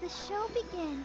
the show begin.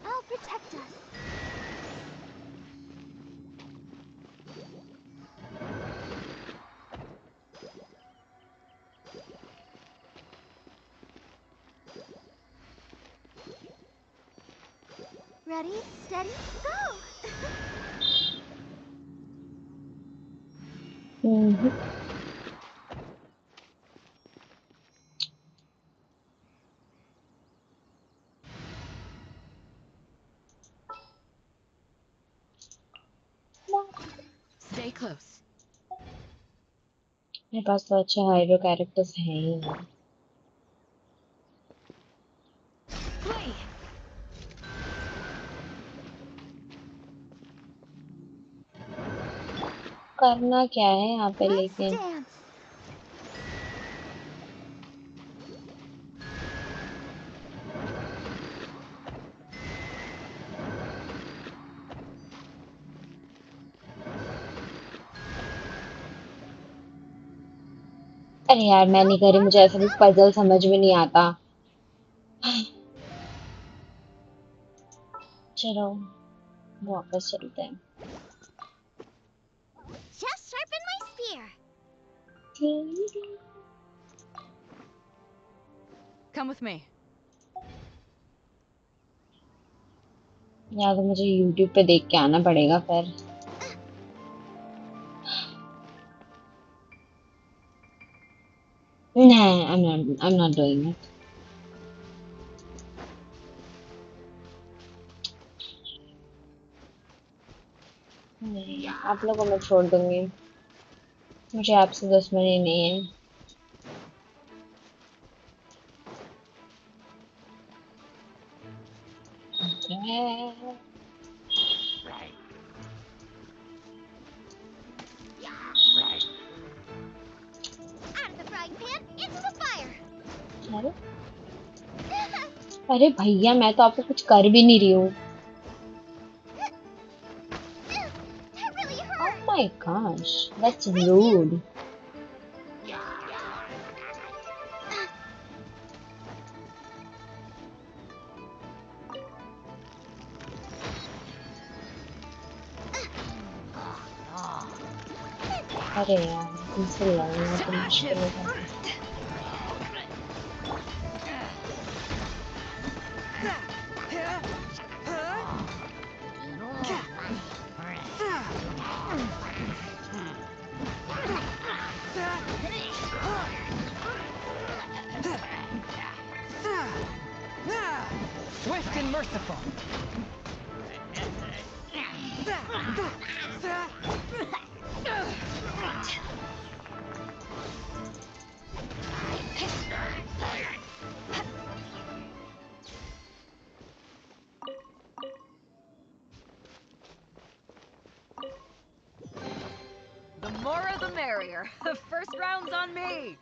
I'll protect us. Ready, steady, go! Stay close. मेरे पास तो अच्छे hydro characters हैं ही नहीं। Flee! करना क्या है यहाँ पे Let's लेकिन? dance. अरे यार मैं नहीं करी, मुझे ऐसा भी पजल समझ में नहीं आता। चलो वापस चलते हैं। Just sharpen my spear. Come with me. या तो मुझे YouTube पे देख के आना पड़ेगा फिर। नहीं, I'm not doing it. नहीं, आप लोगों को मैं छोड़ दूंगी। मुझे आपसे दुश्मनी नहीं है। Out of the frying pan, into the fire. अरे अरे भैया, मैं तो आपको कुछ कर भी नहीं रही हूँ। That really Oh hurt. my gosh, that's rude. अरे यार, इनसे लड़ना तो मुश्किल हो जाता है। Swift and merciful. The more the merrier. First round's on me.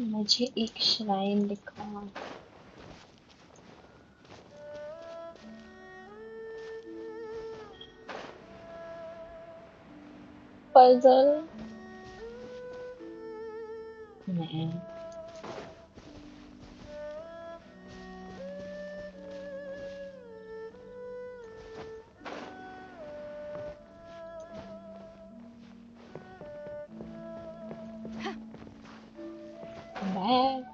मुझे एक श्राइन दिखा। puzzle. Man. Back.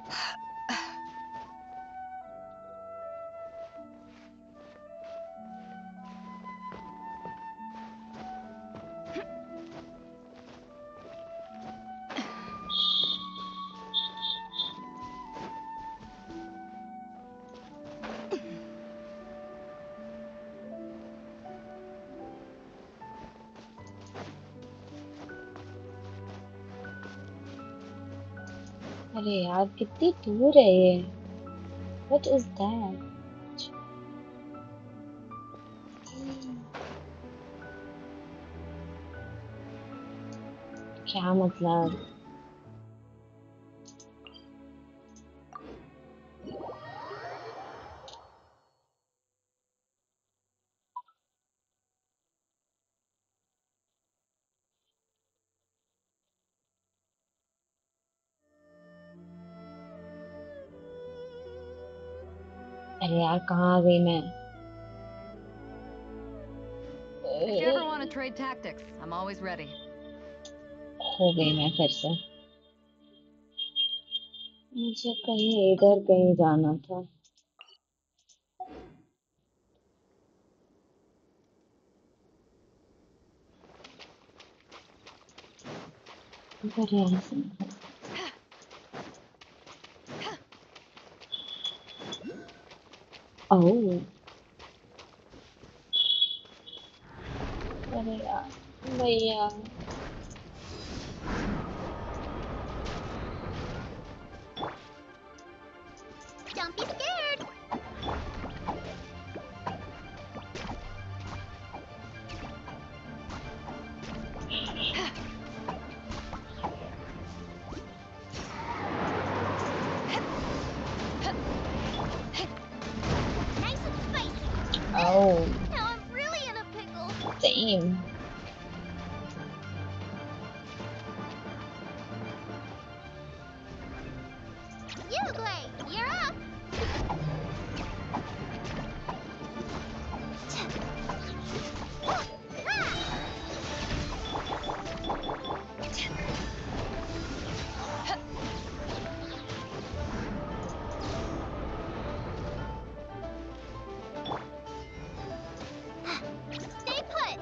अरे यार कितनी दूर है ये? What is that? क्या मतलब? अरे यार कहाँ आ गई मैं? If you ever want to trade tactics, I'm always ready. खो गई मैं फिर से। मुझे कहीं इधर कहीं जाना था। पर यहाँ से ओह अरे यार भैया Don't be scared. Nice and spicy. Oh Now I'm really in a pickle. Same You, Glade, you're up. Stay put.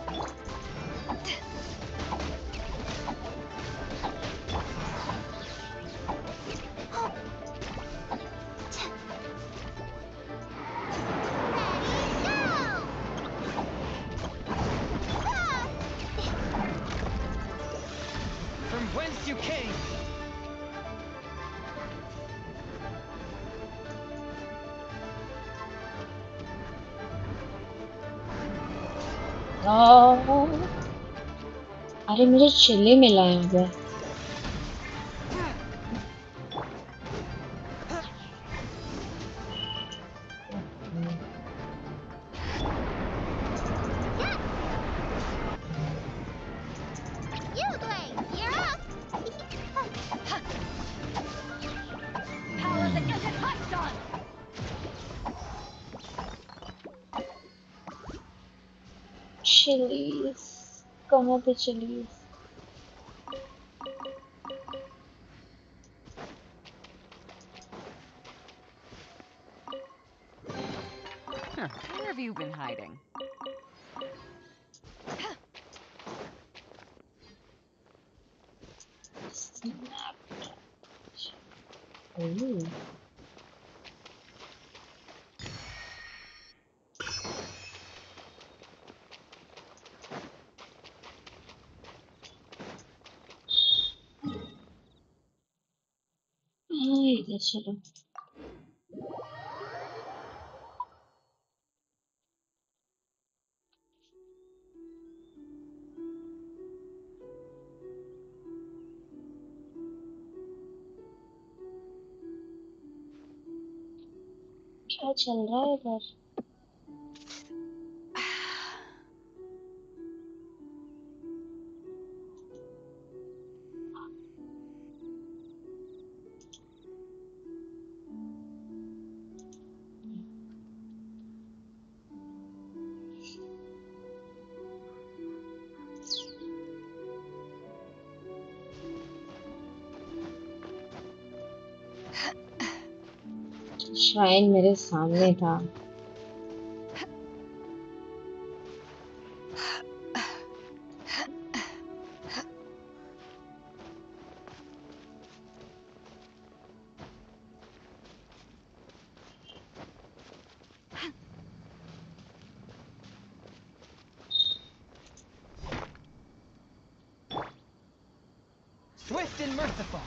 From whence you came. ओह अरे मुझे चिल्ली मिला है यहाँ पे। You, Glade, you're up. Power that gets it hot done! Chillies कहाँ पे chillies? Huh, where have you been hiding? ओह हाँ इधर चलो। क्या चल रहा है इधर? श्राइन मेरे सामने था। Swift and merciful.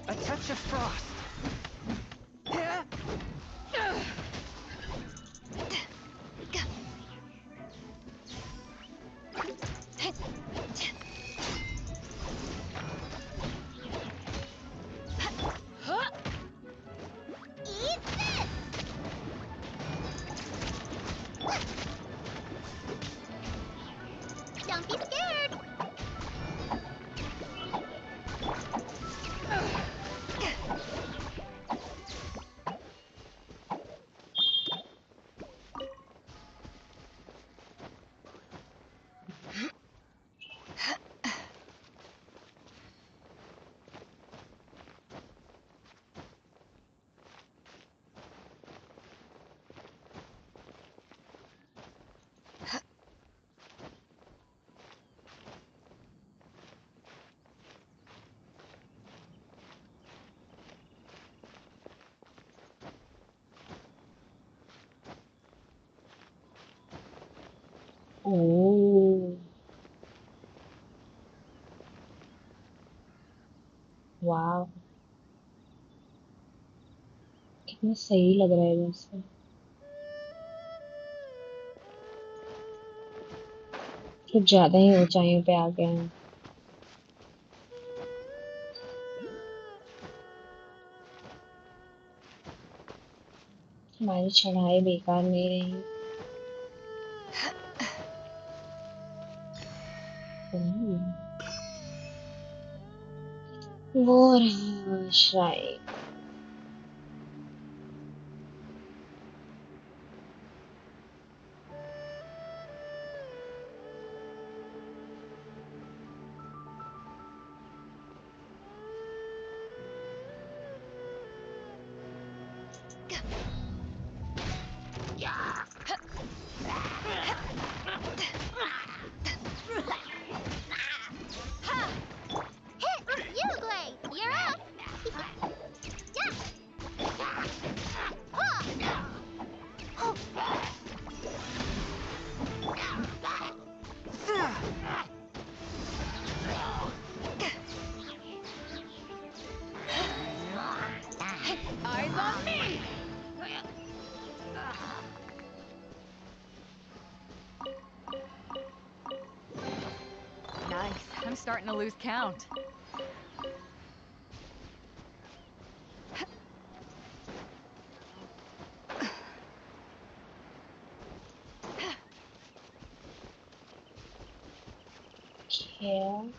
A touch of frost. Eat this! Don't be scared! ओह वाह, कितना सही लग रहा है वैसे। कुछ ज्यादा ही ऊंचाइयों पे आ गए हैं। हमारी चढ़ाई बेकार नहीं रही। वो रहा shrine. Hit! You, Glade! You're up! Yeah! Eyes on me! Nice. I'm starting to lose count. here.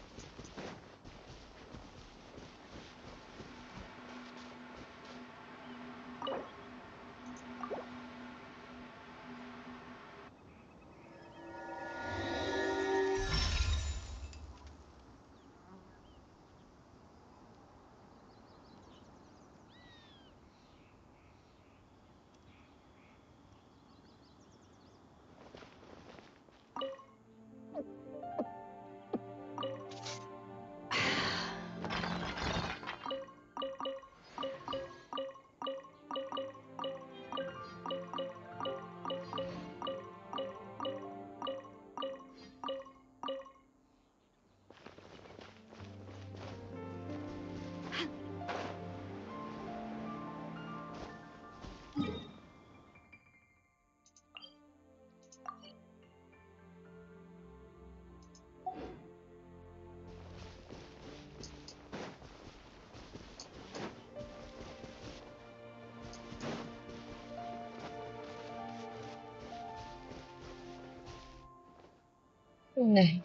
नहीं,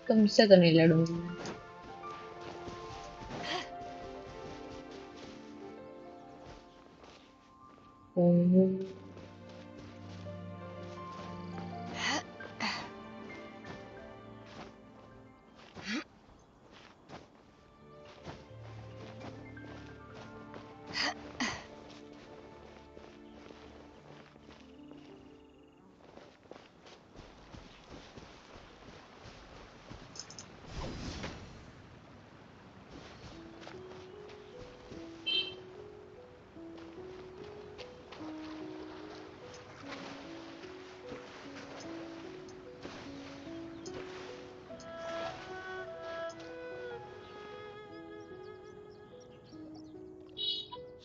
तुमसे तो नहीं लड़ूंगी मैं।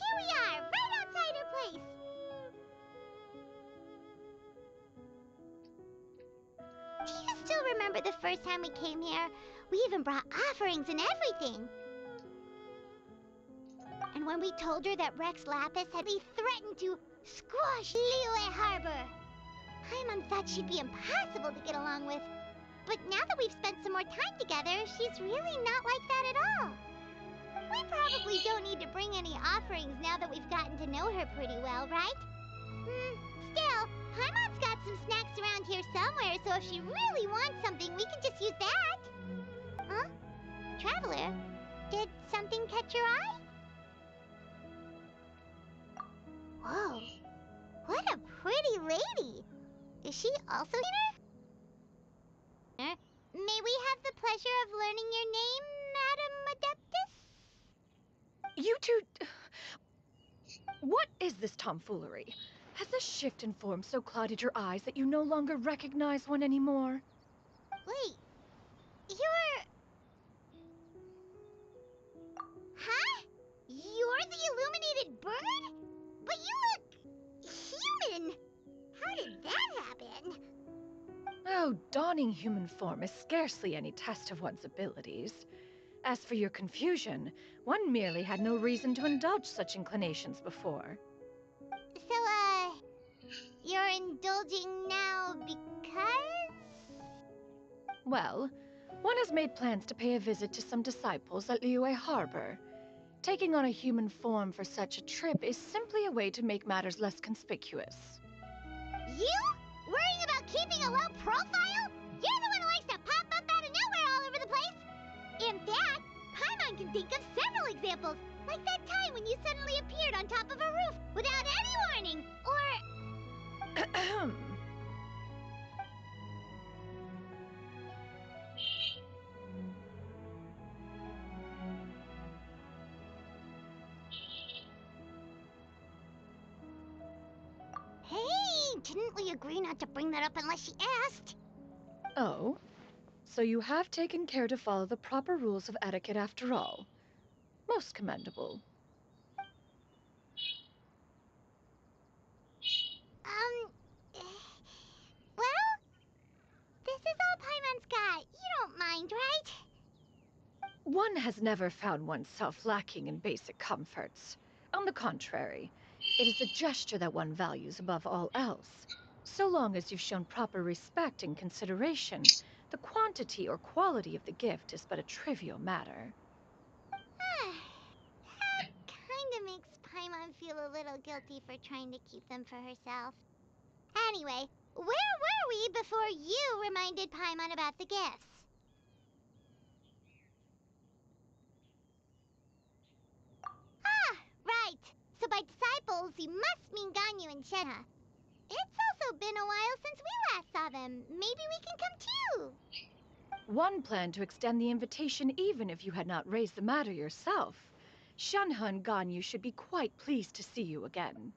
Here we are, right outside her place. Do you still remember the first time we came here? We even brought offerings and everything. And when we told her that Rex Lapis had threatened to squash Liyue Harbor, Paimon thought she'd be impossible to get along with. But now that we've spent some more time together, she's really not like that at all. We probably don't need to bring any offerings now that we've gotten to know her pretty well, right? Still, Paimon's got some snacks around here somewhere, so if she really wants something, we can just use that. Huh? Traveler, did something catch your eye? Whoa, what a pretty lady. Is she also here? May we have the pleasure of learning your name, Madam Adeptus? You two... What is this tomfoolery? Has the shift in form so clouded your eyes that you no longer recognize one anymore? Wait, you're... Huh? You're the illuminated bird? But you look... human! How did that happen? Oh, donning human form is scarcely any test of one's abilities. As for your confusion, one merely had no reason to indulge such inclinations before. So, you're indulging now because? Well, one has made plans to pay a visit to some disciples at Liyue Harbor. Taking on a human form for such a trip is simply a way to make matters less conspicuous. You? Worrying about keeping a low profile? You're the one who likes to pop up out of nowhere all over the place! In fact, Paimon can think of several examples, like that time when you suddenly appeared on top of a roof without any warning, or... Ahem. Hey, didn't we agree not to bring that up unless she asked? Oh? So you have taken care to follow the proper rules of etiquette after all. Most commendable. Well, this is all Paimon's got. You don't mind, right? One has never found oneself lacking in basic comforts. On the contrary, it is the gesture that one values above all else. So long as you've shown proper respect and consideration, The quantity or quality of the gift is but a trivial matter. That kinda makes Paimon feel a little guilty for trying to keep them for herself. Anyway, where were we before you reminded Paimon about the gifts? Ah, right. So by disciples, you must mean Ganyu and Shenhe. It's also been a while since we last saw them. Maybe we can come too. One planned to extend the invitation even if you had not raised the matter yourself. Shenhe and Ganyu should be quite pleased to see you again.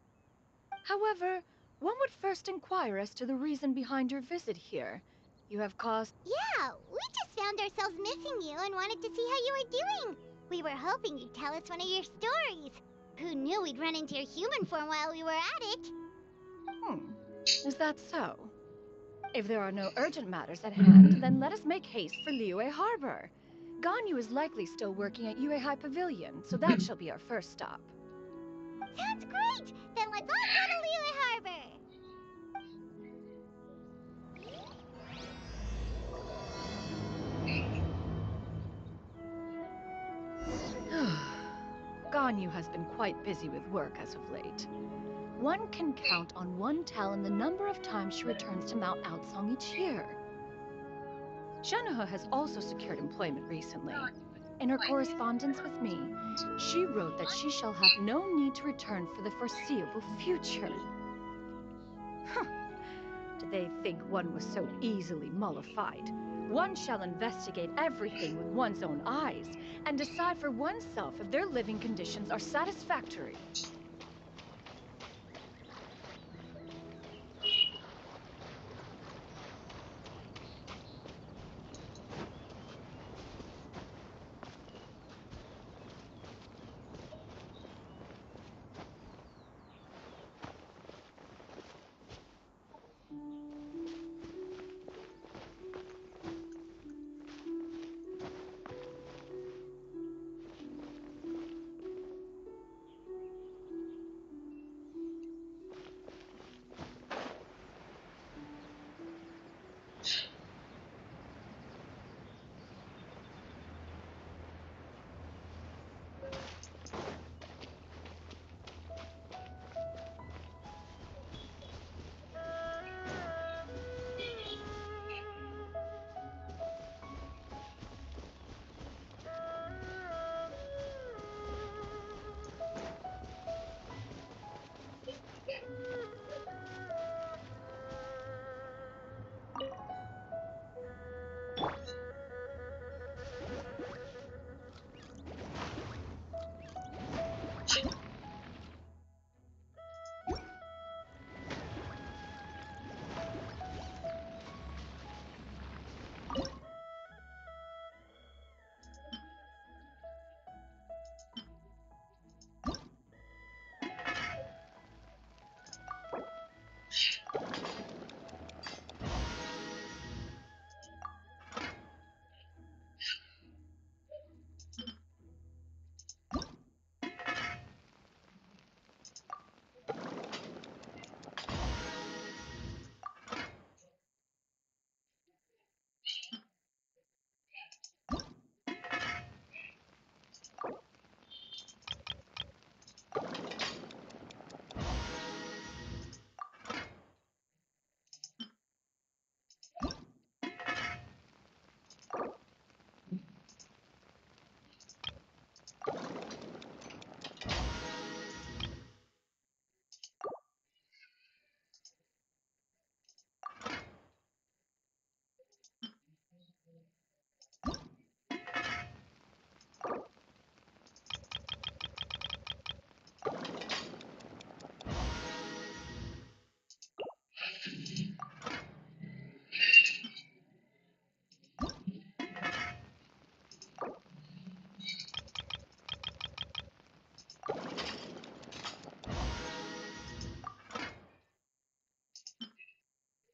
However, one would first inquire as to the reason behind your visit here. You have caused... Yeah, we just found ourselves missing you and wanted to see how you were doing. We were hoping you'd tell us one of your stories. Who knew we'd run into your human form while we were at it? Is that so? If there are no urgent matters at hand, then let us make haste for Liyue Harbor. Ganyu is likely still working at Yuehai Pavilion, so that shall be our first stop. Sounds great! Then let's all go to Liyue Harbor! Ganyu has been quite busy with work as of late. One can count on one talon the number of times she returns to Mount Outsong each year. Shenhe has also secured employment recently. In her correspondence with me, she wrote that she shall have no need to return for the foreseeable future. Did they think one was so easily mollified? One shall investigate everything with one's own eyes and decide for oneself if their living conditions are satisfactory.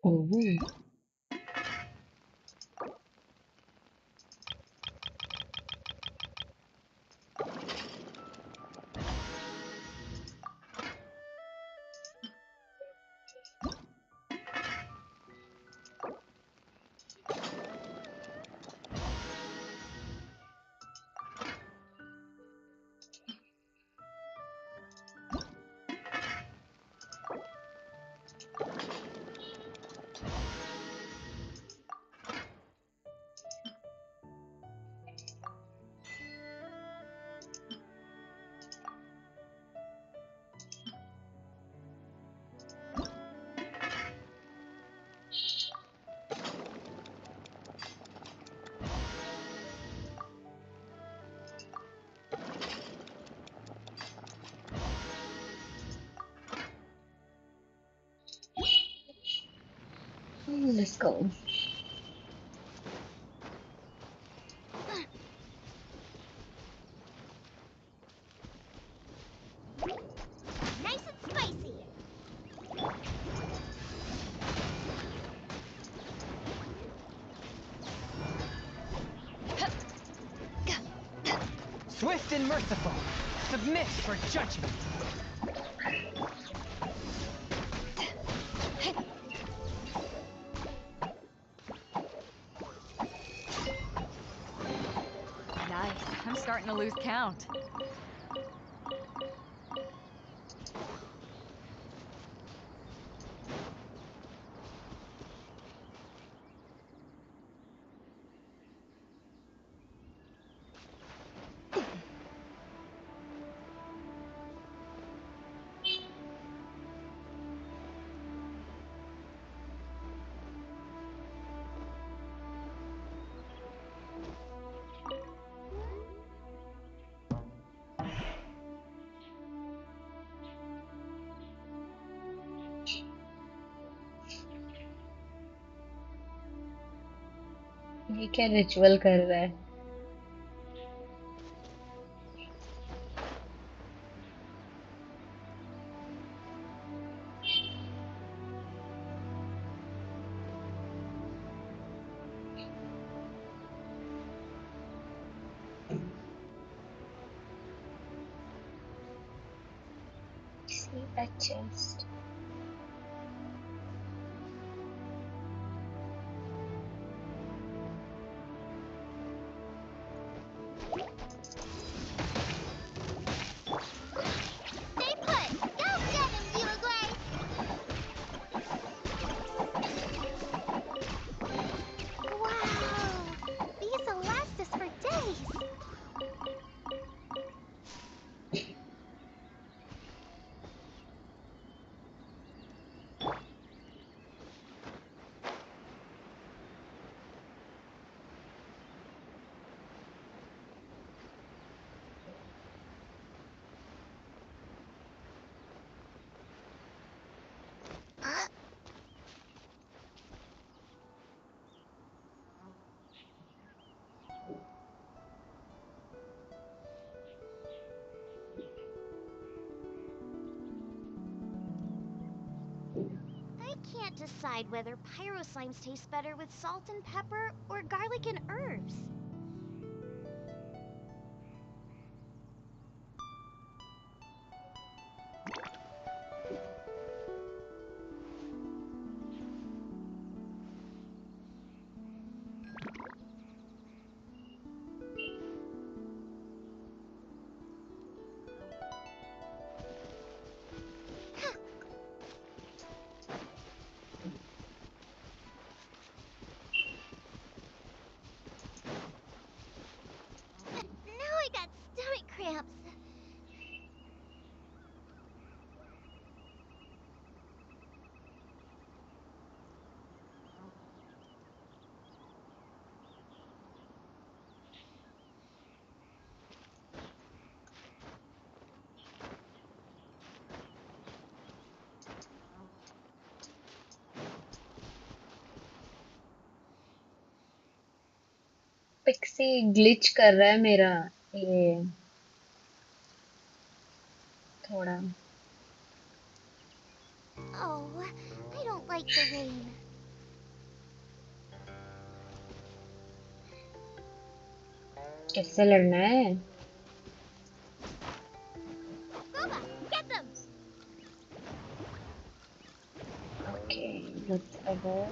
Oh. Let's go. Nice and spicy. Swift and merciful. Submit for judgment. Nice. I'm starting to lose count. ये क्या ritual कर रहा है? See that chest. Stay put. Go get him, Uruguay. Wow. These will last us for days. I can't decide whether pyro slimes taste better with salt and pepper or garlic and herbs. Now I got stomach cramps. Pixie glitch कर रहा है मेरा ये थोड़ा. Oh, I don't like the rain. किससे लड़ना है? Boba, get them! Okay, whatever.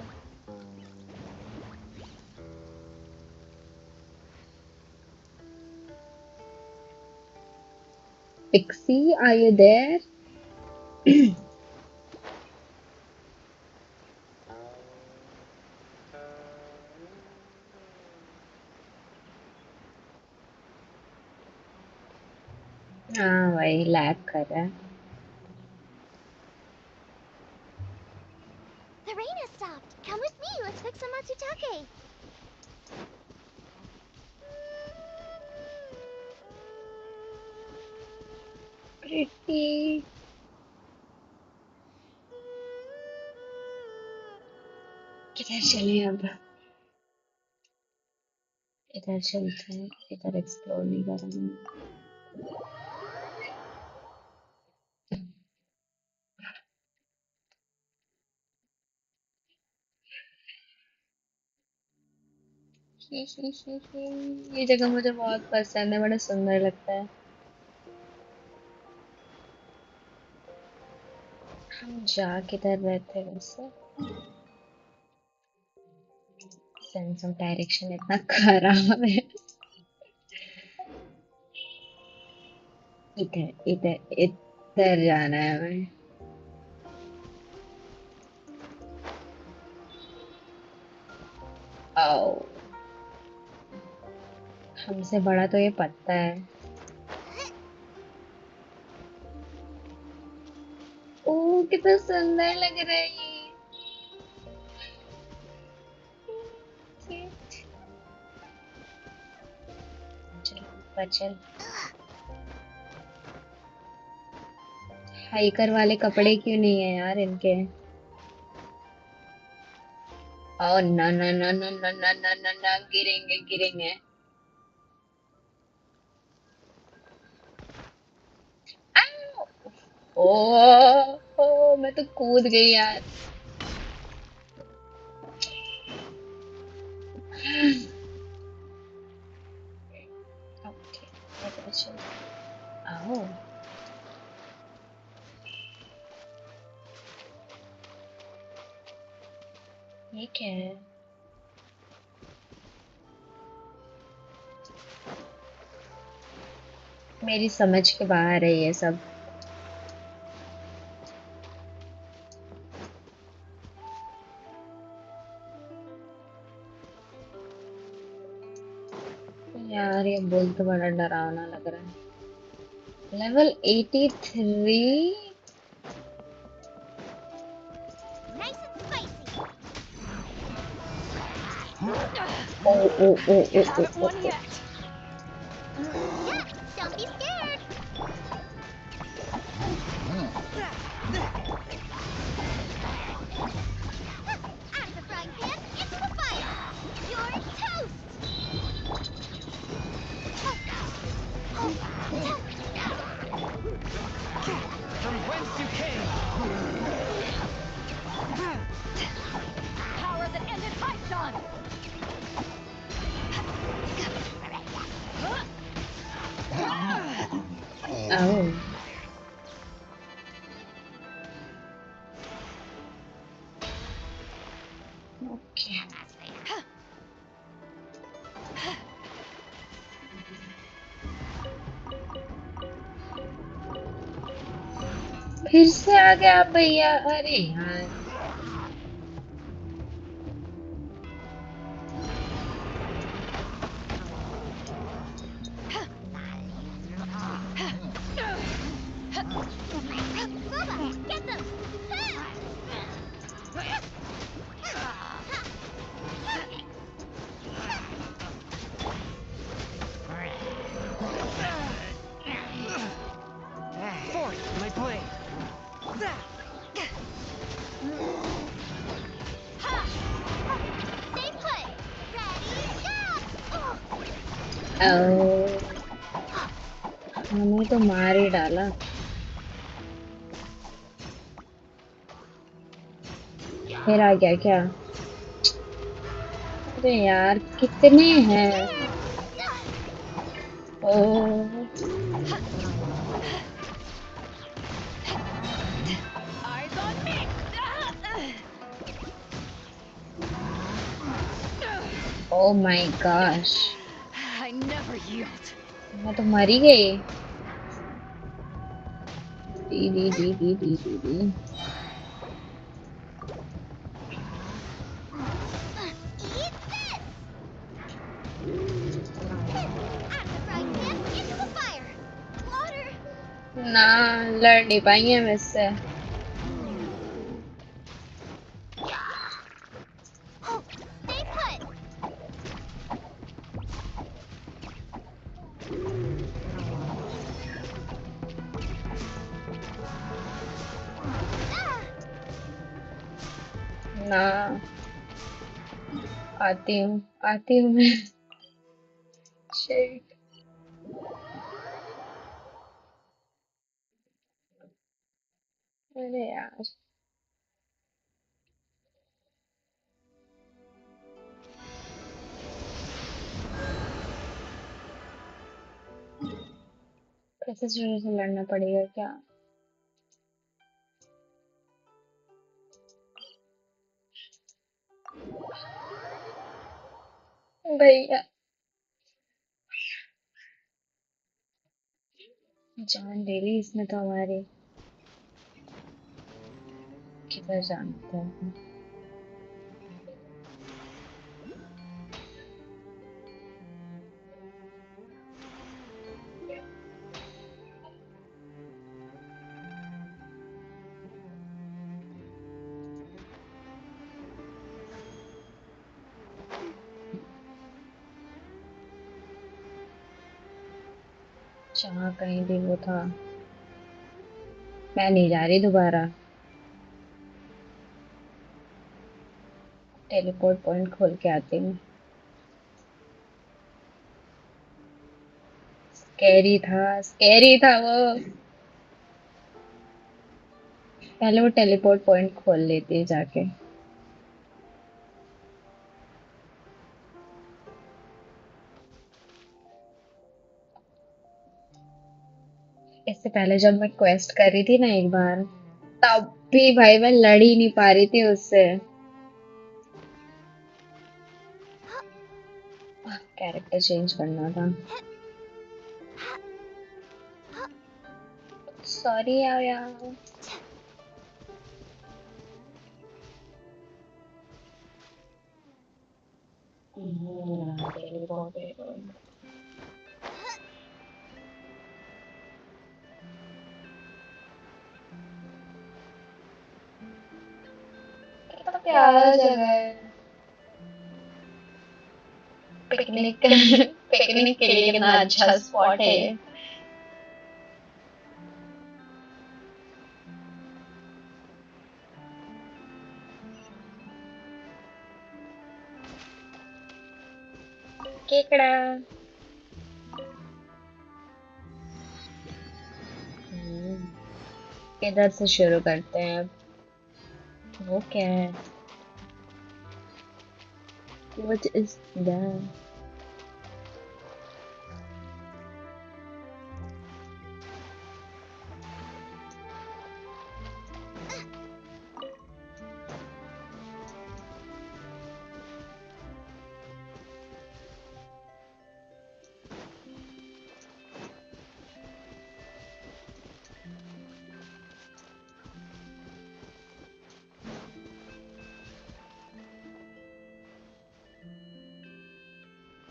Pixie, are you there? हाँ भाई लैग कर रहा है. The rain has stopped. Come with me. Let's fix some matsutake. Pretty. किधर चले अब? इधर चलते हैं, इधर एक्सप्लोर नहीं करेंगे। ये जगह मुझे बहुत पसंद है, बड़ा सुंदर लगता है। हम जा किधर रहे थे वैसे? सेंस ऑफ डायरेक्शन इतना खराब है। इधर इधर इधर जाना है हमें। आओ, हमसे बड़ा तो ये पत्ता है। ओ कितना सुंदर लग रहा है ये। चल ऊपर चल। हाइकर वाले कपड़े क्यों नहीं है यार इनके? ओ ना ना ना ना ना ना ना ना ना, गिरेंगे गिरेंगे। आओ! ओ मैं तो कूद गई यार। ओके, इधर चल। आओ, ये क्या है? मेरी समझ के बाहर है ये सब। यार ये बोल तो बड़ा डरावना लग रहा है। Level 83। Nice and spicy. Oh oh oh oh oh Haven't oh won oh. yet. Yeah, don't be scared. Out of the frying pan, into the fire. You're toast. From whence you came. Power that ended Python. आओ। Okay, फिर से आ गया भैया। अरे यार, Bubba, get them. Force my blade. Stay put. Ready, go. ओ हमें तो मार ही डाला। फिर आ गया क्या? अरे यार कितने हैं? ओ Eyes on me. Oh my gosh, I never yield. मैं तो मर ही गई। D D D D D D D. Eat this. Out of the frying pan, into the fire. Water. ना, लड़ नहीं पाएंगे हम इससे। Stay put. ना, आती हूँ मैं। Shit. अरे यार कैसे शुरू से लड़ना पड़ेगा क्या? भैया जान ले ली इसने तो हमारी। किधर जानते हैं? जहाँ कहीं भी वो था। मैं नहीं जा रही दोबारा। टेलीपोर्ट पॉइंट खोल के आती हूँ। स्कैरी था वो। पहले वो टेलीपोर्ट पॉइंट खोल लेती है जाके। इससे पहले जब मैं क्वेस्ट कर रही थी ना एक बार, तब भी भाई मैं लड़ ही नहीं पा रही थी उससे। कैरेक्टर चेंज करना था। सॉरी यार। कितना प्यारा जगह है। पिकनिक पिकनिक के लिए कितना अच्छा स्पॉट है ये। केकड़ा। इधर से शुरू करते हैं अब। वो क्या है? What is that?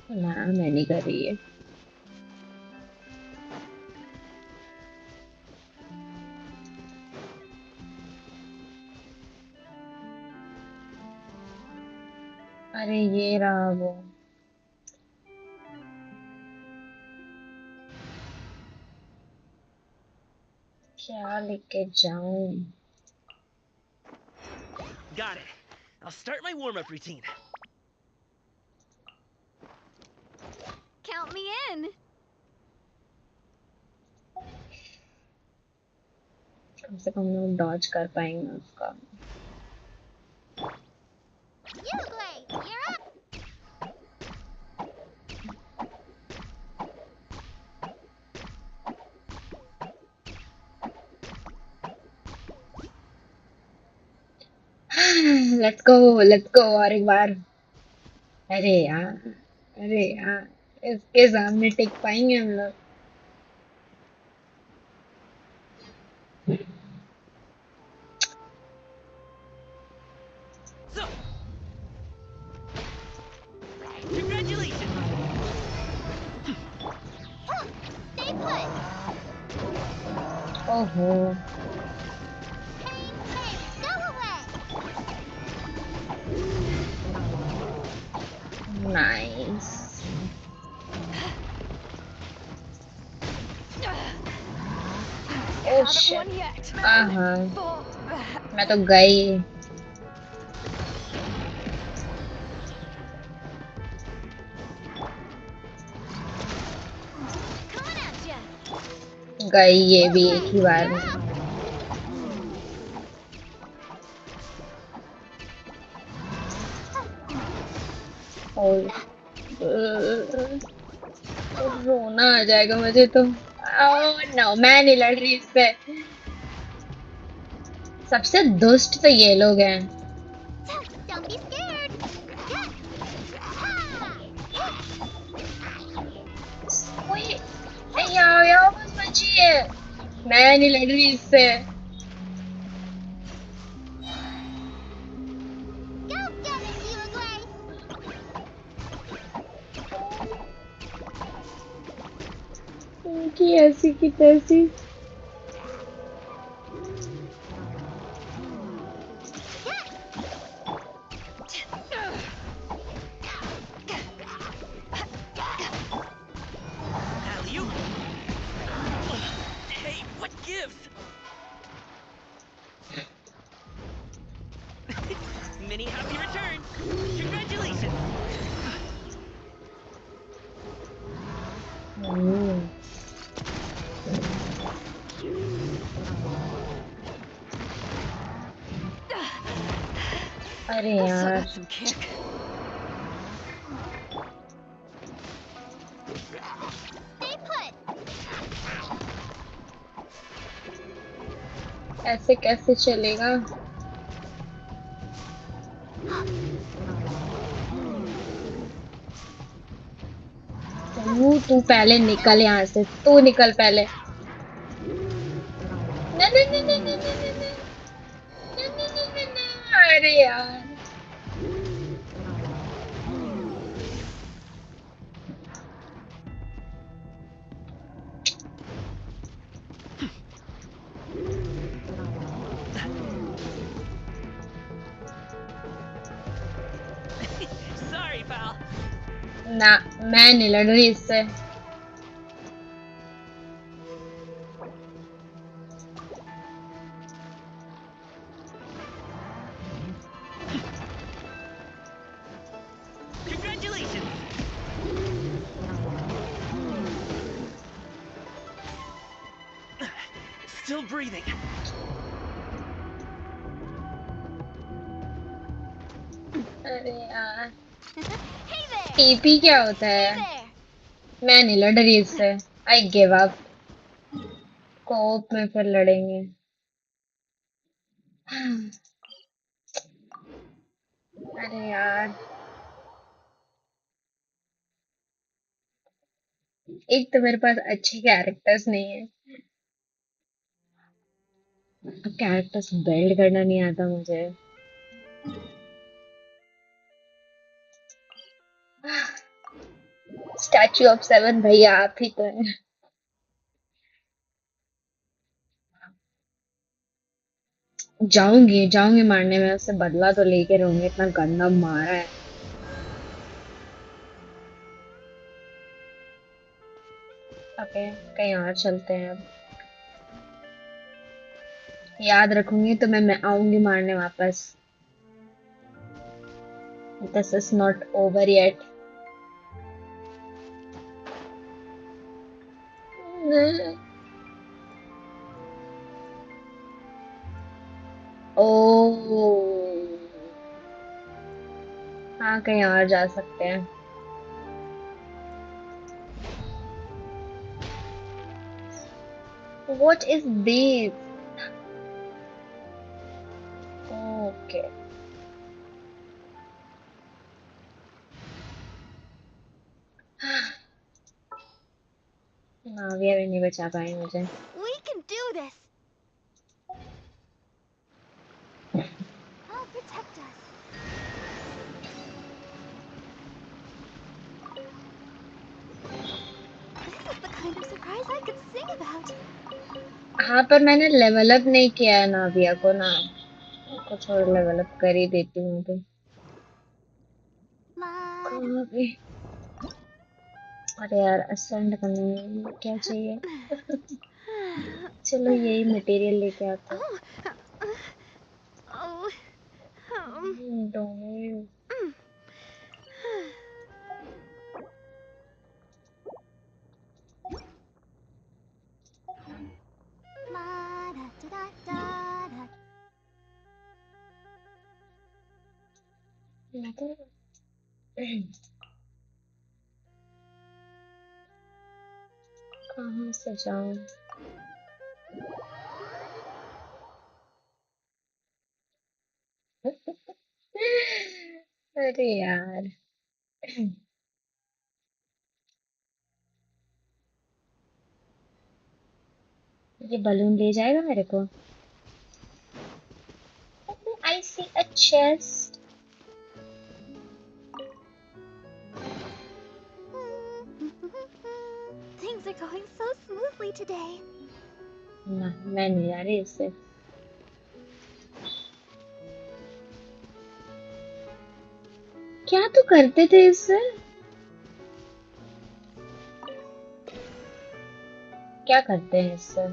ना मैं नहीं कर रही है। अरे ये रहा वो। क्या लेके जाऊं? Got it. I'll start my warm-up routine. Count me in. कम से कम लोग डॉज कर पाएंगे उसका। Uglay, you're up. Let's go और एक बार। अरे यार अरे यार इसके सामने टिक पाएंगे हम लोग? So, congratulations. Stay put. ओहो Pain, pain, go away. Nice. Oh Haven't shit. won yet. आहा Oh, मैं तो गई। गई ये भी एक ही बार में। और रोना आ जाएगा मुझे तो। नो, मैं नहीं लड़ रही इससे। सबसे दुष्ट तो ये लोग हैं। Don't be scared. ओए, याओ याओ बस बचिए। मैं नहीं लड़ रही इससे। Go get it, Lila Grace. इनकी ऐसी की तैसी। Alley-oop. Hey, what gives? Many happy returns. Congratulations. अरे So यार, got some kick. Stay put. ऐसे कैसे चलेगा? तू पहले निकल यहाँ से, तू निकल पहले। नहीं नहीं नहीं नहीं नहीं नहीं नहीं नहीं नहीं नहीं नहीं नहीं, अरे यार। Sorry, pal. ना, मैं नहीं लड़ रही इससे। Congratulations. Still breathing. अरे यार, Hey there. टीपी क्या होता Hey है? there. मैं नहीं लड़ रही इससे। I give up. कोप में फिर लड़ेंगे। अरे यार, एक तो मेरे पास अच्छे कैरेक्टर्स नहीं है, अब कैरेक्टर्स बिल्ड करना नहीं आता मुझे। स्टैच्यू ऑफ सेवन भैया आप ही तो है। जाऊंगी जाऊंगी मारने में, उससे बदला तो लेके रहूंगी, इतना गंदा मारा है। ओके, कहीं और चलते हैं अब। याद रखूंगी तो मैं आऊंगी मारने वापस। This is not over yet. ओ, हाँ कहीं और जा सकते हैं। What is this? ओके, नाविया भी नहीं बचा पाई मुझे। We can do this. I'll protect us. This is the kind of surprise I could sing about. हाँ, पर मैंने लेवल अप नहीं किया है नाविया को ना, कुछ और लेवल अप कर ही देती हूँ तो। Mud. कहाँ पे? अरे यार, असेंड करने में क्या चाहिए? चलो यही मटेरियल लेके आते हैं। Oh. Oh. डोमेन। मैं तो कहाँ से जाऊँ? अरे यार, ये बलून ले जाएगा मेरे को? I see a chest. Things are going so smoothly today. ना, मैं नहीं जा रही इससे। क्या तो करते थे इससे? क्या करते हैं इससे?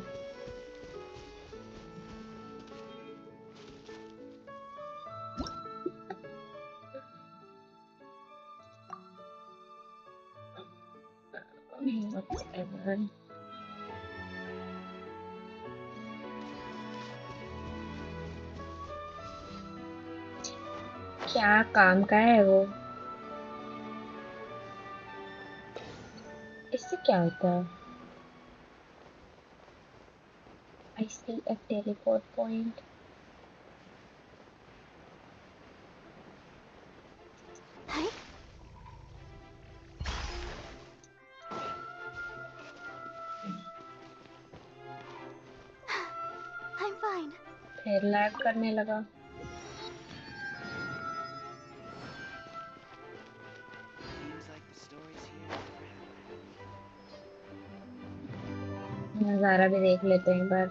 Whatever. क्या काम का है वो? इससे क्या होता है? I see a teleport point. Hi. I'm fine. फिर लैग करने लगा। Seems like the stories here never happen. नजारा भी देख लेते हैं एक बार।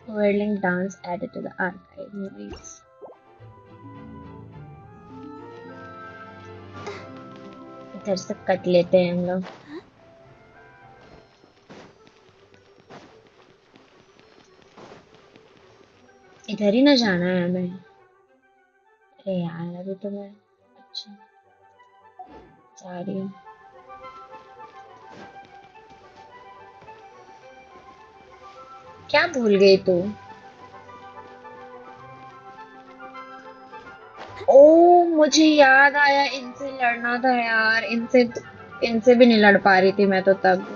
Whirling dance added to the archive. Nice. इधर से कट लेते हैं हम लोग। इधर ही ना जाना है हमें। अरे यार, अभी तो मैं अच्छा जा रही हूँ। क्या भूल गई तू? ओ, मुझे याद आया, इनसे लड़ना था यार। इनसे भी नहीं लड़ पा रही थी मैं तो तब,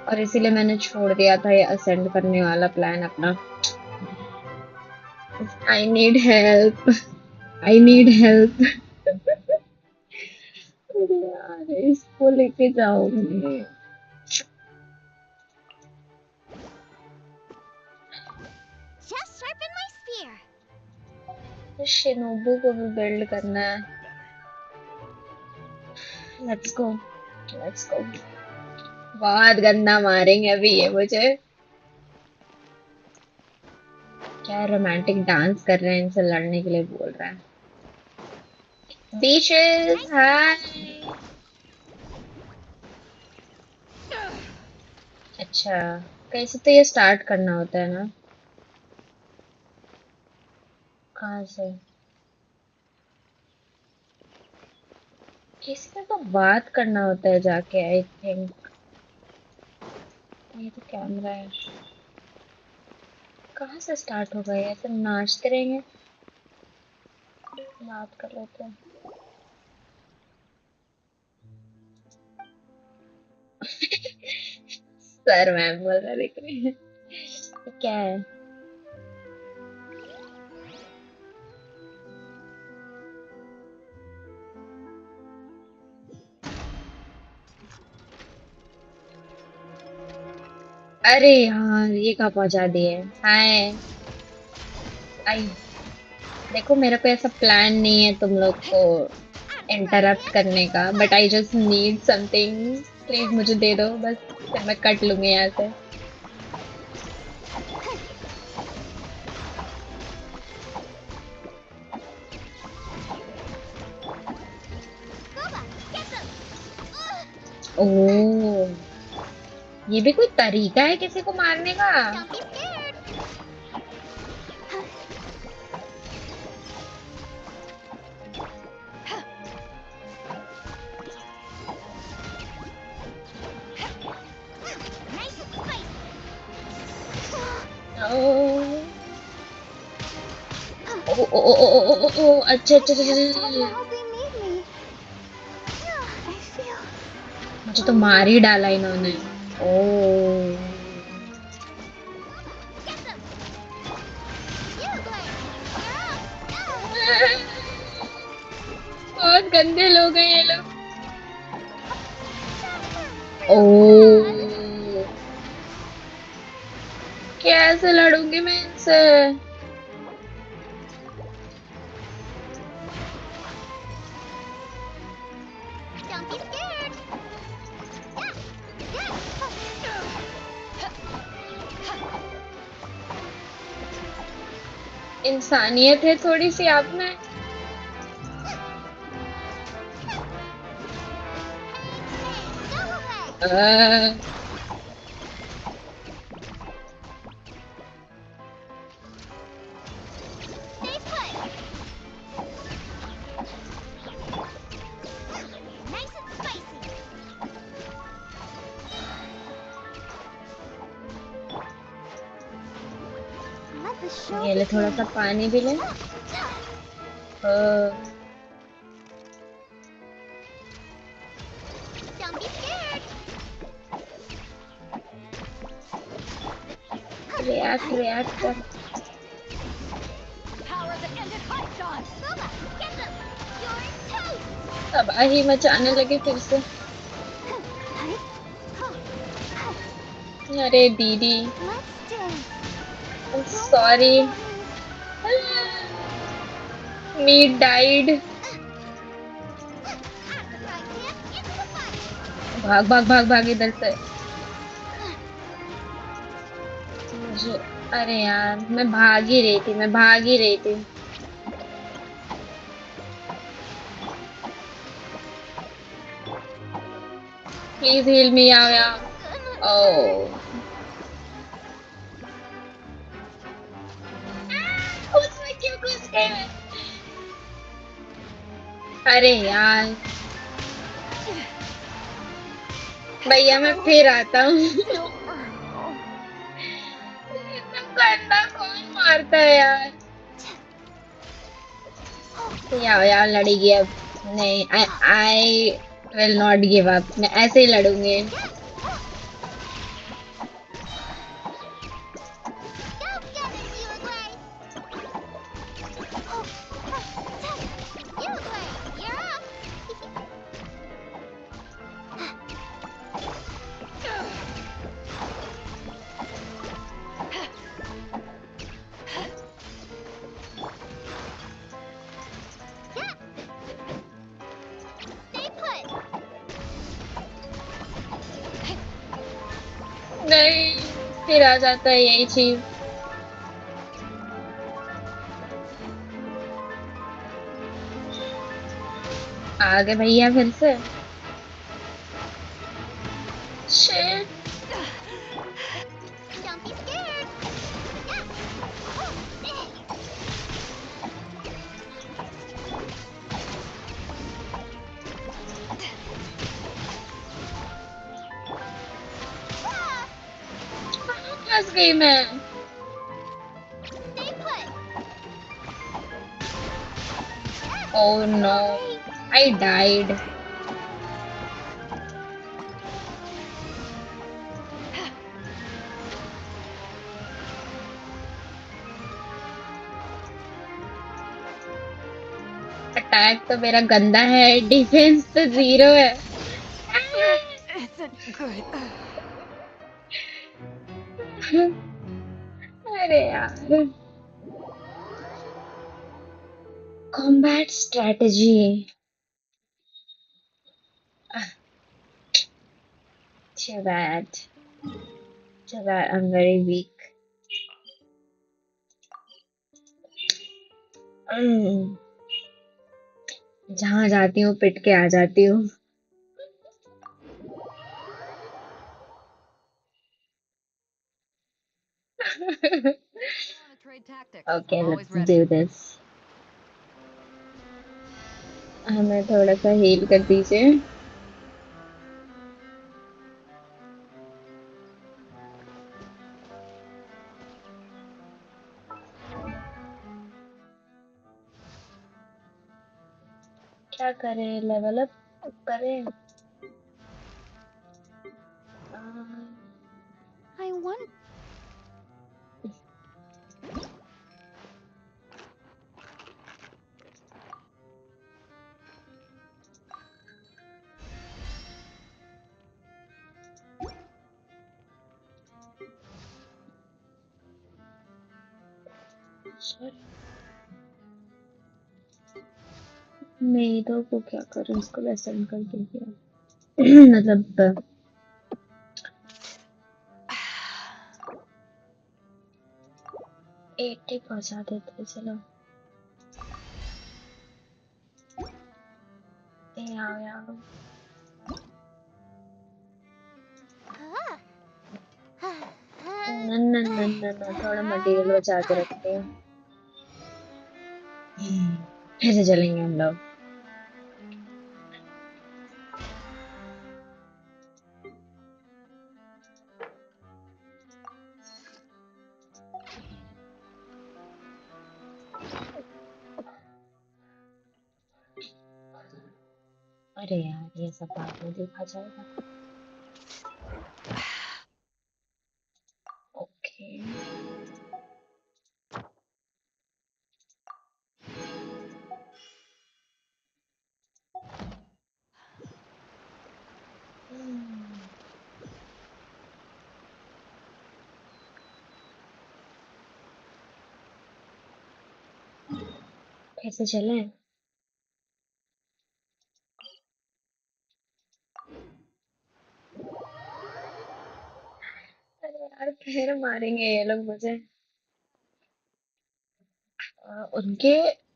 और इसीलिए मैंने छोड़ दिया था ये असेंड करने वाला प्लान अपना। I need help, I need help. यार, इसको लेके जाऊंगी। Just sharpen my spear. तो शिनोबू को भी बिल्ड करना है। Let's go, let's go. बहुत गंदा मारेंगे अभी ये मुझे। क्या रोमांटिक डांस कर रहे हैं, इनसे लड़ने के लिए बोल रहा है। बीचेस, हाय। अच्छा, कैसे तो ये स्टार्ट करना होता है ना? कहाँ से? किसी से तो बात करना होता है जाके, आई थिंक। ये तो कैमरा है। कहाँ से स्टार्ट होगा ये? ऐसे नाचते रहेंगे? बात कर लेते हैं। सर मैम बोल रहा, देख रहे हैं ये क्या है? अरे यार, ये कहाँ पहुंचा दिए? हाय। आई, देखो मेरा कोई ऐसा प्लान नहीं है तुम लोग को इंटरप्ट करने का, but I just need something. Please मुझे दे दो बस, फिर मैं कट लूंगी यहाँ से। Boba, get them. ओह, ये भी कोई तरीका है किसी को मारने का? Don't be scared. Nice and spicy. Oh oh oh oh oh oh oh ओ, अच्छा अच्छा अच्छा Can't अच्छा, stop अच्छा। now, they need me. I feel मुझे a तो मार ही डाला इन्होंने। ओ Get them! You, Blaine! You're up! बहुत गंदे लोग हैं ये लोग। Feel bad! ओ कैसे लड़ूंगी मैं इनसे? Don't be scared! Yeah! इंसानियत है थोड़ी सी आप में। Go away! A, Stay put! Nice and spicy! Let the show ये ले थोड़ा सा begin! पानी भी ले। Don't be scared! React react कर। Power that ended Python! Boba, get them! You're toast! तबाही मचाने लगे फिर से। अरे दीदी Let's dance! Sorry me died. भाग भाग भाग भाग इधर से। मुझे अरे यार मैं भाग ही रही थी, मैं भाग ही रही थी। प्लीज हील मी यार। ओ उसमें क्यों घुस गई मैं? अरे यार भैया मैं फिर आता हूँ। इतना गंदा कौन मारता है यार? यार यार लड़ेगी अब। नहीं I will not give up. मैं ऐसे ही लड़ूंगी। नहीं फिर आ जाता है यही चीज। आ गए भैया फिर से। Shit. Don't be scared! कहाँ फंस गई मैं? Stay put! Oh no, I died. Attack तो मेरा गंदा है, डिफेंस तो 0 है। Isn't good. अरे यार combat strategy. Too bad. Too bad I'm very weak. जहाँ जाती हूँ पिट के आ जाती हूँ। Trade tactics. Okay, Always let's ready. do this. हमें थोड़ा सा हील कर दीजिए। क्या करें, लेवल अप करें? I want. मैं तो को क्या करूं, इसको वैसे कर दिया। मतलब 80 पहुंचा देते चलो। आओ न थोड़ा मटेरियल बचा के रखते हैं, फिर से चलेंगे हम लोग। अरे यार ये सब बाद में देखा जाएगा। ओके कैसे चले? अरे यार फिर मारेंगे ये लोग मुझे। उनके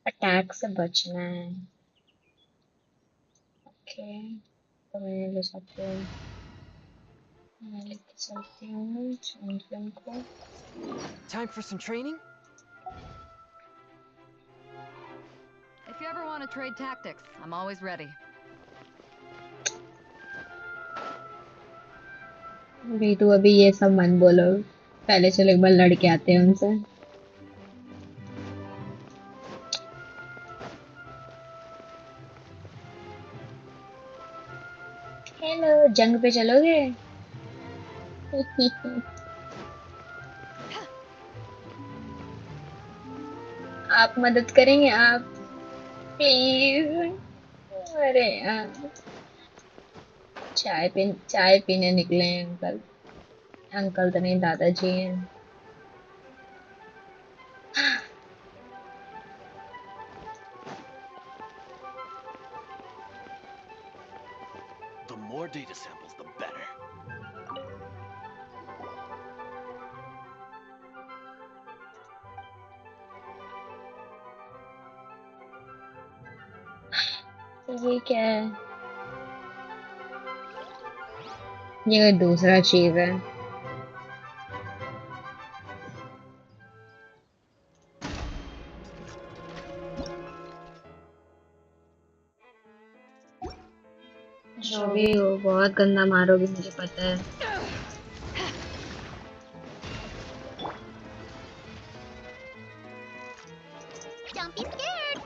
अटैक से बचना है। ओके तो मैं ले सकती हूँ, मैं लेके चलती हूँ चैंपियन को। Time for some training? If you ever want to trade tactics, I'm always ready. भी तो अभी ये सब मन बोलो, पहले चलो एक बार लड़के आते हैं उनसे। हेलो, जंग पे चलोगे? आप मदद करेंगे आप प्लीज? अरे यार चाय पीने निकले हैं अंकल। अंकल तो नहीं दादाजी हैं। The more data samples, the better. ये क्या है? ये कोई दूसरा चीज है। जो भी हो बहुत गंदा मारोगे मुझे पता है। Don't be scared.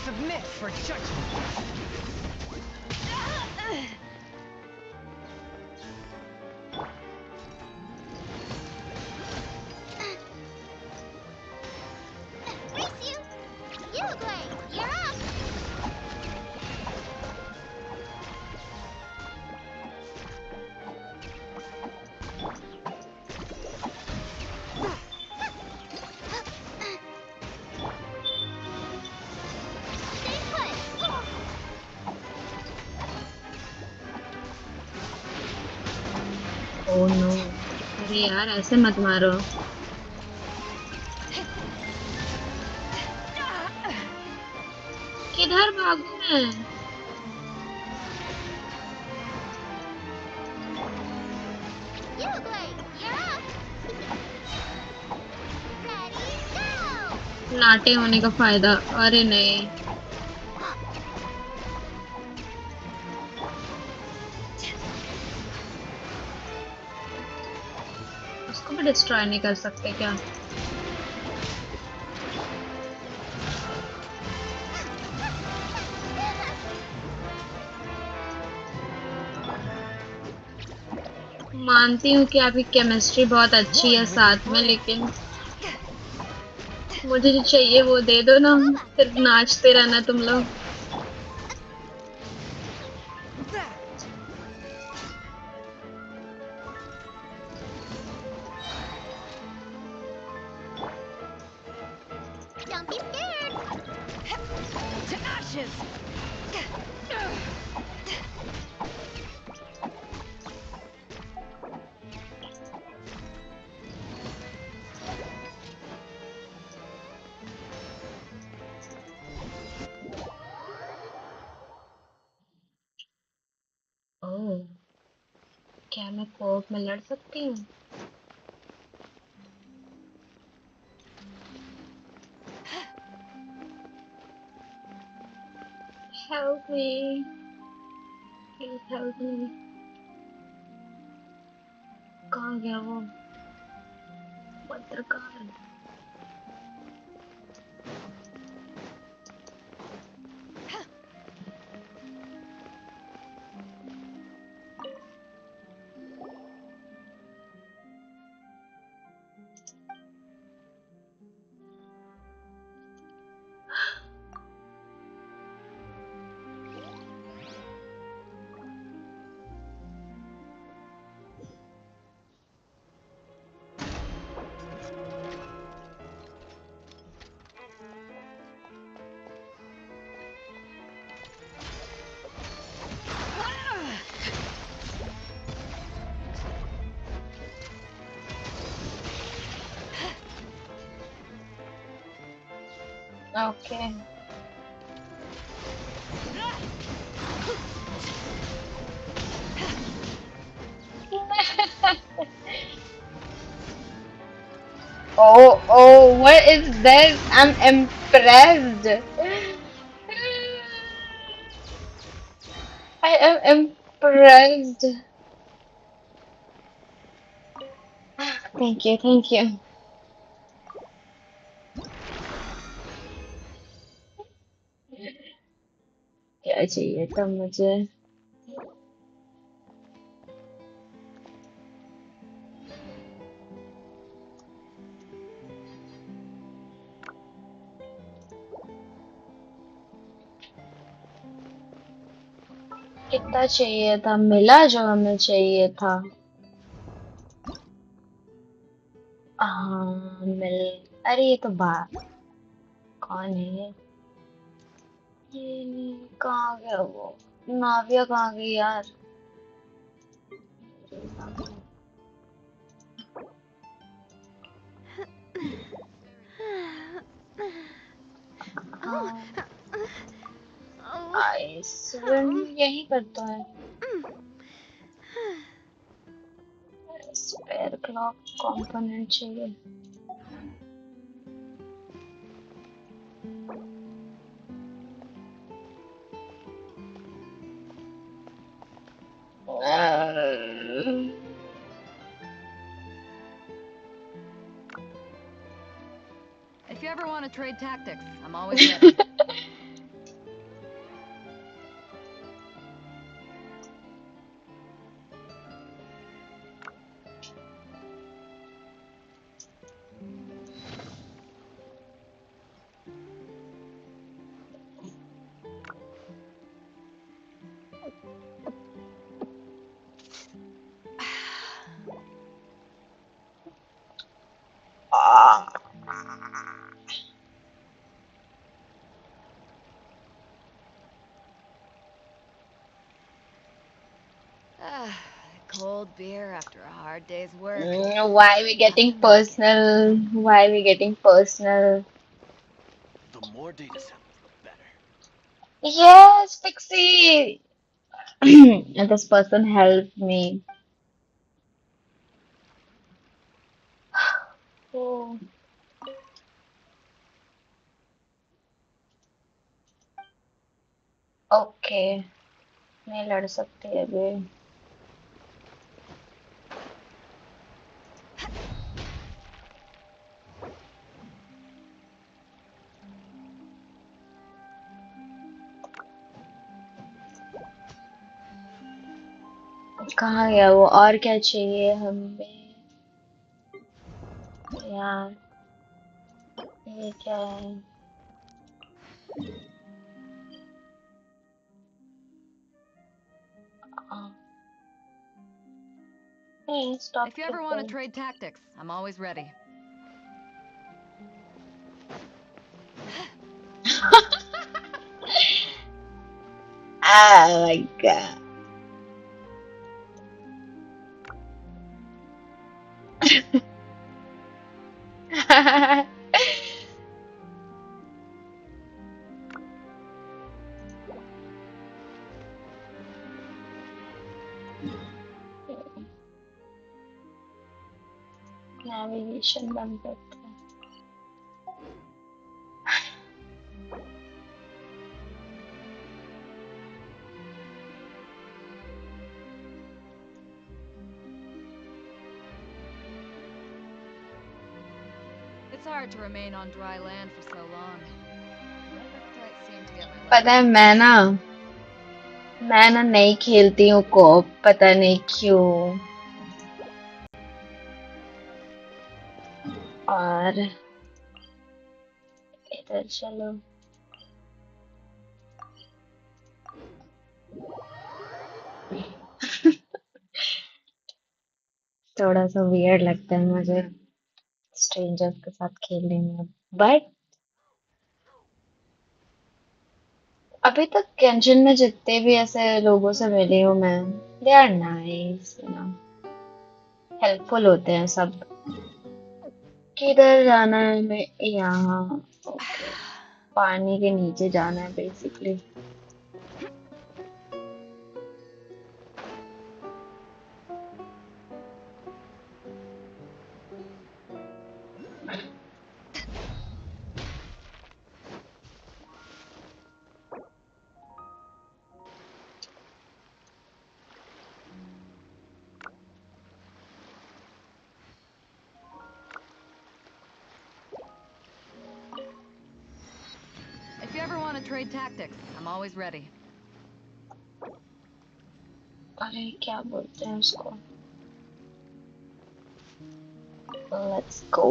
Submit for judgment. Race you. Uruguay, you're up. Stay put. Oh no, अरे यार ऐसे मत मारो। किधर भागूं मैं? Uruguay, you're up. Ready, go. Latte होने का फायदा? अरे नहीं, उसको भी डिस्ट्रॉय नहीं कर सकते क्या? मानती हूँ कि आपकी केमिस्ट्री बहुत अच्छी है साथ में, लेकिन मुझे जो चाहिए वो दे दो ना, सिर्फ नाचते रहना तुम लोग। Don't be scared. To ashes! ओह, क्या मैं कोर्ट में लड़ सकती हूँ? Help me. Please help me. कहाँ गया वो पत्रकार? Okay. Oh, what is this? I'm impressed. I am impressed. Thank you, thank you. क्या चाहिए था मुझे? कितना चाहिए था? मिला जो हमें चाहिए था। हाँ मिल। अरे ये तो बात कौन है ये नहीं, कहाँ गया वो? नाविया कहाँ गई यार? हाँ Oh. आइस यही करता है। स्पेयर क्लॉक कंपोनेंट चाहिए। If you ever want to trade tactics, I'm always ready. Cold beer after a hard day's work. Why we getting personal? Why we getting personal? The more data samples, the better. Yes, Pixie. This person helped me. Oh, okay. मैं लड़ सकती है अभी। कहाँ गया वो? और क्या चाहिए हमें यार? ये क्या है? हाँ, नहीं स्टॉप If you क्यों ever want to कर? trade tactics, I'm always ready. Oh my god. Navigation बंद करते हैं। It's hard to remain on dry land for so long. Never quite seem to get my पता है legs. मैं ना नहीं खेलती हूँ कोप, पता नहीं क्यों। और इधर चलो। थोड़ा सा वियर्ड लगता है मुझे स्ट्रेंजर्स के साथ खेलने में, बट अभी तक गेंशिन में जितने भी ऐसे लोगों से मिली हूँ मैं, they are nice, you know, helpful होते हैं सब। किधर जाना है? मैं यहाँ, ओके, पानी के नीचे जाना है basically. If you ever want to trade tactics, I'm always ready. अरे क्या बोलते हैं उसको? Let's go.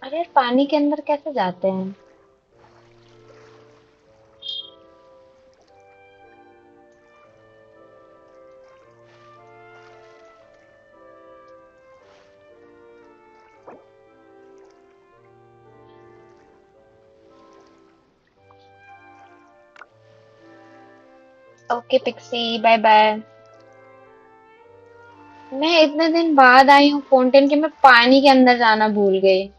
अरे पानी के अंदर कैसे जाते हैं? Okay Pixie, bye bye. मैं इतने दिन बाद आई हूँ फाउंटेन के, मैं पानी के अंदर जाना भूल गई।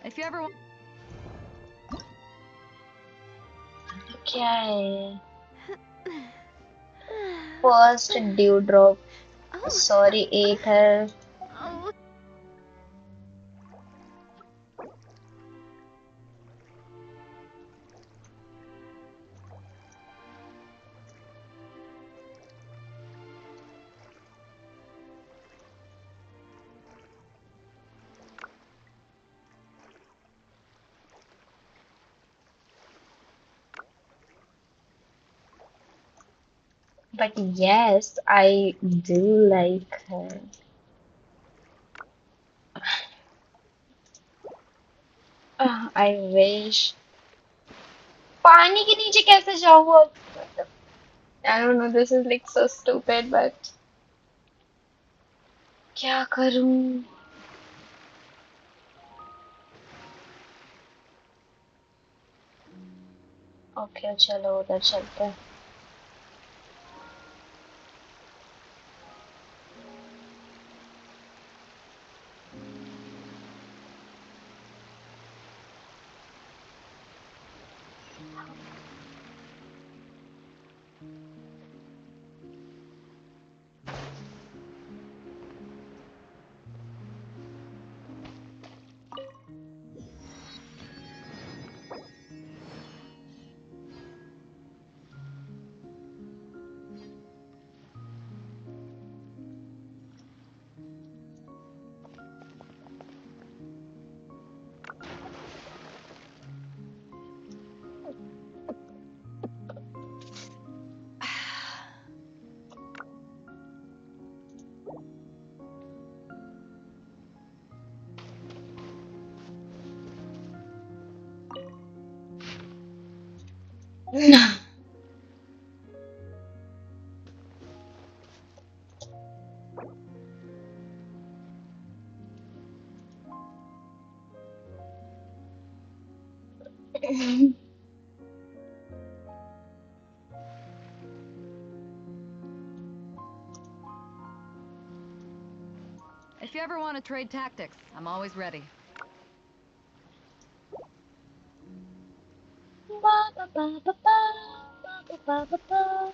If you ever want... क्या है? First dew drop, Oh, sorry Aether. oh. But yes, I do like her. I wish. पानी के नीचे कैसे जाऊँ अब? I don't know. This is like so stupid, but क्या करूँ? Okay, चलो उधर चलते हैं. If you ever want to trade tactics, I'm always ready. Ba, ba, ba, ba, ba, ba, ba, ba, ba.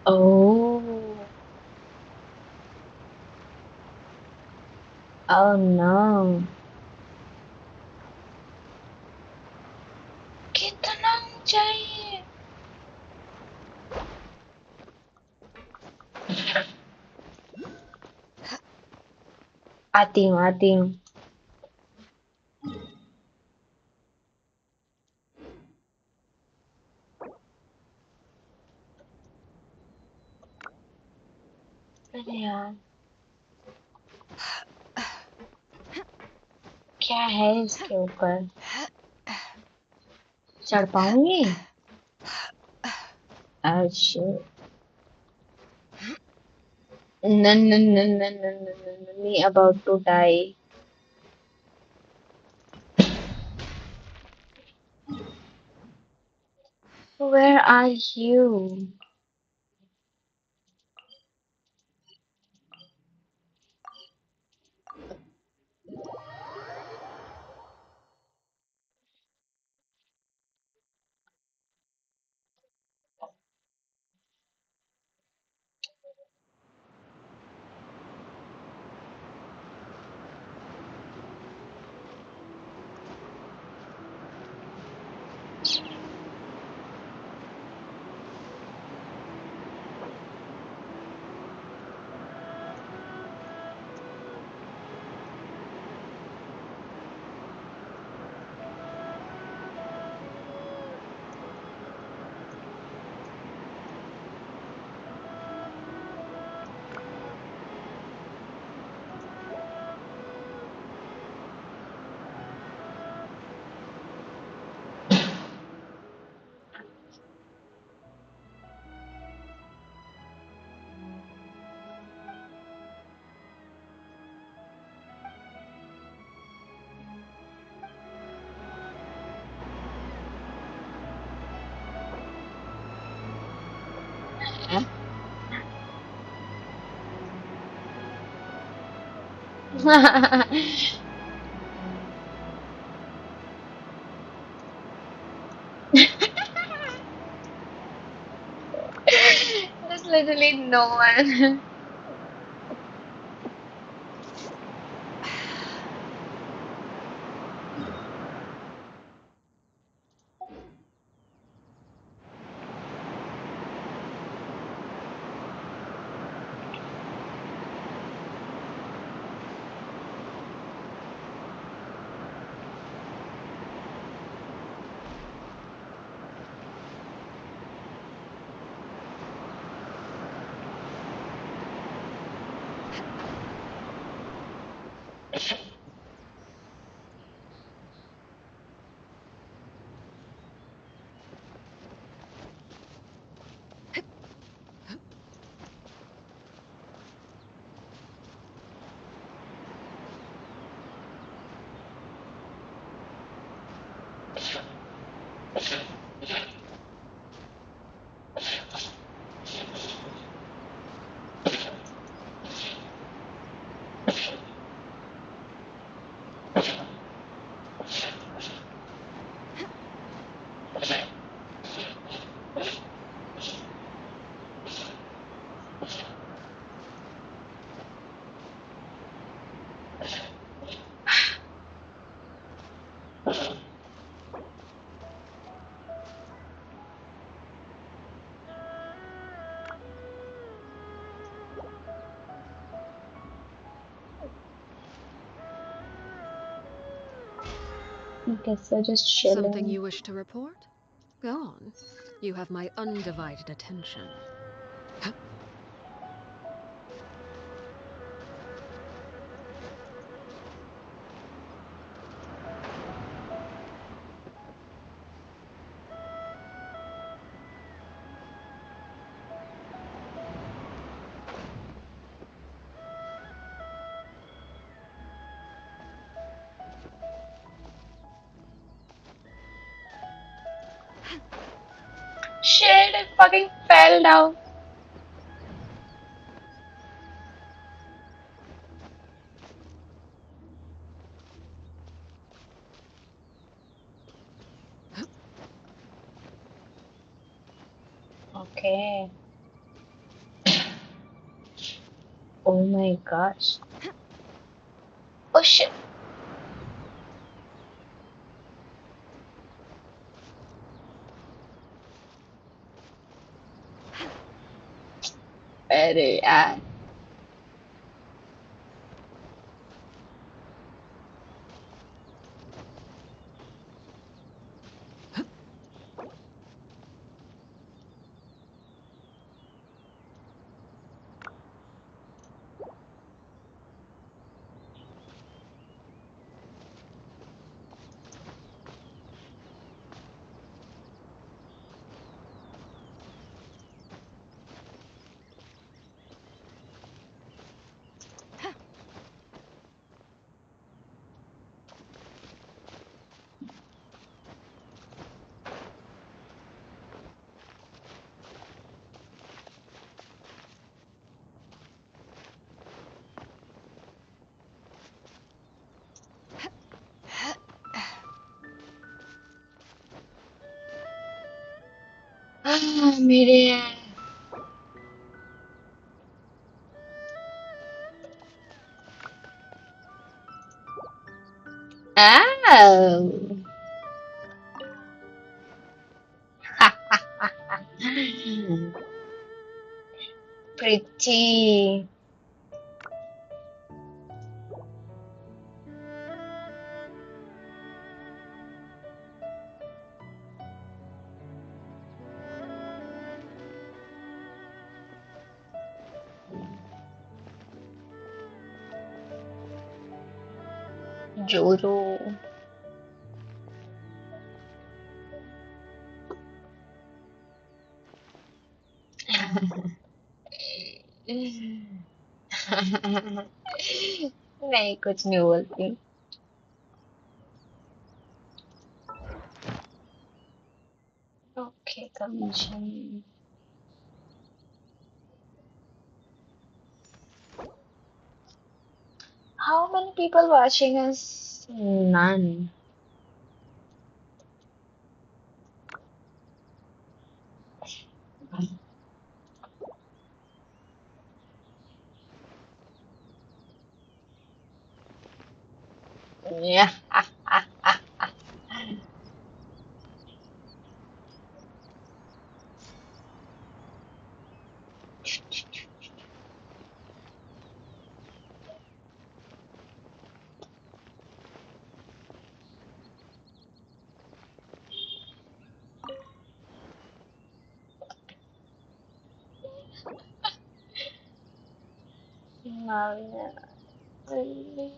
Oh. Oh no. कितना ऊंचाई? आती हूँ, आती हूँ. अरे यार, क्या है इसके ऊपर? चढ़ पाऊंगी? Oh shit. No, no, no, no, no, no, no, no. Me about to die. Where are you? There's literally no one. I guess they're just Something chilling. you wish to report? Go on. You have my undivided attention. Shit, I fucking fell down. Okay. Oh my gosh. Oh shit. अरे यार. मेरे यार. Oh. Pretty. Jojo. नहीं कुछ नहीं बोलती. Okay, commission. How many people watching us? None. Yeah. No, yeah. Really?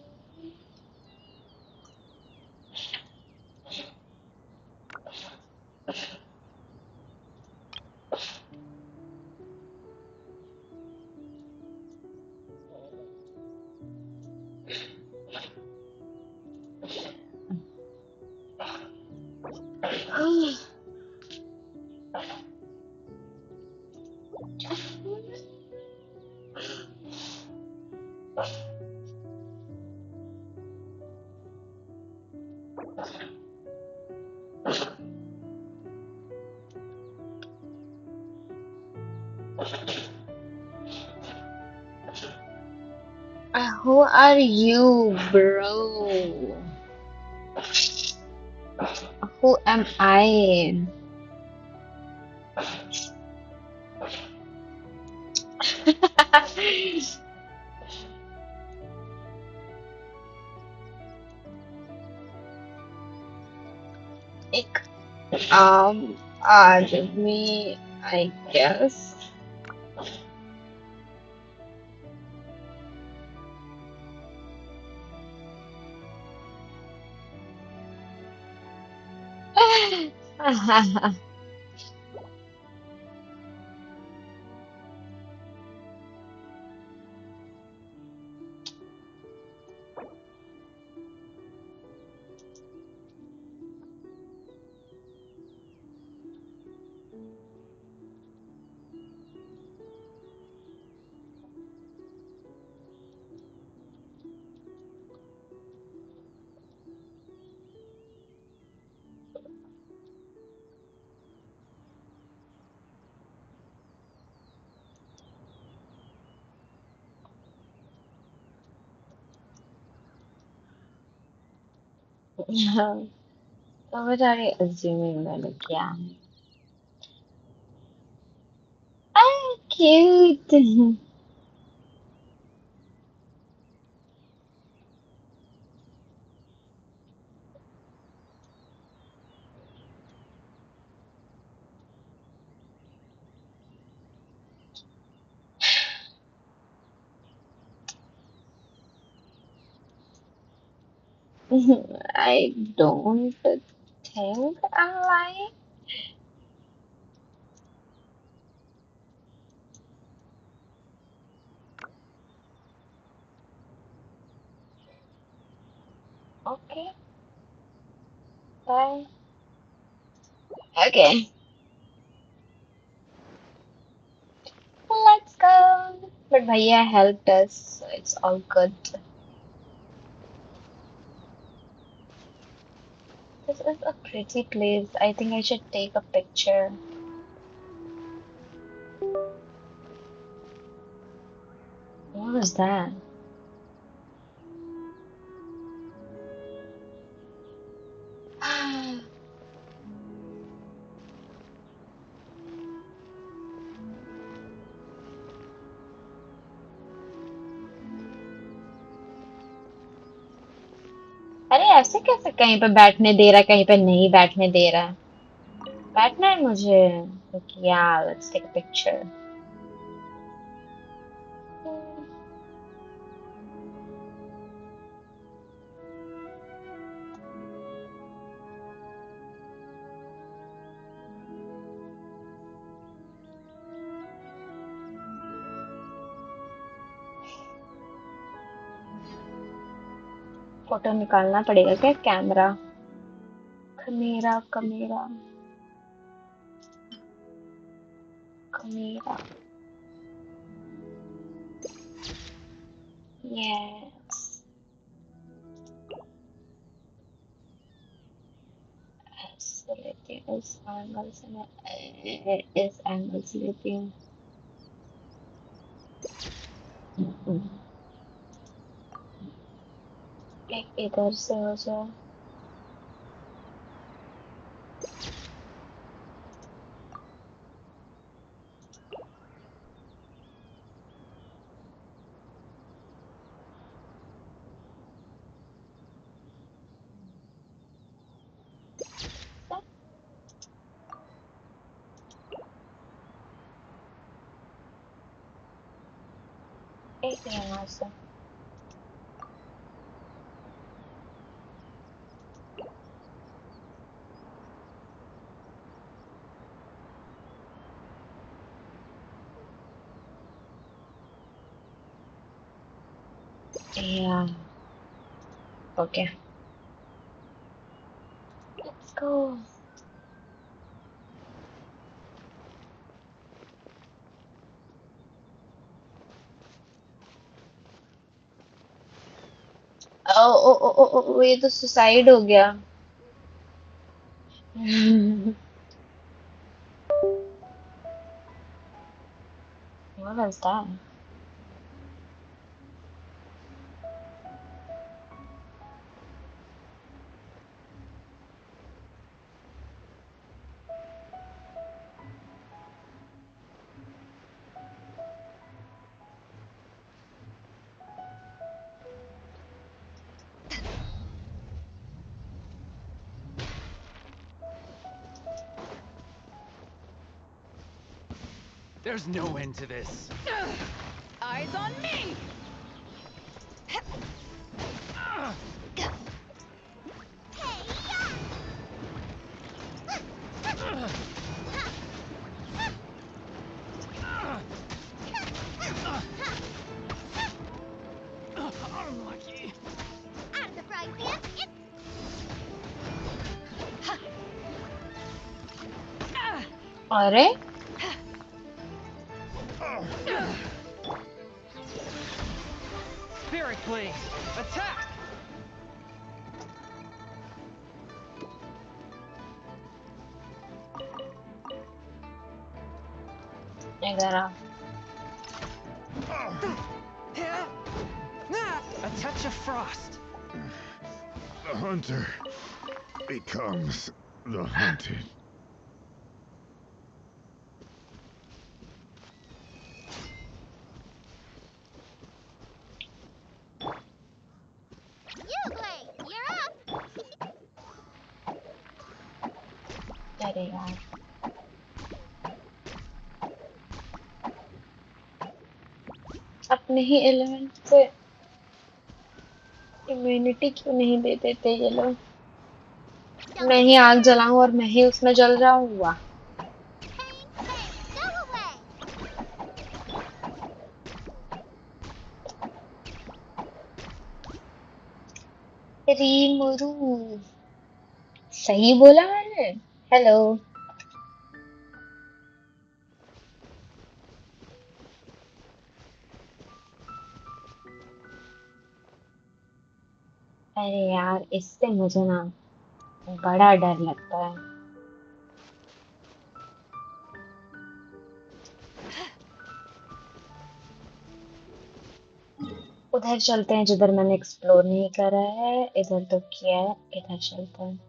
Who are you, bro? Who am I? एक आदमी, I guess. So what are you assuming that yeah? Ah, cute. I don't think I'm lying. Okay, bye. Okay, let's go. But Bhaiya helped us, so it's all good. This is a pretty place. I think I should take a picture. What was that? अरे ऐसे कैसे कहीं पे बैठने दे रहा है कहीं पे नहीं बैठने दे रहा है बैठना है मुझे yeah let's take a picture photo निकालना पड़ेगा क्या camera camera camera camera yes ऐसे लेती हूँ इस एंगल से मैं इस एंगल से लेती हूँ एक इधर से हो जाए एक यहाँ से Yeah. Okay. Let's go. ओ ये तो सुसाइड हो गया. What was that? There's no end to this. Eyes on me! Unlucky. Out of the frying pan, it's अरे Spirit Blade, attack! इधर आ. A touch of frost. The hunter becomes the hunted. you, Blade. You're up. अरे यार. अपने ही element पे immunity क्यों नहीं दे देते ये लोग. मैं ही आग जलाऊं और मैं ही उसमें जल जाऊं. वाह. Pain, pain, go away. रीमुरू. सही बोला मैंने. हेलो. अरे यार इससे मुझे ना बड़ा डर लगता है. उधर चलते हैं जिधर मैंने एक्सप्लोर नहीं करा है. इधर तो किया है. इधर चलते हैं.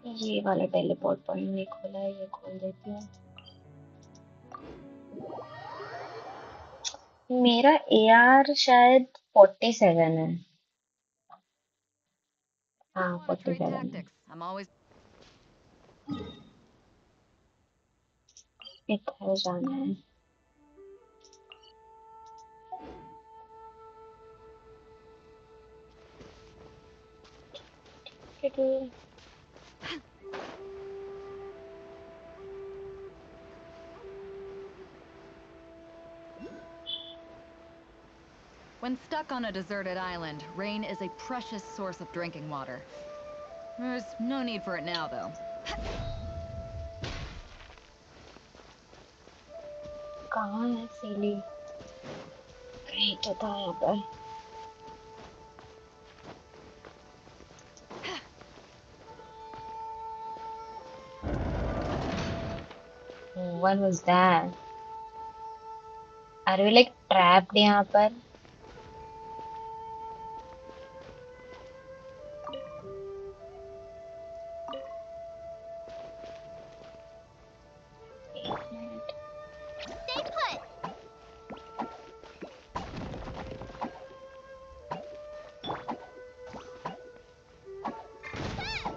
ये वाला टेलीपोर्ट पॉइंट नहीं खोला है. ये खोल देती हूँ. मेरा एआर शायद 47 है. हाँ Want to trade 47 है. tactics? I'm always. इधर जाना है. When stuck on a deserted island, rain is a precious source of drinking water. There's no need for it now, though. कहाँ है सीली. कहीं तो था यहाँ पर. What was that? Are we like trapped यहाँ पर? एक minute. Stay put.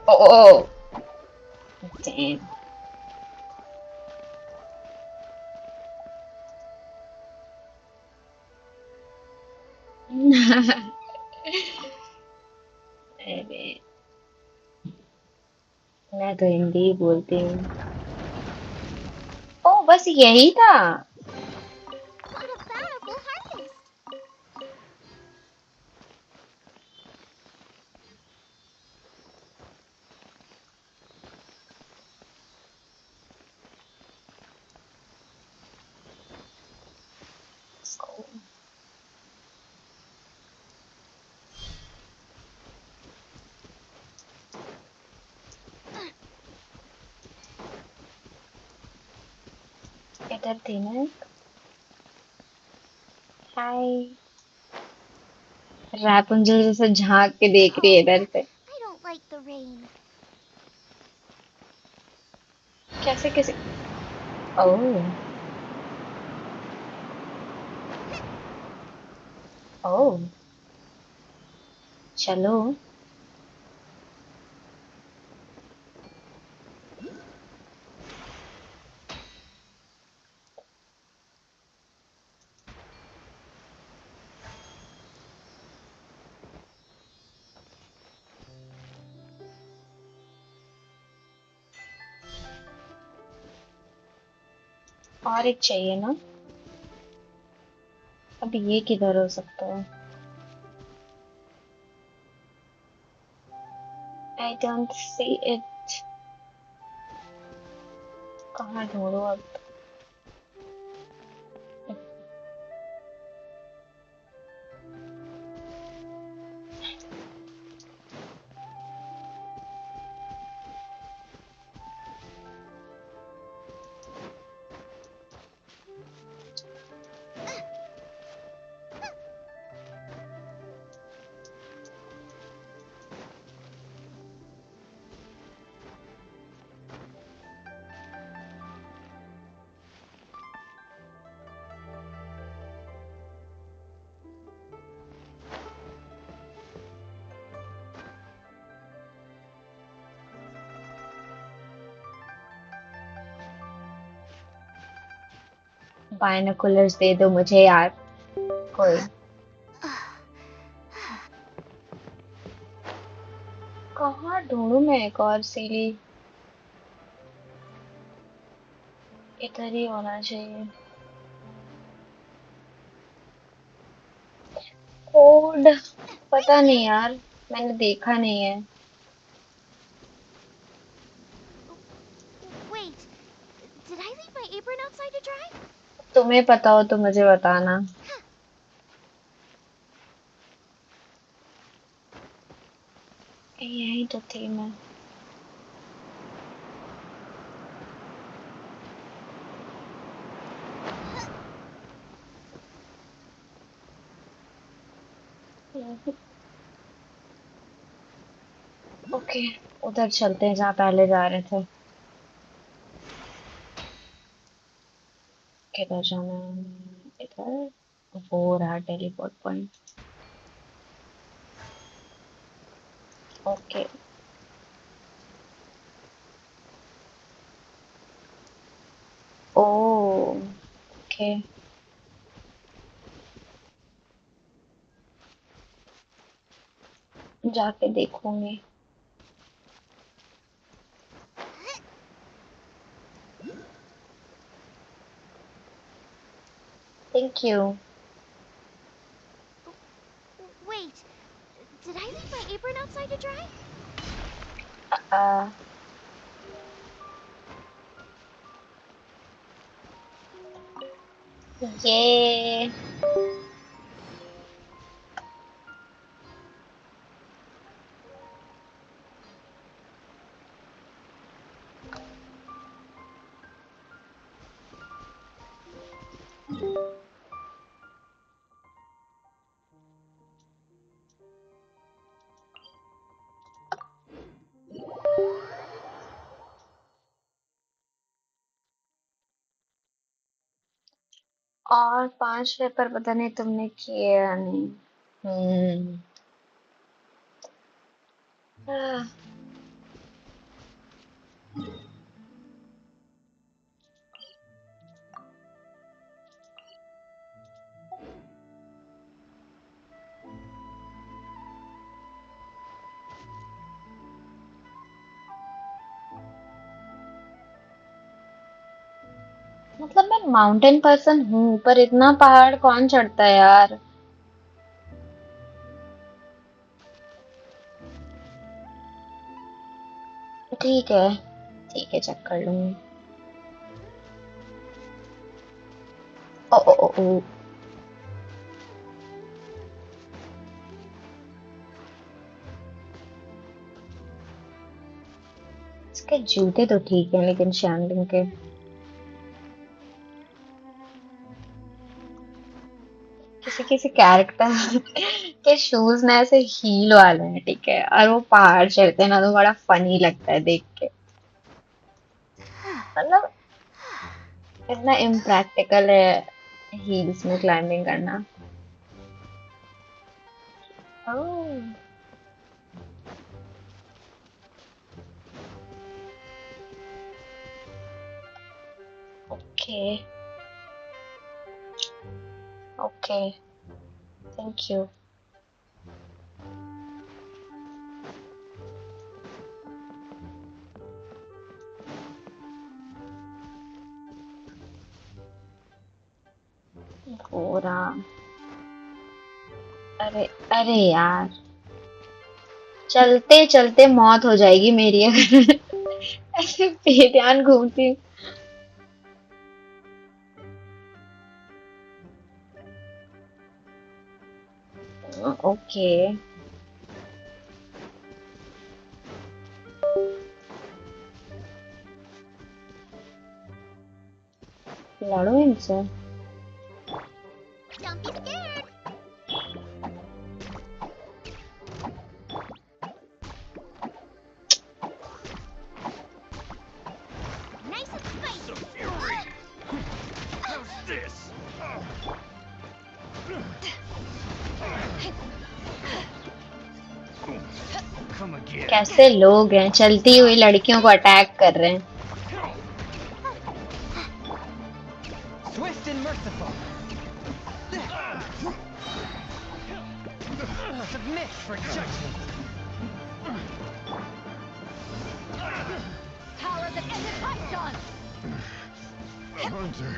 Oh. Damn. अरे मैं तो हिंदी ही बोलती हूँ. ओ बस यही था. What a bountiful harvest. इधर थी ना एक। हाय। रापुंजल जैसे झांक के देख रही है इधर से। I don't like the rain. कैसे कैसे? ओह ओह चलो। और एक चाहिए ना? अब ये किधर हो सकता है? I don't see it. कहाँ ढूंढूं अब? बाइनोकुलर्स दे दो मुझे यार कोई। कहाँ ढूंढूं मैं एक और सीढ़ी? इधर ही होना चाहिए। कोड पता नहीं यार, मैंने देखा नहीं है। Wait, did I leave my apron outside to dry? तुम्हें पता हो तो मुझे बताना। यही तो थी मैं। ओके, उधर चलते हैं जहाँ पहले जा रहे थे। किधर जाना है? इधर। वो रहा टेलीपोर्ट पॉइंट। ओके। ओ ओके, जाके देखूंगी। Thank you. Wait, did I leave my apron outside to dry? ये और 5 पेपर पता नहीं तुमने किए या नहीं। आह, मतलब मैं माउंटेन पर्सन हूँ पर इतना पहाड़ कौन चढ़ता है यार। ठीक है, ठीक है, चेक कर लूंगी। ओ ओ ओ ओ, इसके जूते तो ठीक है लेकिन शैंडिंग के। किसी किसी कैरेक्टर के शूज ना ऐसे हील वाले हैं, ठीक है, और वो पहाड़ चढ़ते हैं ना तो बड़ा फनी लगता है देख के। मतलब इतना इम्प्रैक्टिकल है हील्स में क्लाइंबिंग करना। Oh okay okay, thank you. घोड़ा, अरे अरे यार, चलते चलते मौत हो जाएगी मेरी अगर ऐसे बेध्यान घूमती। ओके, लड़ो इनसे। Don't be scared. Nice and spicy. The fury! How's this? Come again. कैसे लोग हैं, चलती हुई लड़कियों को अटैक कर रहे हैं। Swift and merciful. Submit for judgment. Power that isn't touched on! The hunter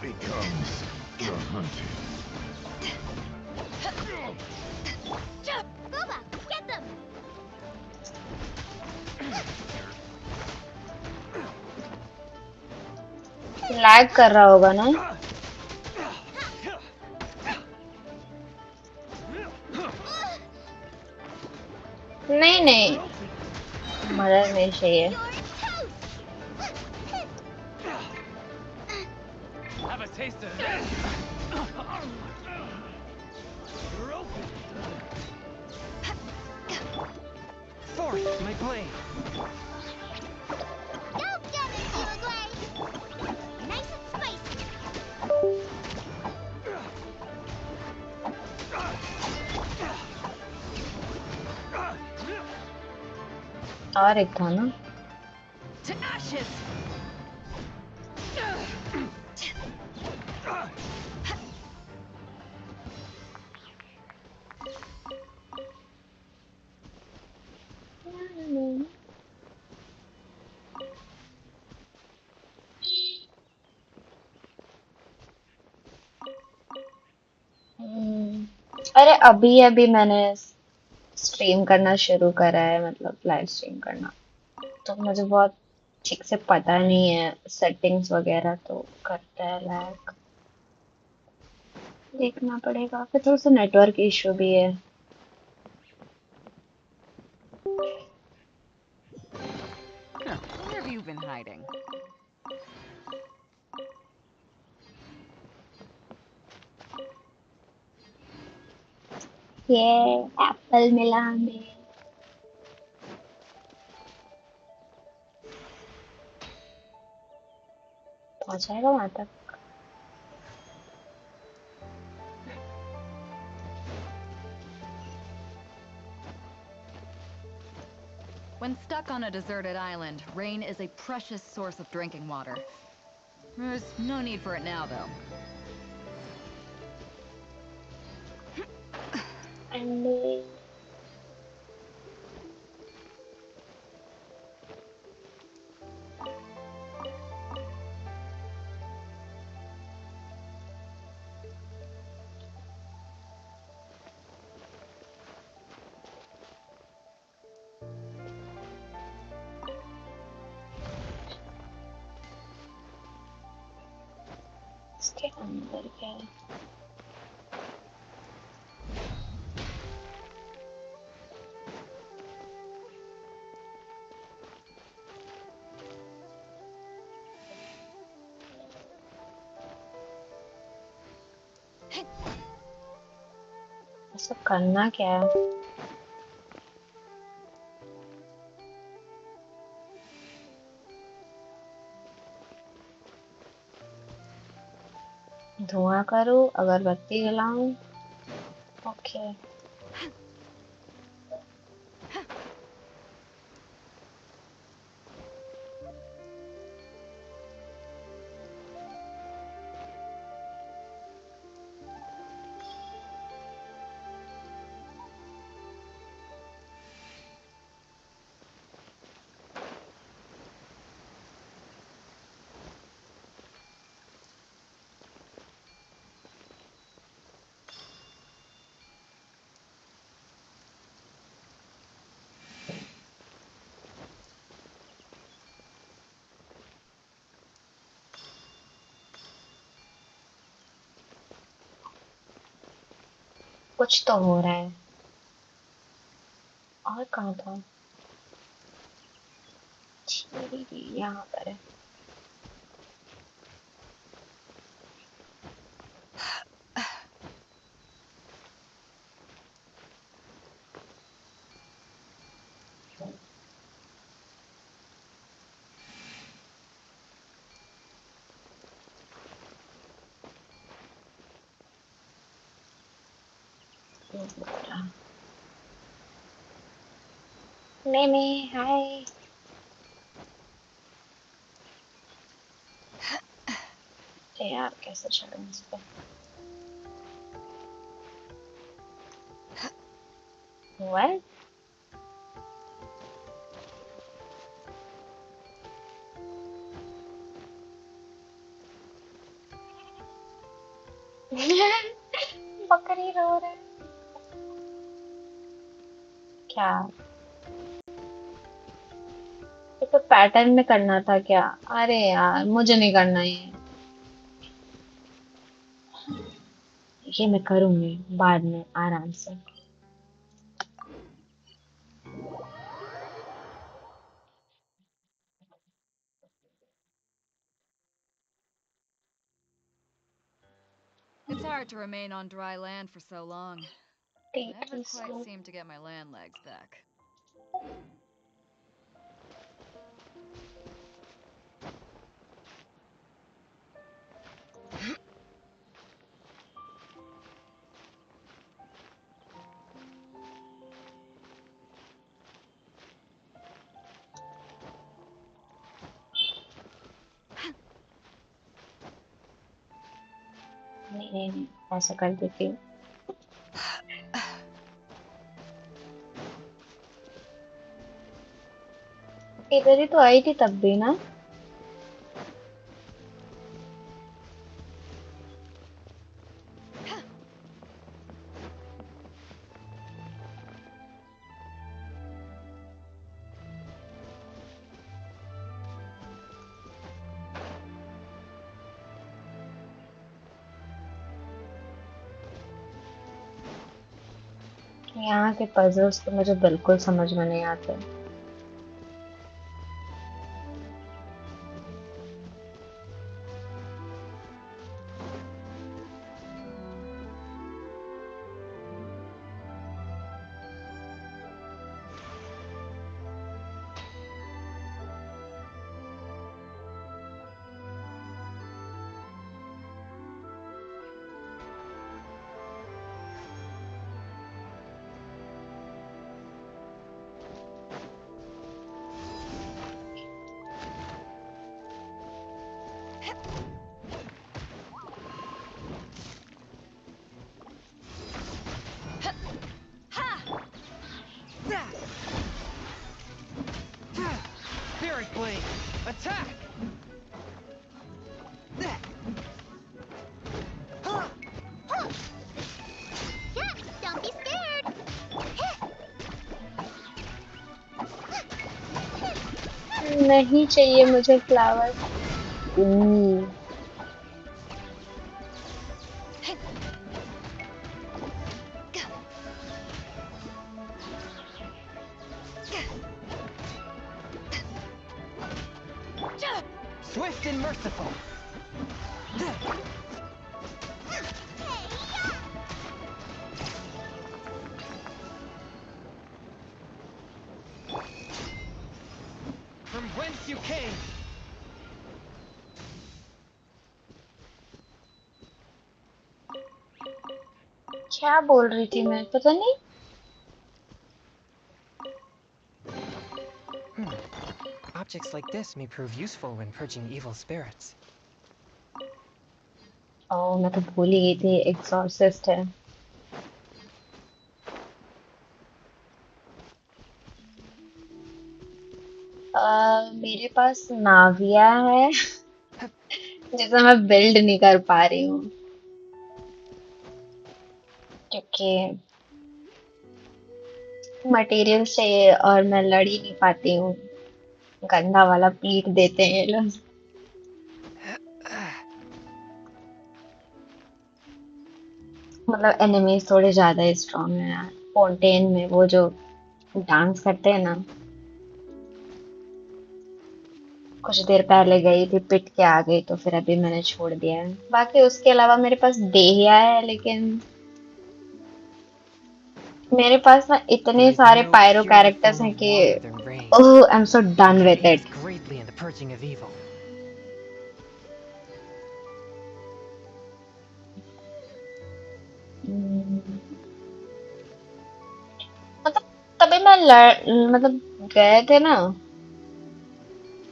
becomes the hunted. Booba, get them. Lag कर रहा होगा ना? नहीं नहीं, मदद नहीं चाहिए। Have a taste of this. You're open. Force my blade. Go get it, Uruguay. Nice and spicy. और एक था ना? To ashes! अरे अभी अभी मैंने स्ट्रीम करना शुरू करा है, मतलब लाइव स्ट्रीम करना, तो मुझे बहुत ठीक से पता नहीं है सेटिंग्स वगैरह, तो करता है लैग, देखना पड़ेगा। फिर थोड़ा सा नेटवर्क इशू भी है। Huh, where have you been hiding? ये एप्पल मिला हमें। पहुंचाएगा वहां तक? When stuck on a deserted island, rain is a precious source of drinking water. There's no need for it now, though. अंडे इसके अंदर क्या है? सब करना क्या है? धुआं करूं, अगरबत्ती जलाऊं? ओके। कुछ तो हो रहा है। और कहाँ था? यहाँ पर है। नहीं हाय। यार कैसे चलूं इस पे? What? बकरी रो रहा है। क्या? ये तो पैटर्न में करना था क्या? अरे यार मुझे नहीं करना ये मैं करूंगी बाद में आराम से। It's hard to remain on dry land for so long. Never quite seem to get my land legs back. नहीं ऐसा कर देती हूँ। इधर ही तो आई थी तब भी ना। यहाँ के पजल्स तो मुझे बिल्कुल समझ में नहीं आते। Spirit Blade, attack! Yes, don't be scared. नहीं चाहिए मुझे flower. Swift and merciful. whence you came. क्या बोल रही थी मैं, पता नहीं। Objects like this may prove useful when purging evil spirits. ओह, मैं तो भूल ही गई थी, एक्सॉर्सिस्ट है। मेरे पास नाविया है जिसे मैं बिल्ड नहीं कर पा रही हूँ क्योंकि मटेरियल चाहिए और मैं लड़ ही नहीं पाती हूँ। गंदा वाला पीट देते हैं ये लोग। मतलब एनिमीज थोड़े ज्यादा ही स्ट्रांग है यार। फाउंटेन में वो जो डांस करते हैं ना, कुछ देर पहले गई थी, पिट के आ गई, तो फिर अभी मैंने छोड़ दिया है। बाकी उसके अलावा मेरे पास देहिया है, लेकिन मेरे पास ना इतने There is सारे no pyro purer characters form हैं of कि water than rain. Oh, I am so done It with aids it. greatly in the purging of evil. मतलब तभी मैं मतलब गए थे ना,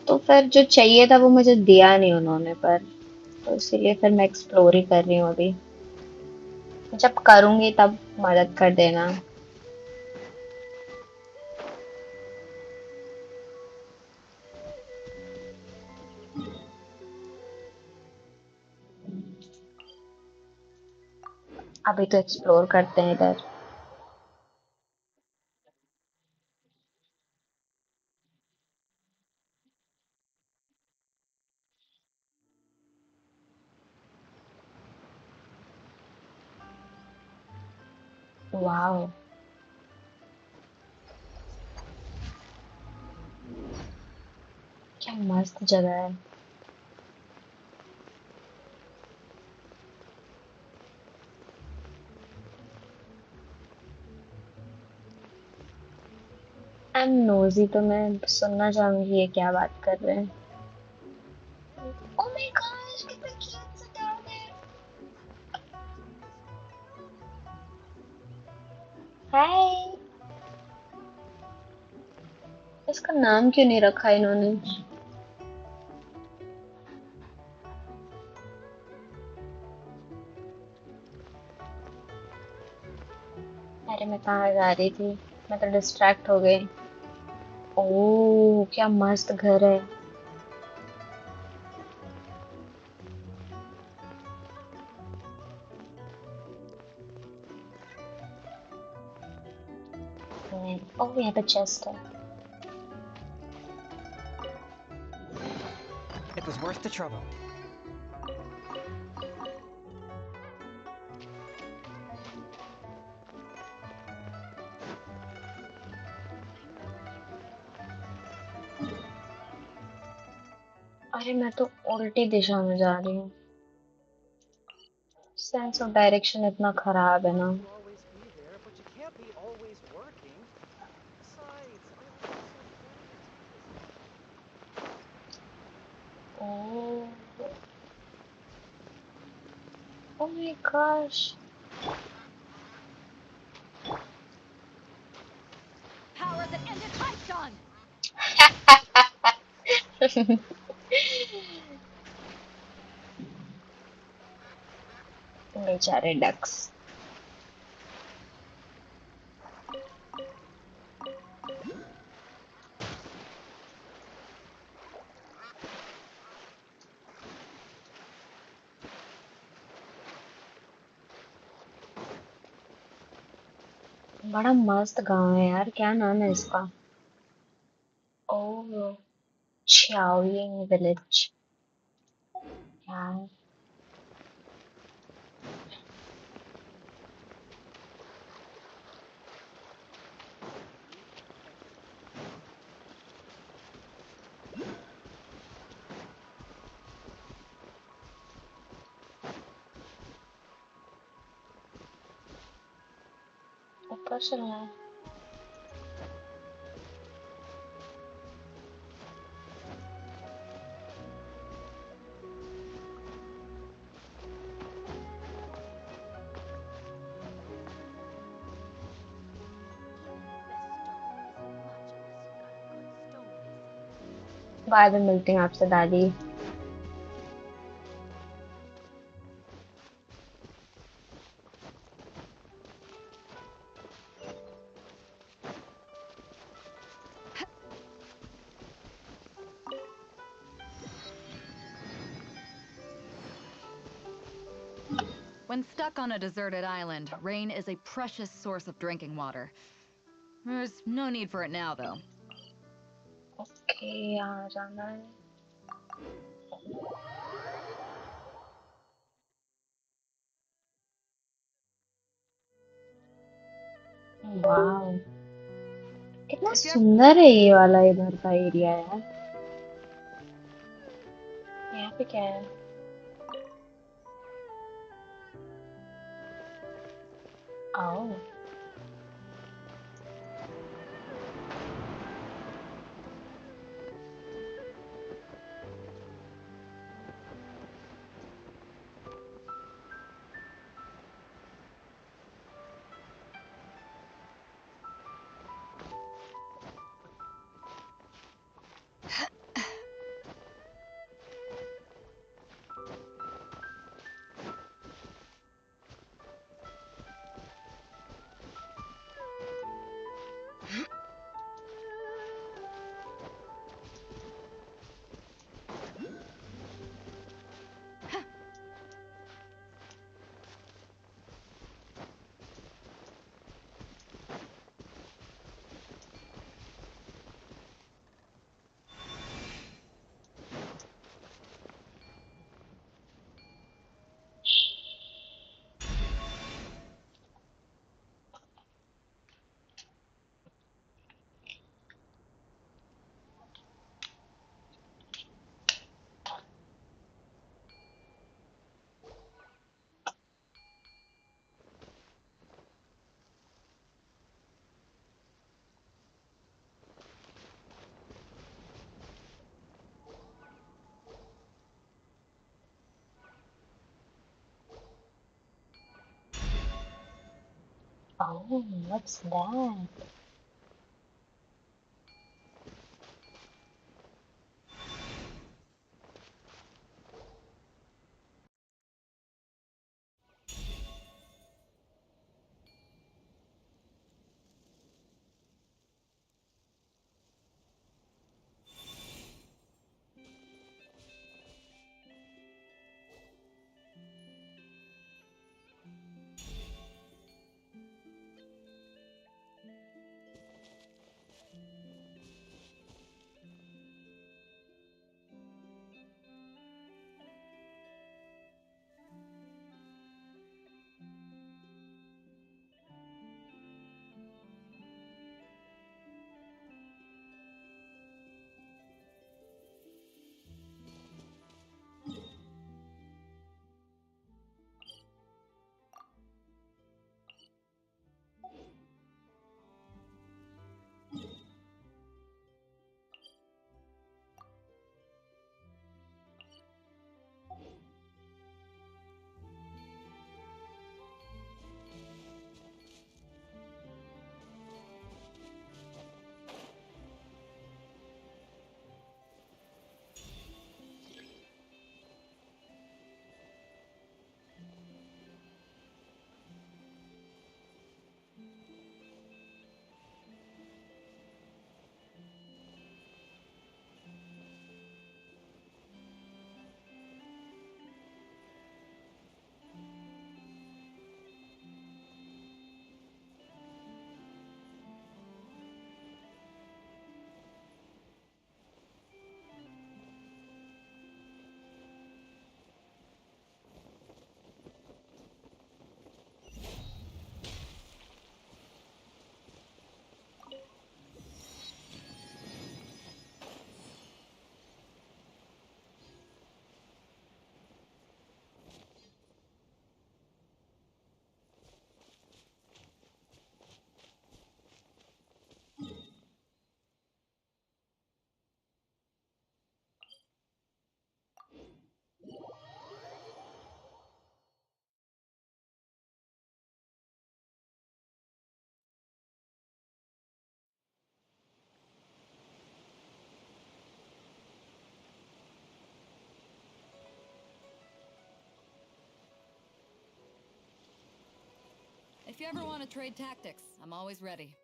तो फिर जो चाहिए था वो मुझे दिया नहीं उन्होंने, पर तो इसीलिए फिर मैं एक्सप्लोर ही कर रही हूँ अभी। जब करूंगी तब मदद कर देना। अभी तो एक्सप्लोर करते हैं इधर। वाह, क्या मस्त जगह है। आई एम नोजी, तो मैं सुनना चाहूंगी ये क्या बात कर रहे हैं। ओह माय गॉश, कितना क्यूट सा डॉग है। हाय। इसका नाम क्यों नहीं रखा इन्होंने? अरे मैं कहाँ जा रही थी, मैं तो डिस्ट्रैक्ट हो गई। ओह, क्या मस्त घर है। ओह, यहाँ पे चेस्ट है। It was worth the trouble. अरे मैं तो उल्टी दिशा में जा रही हूँ। सेंस ऑफ डायरेक्शन इतना खराब है ना। To always be there, but you can't be always working. Besides, I was also planning to... oh, oh my gosh. Power that ended Python! बेचारे डक्स। बड़ा मस्त गांव है यार, क्या नाम है इसका? ओह, चाओलिंग विलेज। यार ऊपर चलना है। बाद में मिलते हैं आपसे दादी। When stuck on a deserted island, rain is a precious source of drinking water. There's no need for it now, though. Okay, यहाँ जाना है। वाह, कितना सुंदर है ये वाला इधर का एरिया यार। यहाँ पे क्या है? आओ। Oh, what's that? If you ever want to trade tactics, I'm always ready.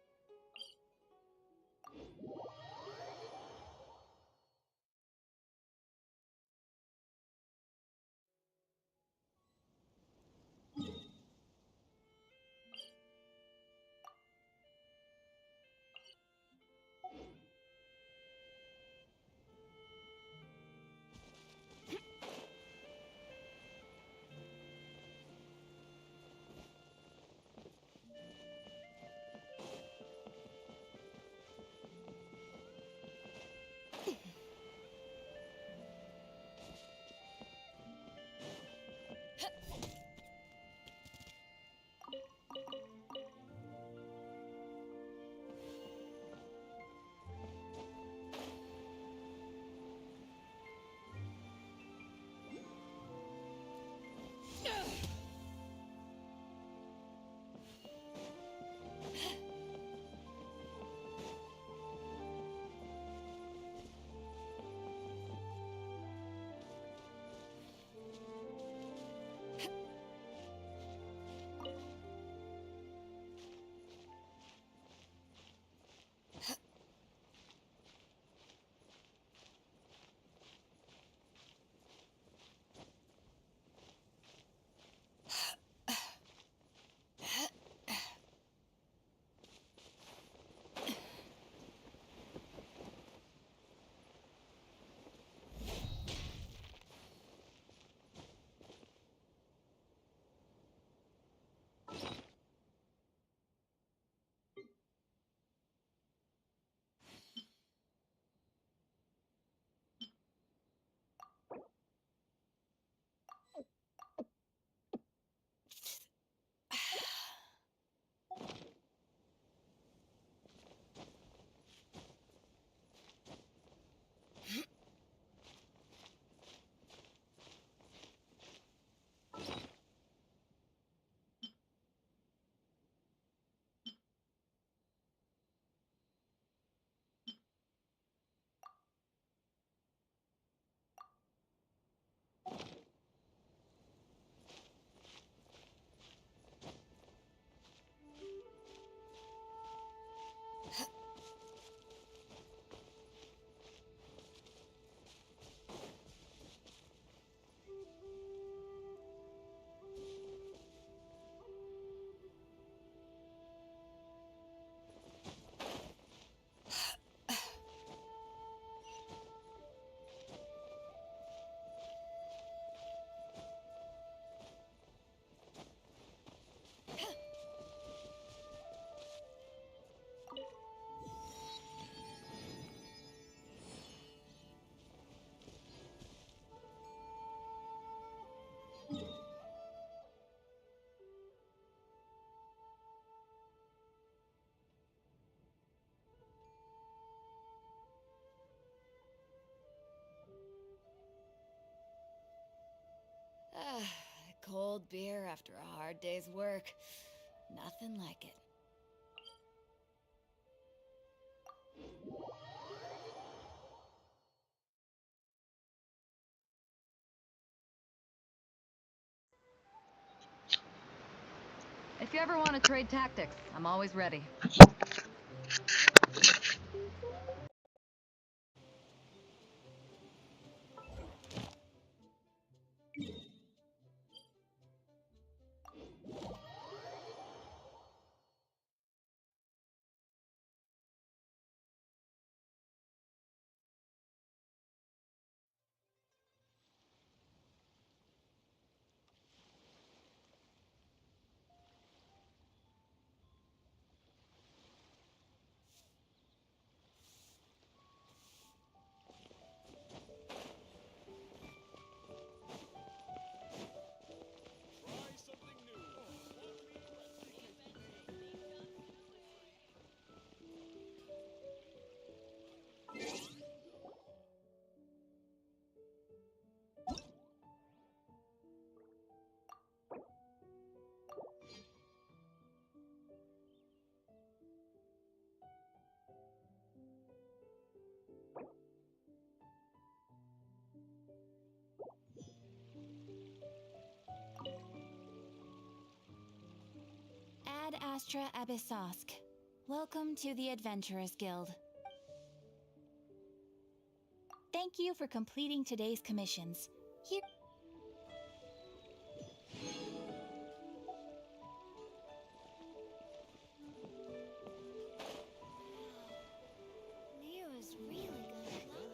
Ah, cold beer after a hard day's work. Nothing like it. If you ever want to trade tactics, I'm always ready. Ad Astra Abyssosk. Welcome to the Adventurers Guild. Thank you for completing today's commissions. Here. Leo is really good at lunch.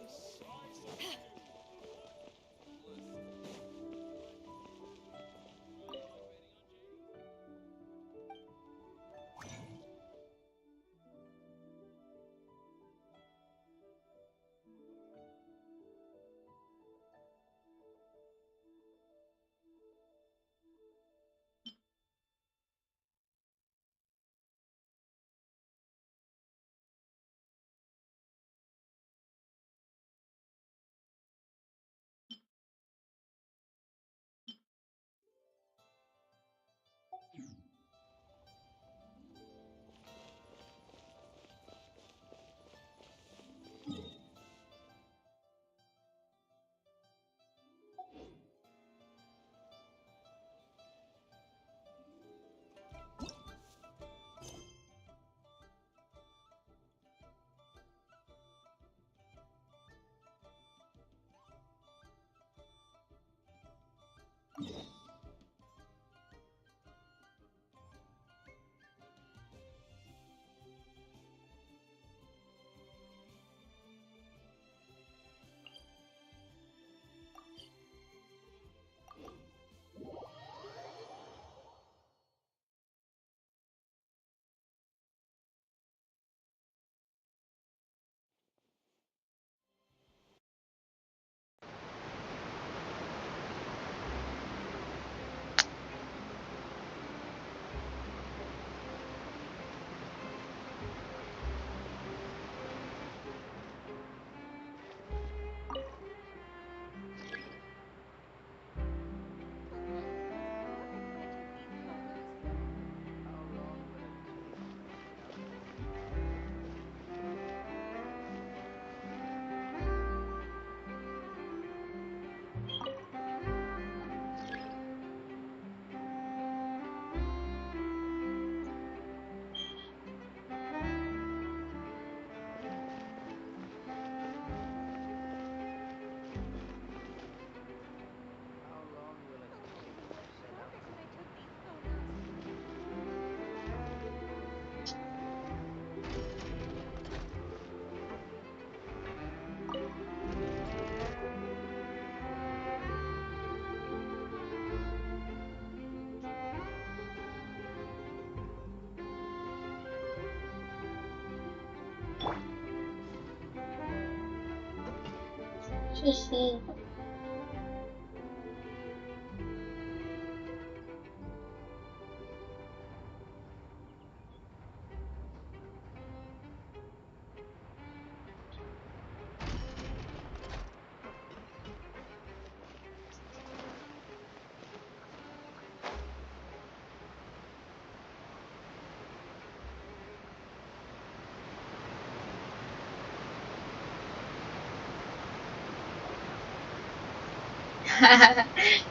Shishi.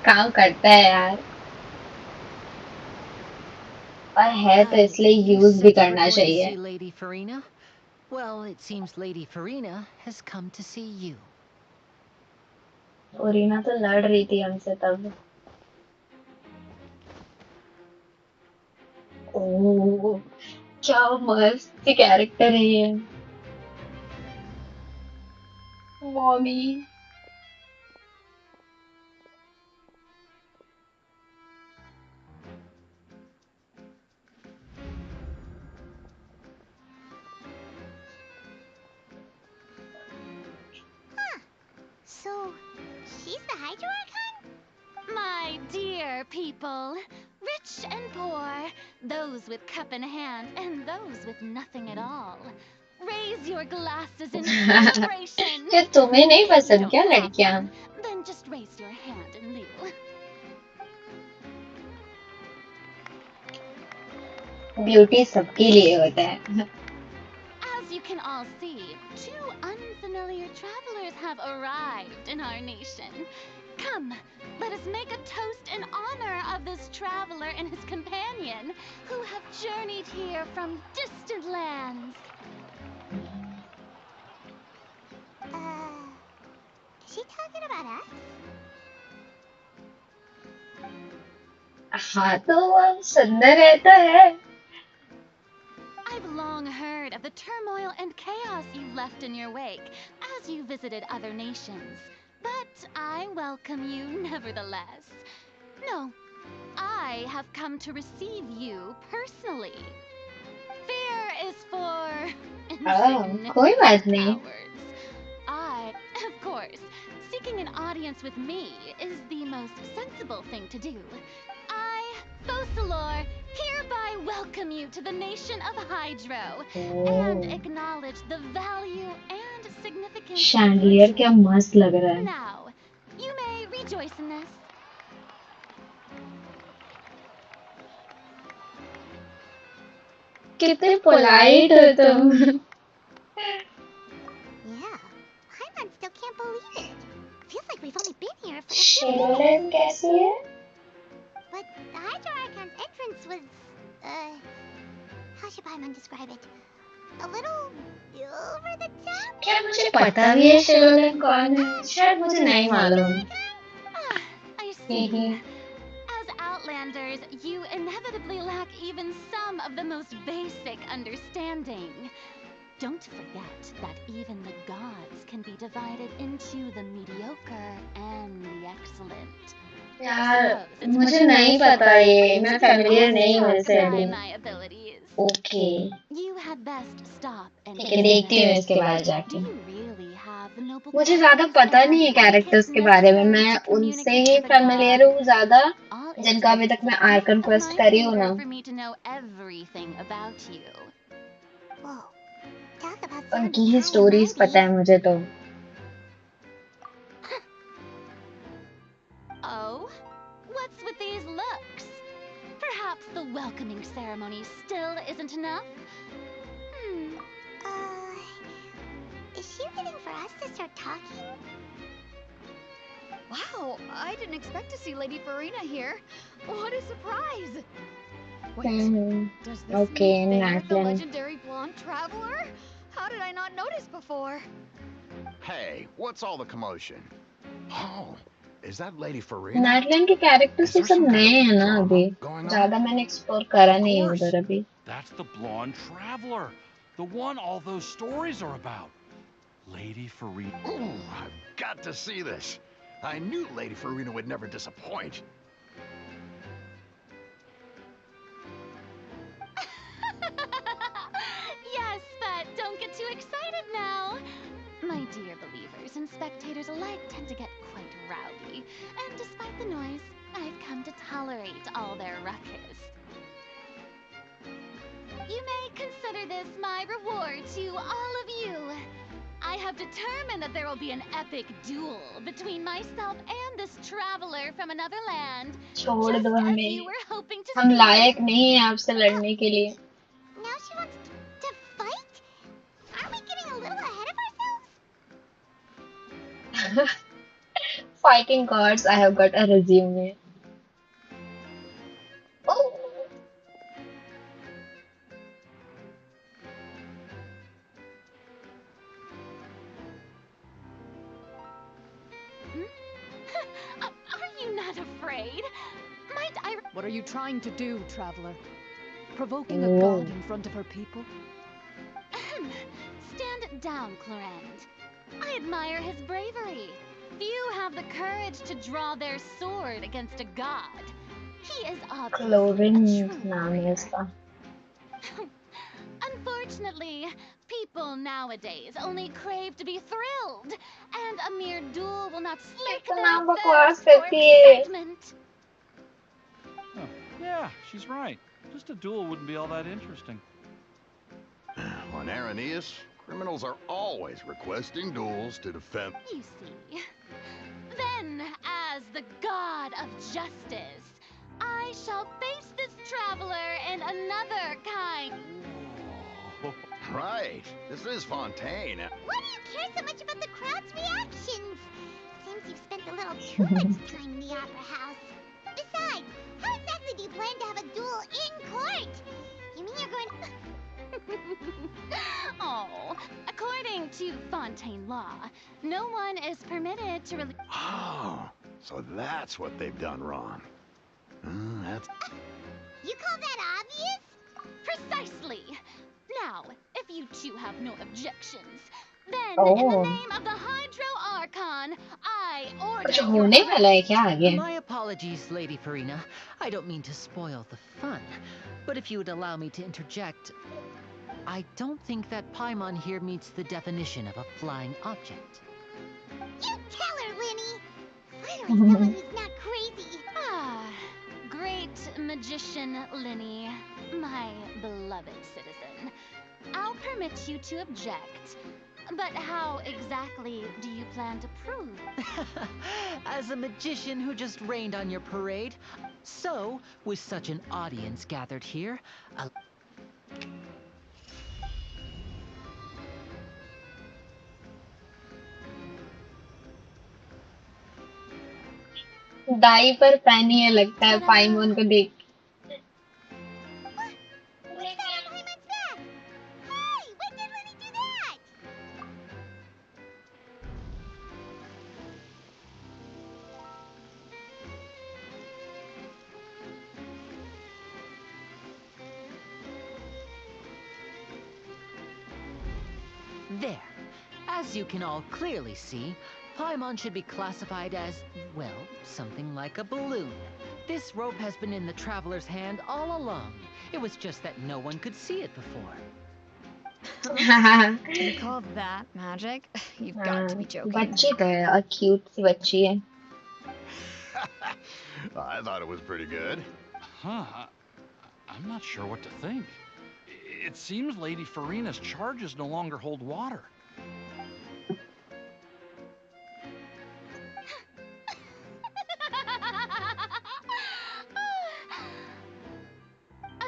काम करता है यार और है तो इसलिए You use भी said you were करना going to चाहिए see Lady Farina? Well, it seems Lady Farina has come to see you. और रीना तो लड़ रही थी हमसे तब ओह क्या मस्त कैरेक्टर है ये mommy So, she's the Hydro Archon? My dear people, rich and poor, those with cup in hand and those with nothing at all. Raise your glasses in celebration. क्या तुम्हें नहीं If you पसंद don't क्या have लड़कियां one, then just raise your hand in lieu. Beauty सबके लिए होता है As you can all see, two unfamiliar travelers have arrived in our nation. Come, let us make a toast in honor of this traveler and his companion, who have journeyed arrived here from distant lands. Is she talking about us? हाँ तो वो सुंदर रहता है. I've long heard of the turmoil and chaos you left in your wake as you visited other nations. But I welcome you nevertheless. No, I have come to receive you personally. Fear is for कोई बात नहीं. cowards. Of course, seeking an audience with me is the most sensible thing to do. I, Fosalor, hereby welcome you to the nation of Hydro and acknowledge the value and significance of Chandelier क्या मस्त लग रहा है. Now, you may rejoice in this. कितने polite हो तुम. Yeah, Paimon still can't believe it. Feels like we've only been here for a few minutes. Shadowland कैसी है? But the Hydro Archon's entrance was, how should Paimon describe it? A little over the top? क्या मुझे पता भी है Shadowland कौन है? शायद मुझे नहीं मालूम. I see. As Outlanders, you inevitably lack even some of the most basic understanding. Don't forget that even the gods can be divided into the mediocre and the excellent. यार मुझे नहीं पता ये. मैं familiar नहीं हूँ इससे अभी. My abilities. Okay. You had best stop and ठीक है देखती हूँ इसके बाद Do जाके. you really have the noble मुझे ज्यादा पता नहीं है कैरेक्टर्स के बारे में. मैं उनसे ही familiar हूँ ज्यादा जिनका अभी तक मैं आइकन क्वेस्ट करी हूँ ना. for me to know everything about you. Whoa, talk about उनकी sounding he high and stories mighty. पता है मुझे तो. Oh, what's with these looks? Perhaps the welcoming ceremony still isn't enough? Is she waiting for us to start talking? Wow, I didn't expect to see Lady Farina here. What a surprise! Wait, does this Okay, mean they're the Natlan. legendary blonde traveler? How did I not notice before? Hey, what's all the commotion? Oh, is that Lady Farina? नाटलैंड के characters तो सब नए हैं ना अभी. ज्यादा मैंने explore करा नहीं है उधर अभी. That's the blonde traveler. The one all those stories are about. Lady Farina. Ooh, I've got to see this. I knew Lady Farina would never disappoint. Yes, but don't get too excited now. My dear believers and spectators alike tend to get quite rowdy, and despite the noise, I've come to tolerate all their ruckus. You may consider this my reward to all of you. I have determined that there will be an epic duel between myself and this traveler from another land. छोड़ दो As हमें. you were hoping to हम see. लायक नहीं हैं आपसे लड़ने के लिए. Now she wants to fight? Aren't we getting a little ahead of ourselves? Fighting gods, I have got a resume. Oh. Are you not afraid? Might I... What are you trying to do, traveler? Provoking a Oh. god in front of her people? Stand down, Clorend. I admire his bravery. Few have the courage to draw their sword against a god. He is obviously Clorin a true नाम है warrior. इसका. Unfortunately, people nowadays only crave to be thrilled, and a mere duel will not slake इतना their बकवास thirst for करती है. excitement. Oh, yeah, she's right. Just a duel wouldn't be all that interesting. On Aranias, criminals are always requesting duels to defend. You see. Then, as the god of justice, I shall face this traveler in another kind. Right, this is Fontaine. Why do you care so much about the crowd's reactions? Seems you've spent a little too much time in the opera house. Besides, how exactly do you plan to have a duel in court? You mean you're going to Fontaine law, no one is permitted to release. Oh, so that's what they've done wrong. That's... You call that obvious? Precisely. Now, if you two have no objections, then in the Oh, name of the Hydro Archon, I order कुछ your होने वाला है arrest. क्या आगे? My apologies, Lady Farina. I don't mean to spoil the fun. But if you would allow me to interject, I don't think that Paimon here meets the definition of a flying object. You tell her, Linny. Finally, someone who's not crazy. Ah, great magician Linny, my beloved citizen. I'll permit you to object. But how exactly do you plan to prove? As a magician who just rained on your parade, so, with such an audience gathered here, दाई पर पहनी है लगता है पाइमोन को देख। What's that on Paimon's back? Hey, when did Linny do that? there. As you can all clearly see, Paimon should be classified as, well, something like a balloon. This rope has been in the traveler's hand all along. It was just that no one could see it before. You call that magic? You've got to be joking. बच्ची तो है और cute सी बच्ची है। I thought it was pretty good. Huh. I'm not sure what to think. It seems Lady Farina's charges no longer hold water.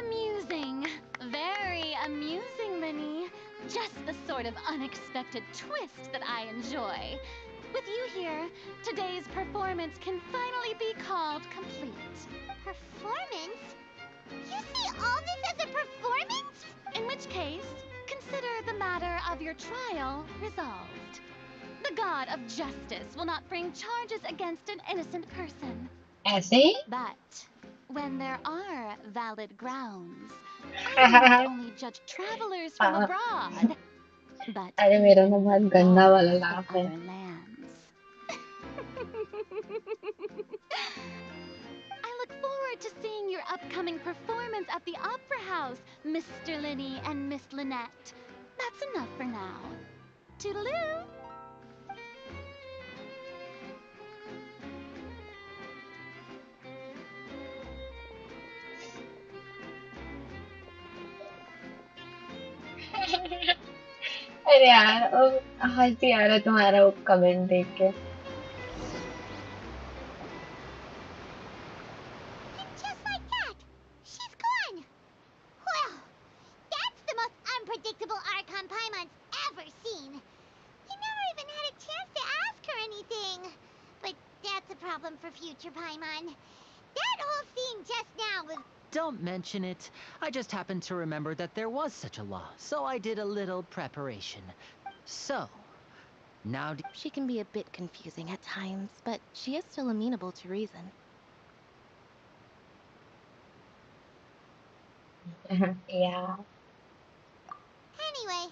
Amusing. Very amusing, Linny. Just the sort of unexpected twist that I enjoy. With you here, today's performance can finally be called complete. Performance? You see all this as a performance? In which case, consider the matter of your trial resolved. The god of justice will not bring charges against an innocent person. ऐसे? But when there are valid grounds, I will not only judge travelers from abroad, but अरे मेरा ना बहुत गंदा वाला of laugh है। other lands. I look forward to seeing your upcoming performance at the Opera House, Mr. Linny and Miss Lynette. That's enough for now. Toodaloo! अरे यार हंसी आ रहा तुम्हारा वो कमेंट देख के। And just like that, she's gone. Well, that's the most unpredictable Archon Paimon's ever seen. He never even had a chance to ask her anything. But that's a problem for future Paimon. That whole scene just now was... Don't mention it. I just happened to remember that there was such a law, so I did a little preparation. So, now she can be a bit confusing at times, but she is still amenable to reason. Yeah. Anyway,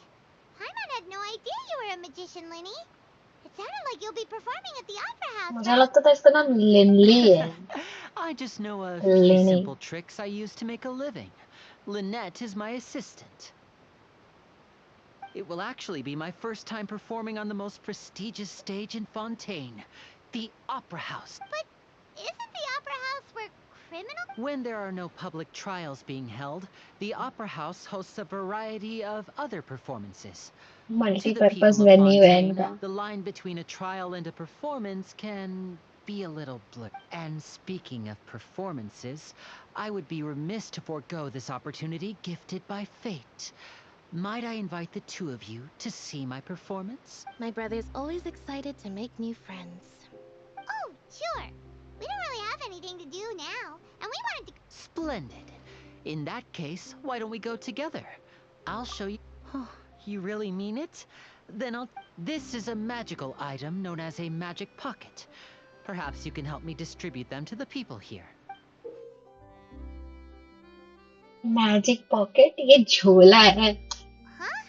Paimon had no idea you were a magician, Linny. It sounded like you'll be performing at the Opera House, मुझे right? लगता था इसका नाम लिनली है। I just know a few Linny. simple tricks I use to make a living. Lynette is my assistant. It will actually be my first time performing on the most prestigious stage in Fontaine, the Opera House. But isn't the Opera House where criminals... When there are no public trials being held, the Opera House hosts a variety of other performances. To the Multi-purpose people of venue है Fontaine, इनका। the line between a trial and a performance can be a little blurred. And speaking of performances, I would be remiss to forego this opportunity gifted by fate. Might I invite the two of you to see my performance? My brother's always excited to make new friends. Oh, sure. We don't really have anything to do now, and we wanted to... Splendid. In that case, why don't we go together? I'll show you... you really mean it? Then I'll... This is a magical item known as a magic pocket. Perhaps you can help me distribute them to the people here. Magic pocket? ये झोला है. Huh?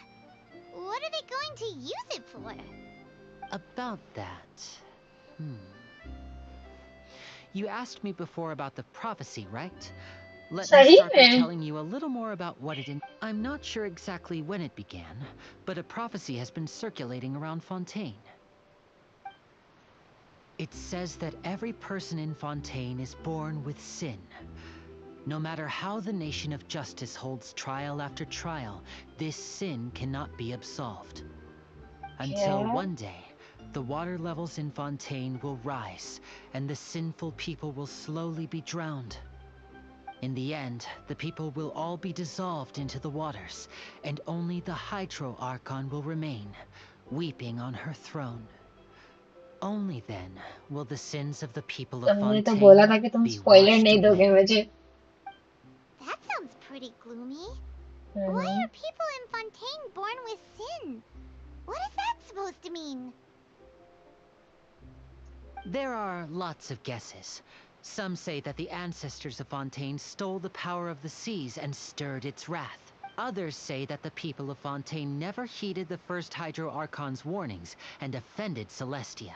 What are they going to use it for? About that... You asked me before about the prophecy, right? Let me start by telling you a little more about what it... I'm not sure exactly when it began, but a prophecy has been circulating around Fontaine. It says that every person in Fontaine is born with sin. No matter how the nation of justice holds trial after trial, this sin cannot be absolved. Until one day, the water levels in Fontaine will rise, and the sinful people will slowly be drowned. In the end, the people will all be dissolved into the waters, and only the Hydro Archon will remain, weeping on her throne. Only then will the sins of the people of Fontaine be washed away. That sounds pretty gloomy. Why are people in Fontaine born with sin? What is that supposed to mean? There are lots of guesses. Some say that the ancestors of Fontaine stole the power of the seas and stirred its wrath. Others say that the people of Fontaine never heeded the first Hydro Archon's warnings and offended Celestia.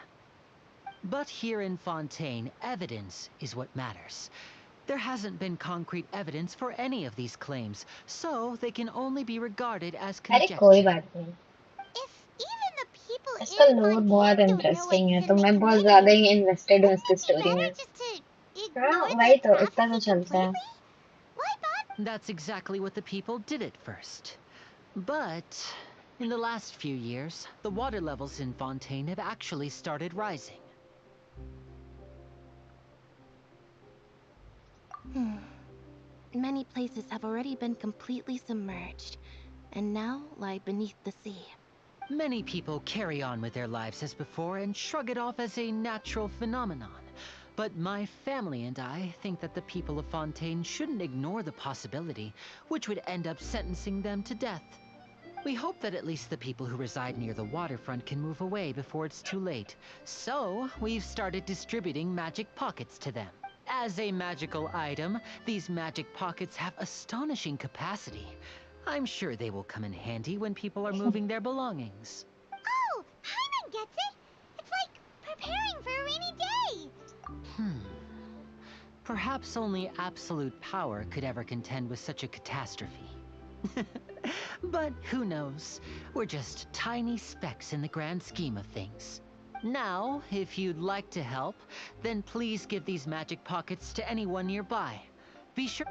But here in Fontaine, evidence is what matters. There hasn't been concrete evidence for any of these claims, so they can only be regarded as conjecture. कोई बात नहीं. If even the people इसका in lore Fontaine बहुत don't know interesting है, what तो sin मैं they बहुत committed, ज़्यादा ही invested हूँ wouldn't इसकी it be story में. better just to हाँ, ignore वही the तो इतना तो prophecy चलता है. completely? Why bother? That's exactly what the people did at first. But in the last few years, the water levels in Fontaine have actually started rising. Many places have already been completely submerged, and now lie beneath the sea. Many people carry on with their lives as before and shrug it off as a natural phenomenon. But my family and I think that the people of Fontaine shouldn't ignore the possibility, which would end up sentencing them to death. We hope that at least the people who reside near the waterfront can move away before it's too late. So, we've started distributing magic pockets to them. As a magical item, these magic pockets have astonishing capacity. I'm sure they will come in handy when people are moving their belongings. Oh, Hyman gets it! It's like preparing for a rainy day! Perhaps only absolute power could ever contend with such a catastrophe. But who knows? We're just tiny specks in the grand scheme of things. Now, if you'd like to help, then please give these magic pockets to anyone nearby. Be sure...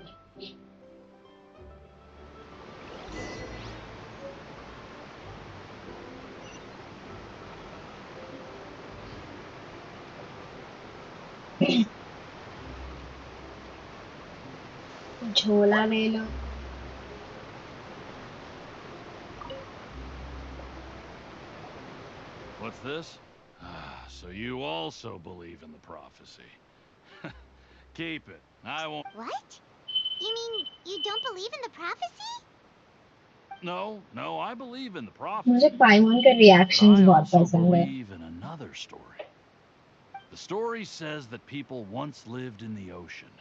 झोला ले लो. What's this? So you also believe in the prophecy. Keep it. I won't... What? You mean you don't believe in the prophecy? No, I believe in the prophecy. मुझे पाइमोन के reactions बहुत I also पसंद है. believe in another story. The story says that people once lived in the ocean.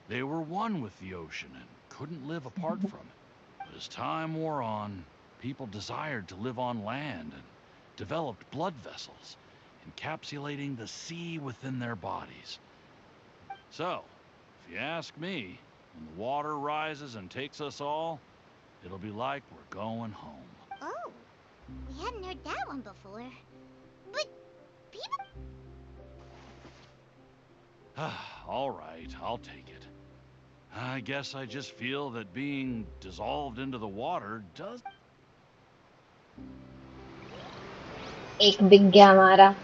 They were one with the ocean and couldn't live apart from it. But as time wore on, people desired to live on land and developed blood vessels, encapsulating the sea within their bodies. So, if you ask me, when the water rises and takes us all, it'll be like we're going home. Oh, we hadn't heard that one before. But people... All right, I'll take it. I guess I just feel that being dissolved into the water does... एक बिक गया हमारा.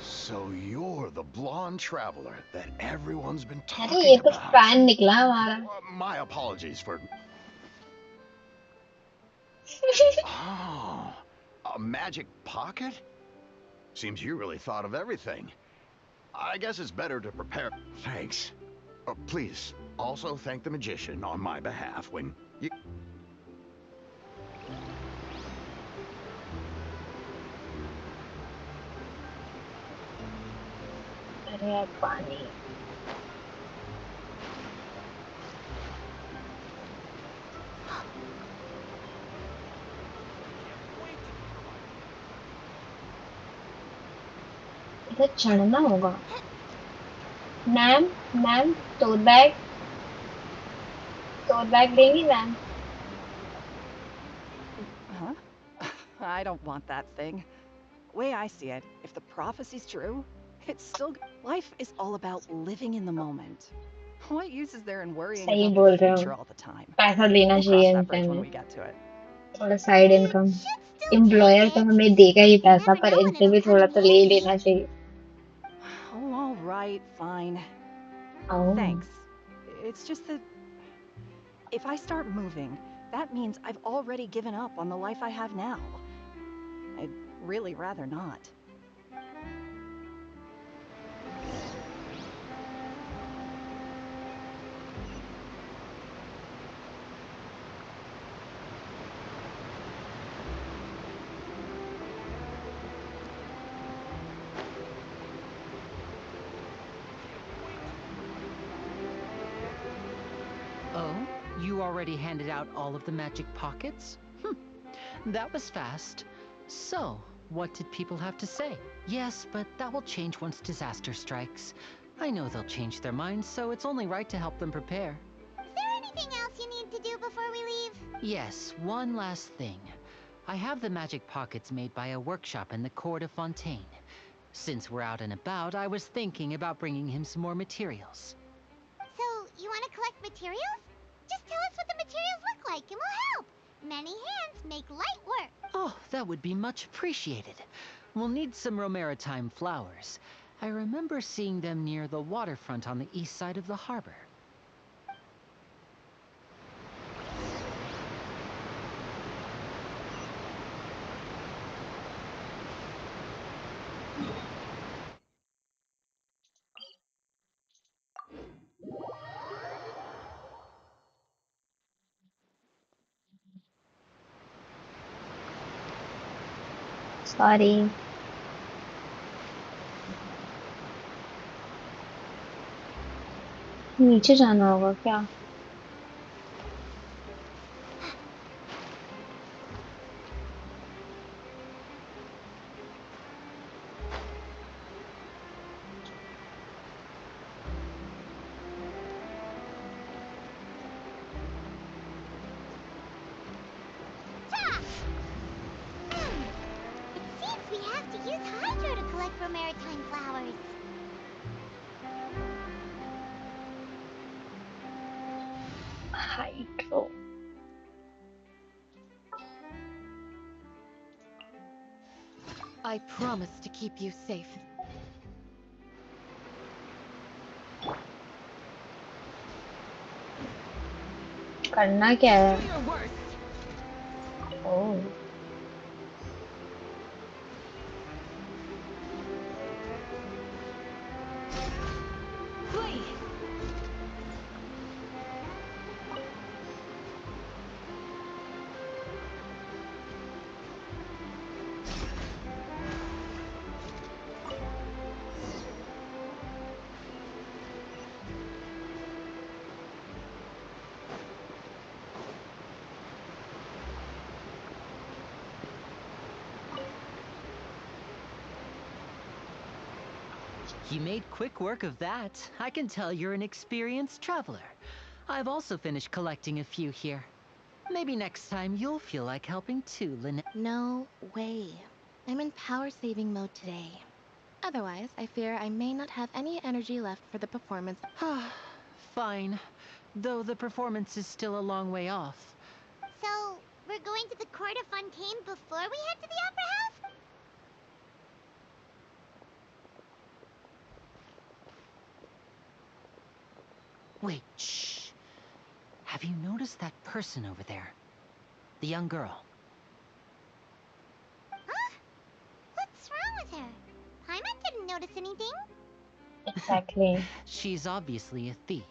So you're the blonde traveler that everyone's been अरे talking ये तो about. Fan निकला हमारा. My apologies for... Oh, a magic pocket? Seems you really thought of everything. I guess it's better to prepare. Thanks. Oh, please, also thank the magician on my behalf when you... अरे पानी इधर चढ़ना होगा ma'am ma'am tote bag देंगी ma'am Huh? I don't want that thing. Way I see it, if the prophecy's true, it's still life is all about living in the moment. What use is there in worrying सही about बोल the रहे हो future all the time? पैसा देना We'll चाहिए cross that bridge इंसान when में we get to it. थोड़ा साइड इनकम एम्प्लॉयर तो हमें देगा ही पैसा पर इनसे भी थोड़ा तो ले ही लेना चाहिए Oh, all right, fine. Oh. Thanks. It's just that if I start moving, that means I've already given up on the life I have now. I'd really rather not. Oh, you already handed out all of the magic pockets? That was fast. So, what did people have to say? Yes, but that will change once disaster strikes. I know they'll change their minds, so it's only right to help them prepare. Is there anything else you need to do before we leave? Yes, one last thing. I have the magic pockets made by a workshop in the court of Fontaine. Since we're out and about, I was thinking about bringing him some more materials. So, you want to collect materials? Just tell us what the materials look like and we'll help. Many hands make light work. Oh, that would be much appreciated. We'll need some Romaritime flowers. I remember seeing them near the waterfront on the east side of the harbor. Sorry. नीचे जाना होगा क्या It seems we have to use Hydro to collect Romaritime flowers. Hydro. I promise to keep you safe. करना क्या है ओह You made quick work of that. I can tell you're an experienced traveler. I've also finished collecting a few here. Maybe next time you'll feel like helping too, Lynette. No way. I'm in power-saving mode today. Otherwise, I fear I may not have any energy left for the performance. Fine. Though the performance is still a long way off. So, we're going to the court of Fontaine before we head to the opera house? Wait, shh. Have you noticed that person over there? The young girl. Huh? What's wrong with her? notice anything? Exactly. She's obviously a thief.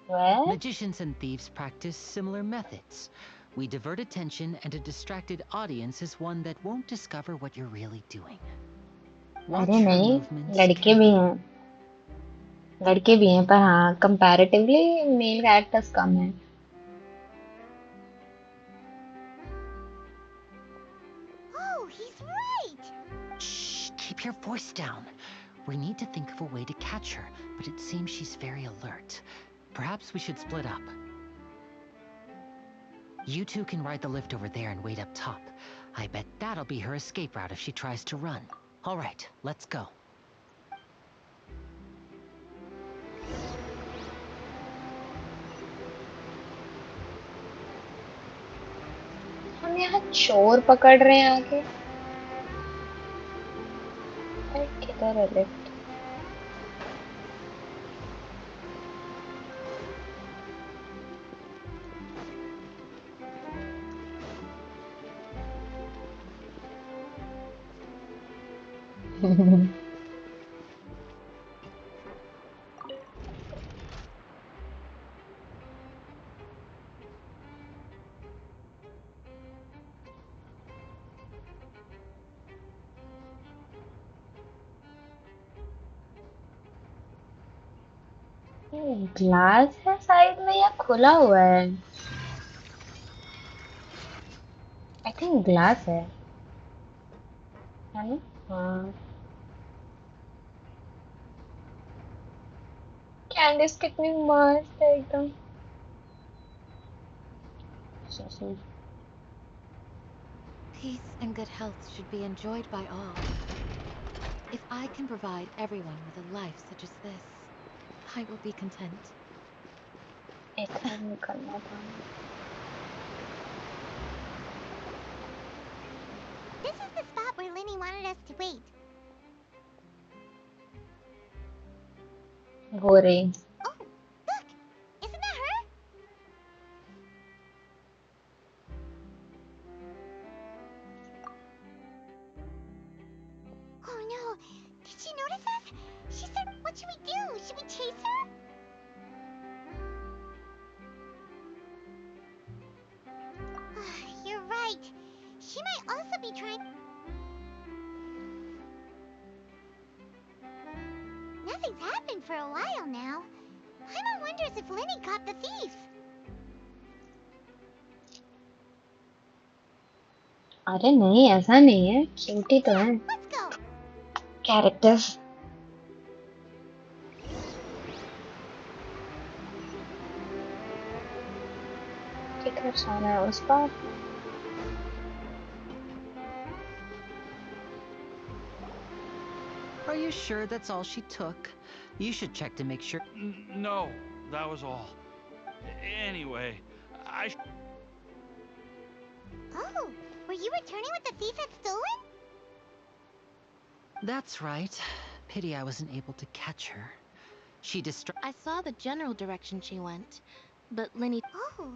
What? Magicians and thieves practice similar methods. We divert attention, and a distracted audience is one that won't discover what you're really doing. Watch अरे her नहीं, movements लड़के भी हैं, लड़के भी हैं, पर हाँ कंपैरेटिवली मेल कैरेक्टर्स कम हैं. Oh, he's right! Shh, keep your voice down. We need to think of a way to catch her, but it seems she's very alert. Perhaps we should split up. You two can ride the lift over there and wait up top. I bet that'll be her escape route if she tries to run. All right, let's go. हम यहाँ चोर पकड़ रहे हैं आके. अरे किधर है लिफ्ट? ग्लास है साइड में या खुला हुआ है? आई थिंक ग्लास है ना? हाँ. कैंडिस कितनी मस्त है एकदम. Peace and good health should be enjoyed by all. If I can provide everyone with a life such as this, I will be content. एक बार निकलना था. This is the spot where Linny wanted us to wait. हो रही. Oh, look! Isn't that her? Oh no! Did she notice us? She said, what should we do? Should we chase her? You're right. She might also be trying... Nothing's happened for a while now. Paimon wonders if Linny caught the thief. अरे नहीं, ऐसा नहीं है. Cutie तो है. Let's go. Characters. किधर जाना है उस पार? Are you sure that's all she took? You should check to make sure. No, that was all. Anyway, Oh, were you returning what the thief had stolen? That's right. Pity I wasn't able to catch her. She I saw the general direction she went, but Linny... Oh,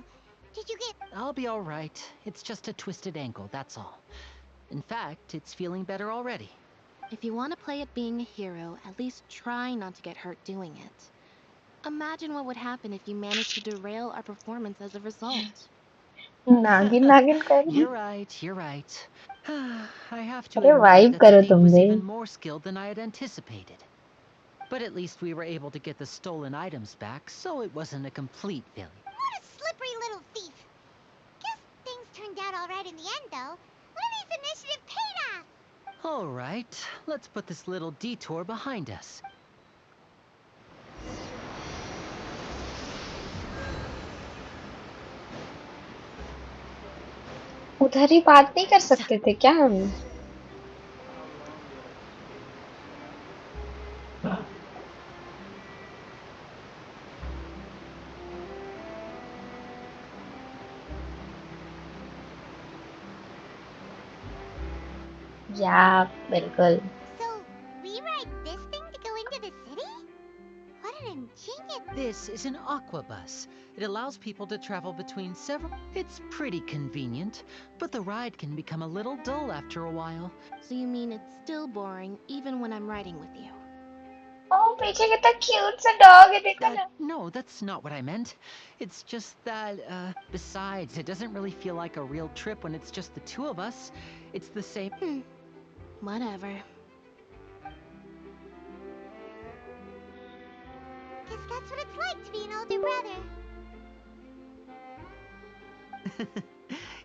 did you get... I'll be all right. It's just a twisted ankle, that's all. In fact, it's feeling better already. If you want to play at being a hero, at least try not to get hurt doing it. Imagine what would happen if you managed to derail our performance as a result. You're right, you're right. I have to अरे admit vibe that करो the thief तुम was भी. even more skilled than I had anticipated. But at least we were able to get the stolen items back, so it wasn't a complete failure. What a slippery little thief. Guess things turned out all right in the end, though. Linny's initiative paid off. All right, let's put this little detour behind us. उधर ही बात नहीं कर सकते थे क्या हम? या बिल्कुल. So, we ride this thing to go into the city? What an ingenious... This is an aqua bus. It allows people to travel between several... It's pretty convenient, but the ride can become a little dull after a while. So you mean it's still boring even when I'm riding with you? Oh, पीछे कितना cute सा dog है देखो ना. No, that's not what I meant. It's just that, besides, it doesn't really feel like a real trip when it's just the two of us. It's the same... Whatever. Guess that's what it's like to be an older brother.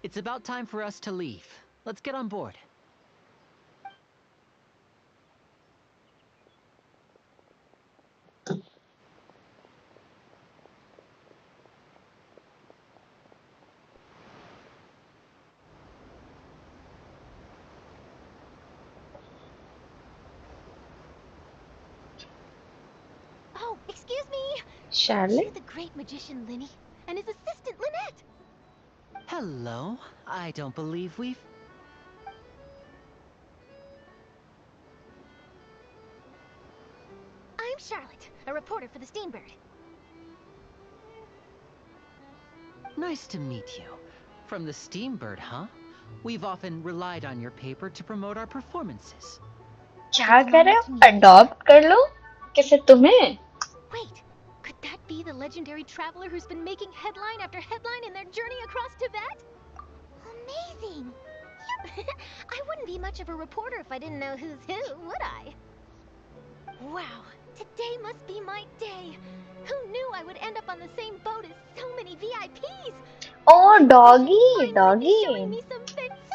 It's about time for us to leave. Let's get on board. Oh, excuse me. Charlotte? Aren't you the great magician Linny and his assistant Lynette? Hello. I don't believe we've... I'm Charlotte, a reporter for the Steambird. Nice to meet you. From the Steambird, huh? We've often relied on your paper to promote our performances. क्या कर रहे हो? Adopt कर लो? किसे तुम्हें? Wait, could that be the legendary traveler who's been making headline after headline in their journey across Tibet? Amazing! I wouldn't be much of a reporter if I didn't know who's who, would I? Wow, today must be my day. Who knew I would end up on the same boat as so many VIPs? Oh, doggy, doggy.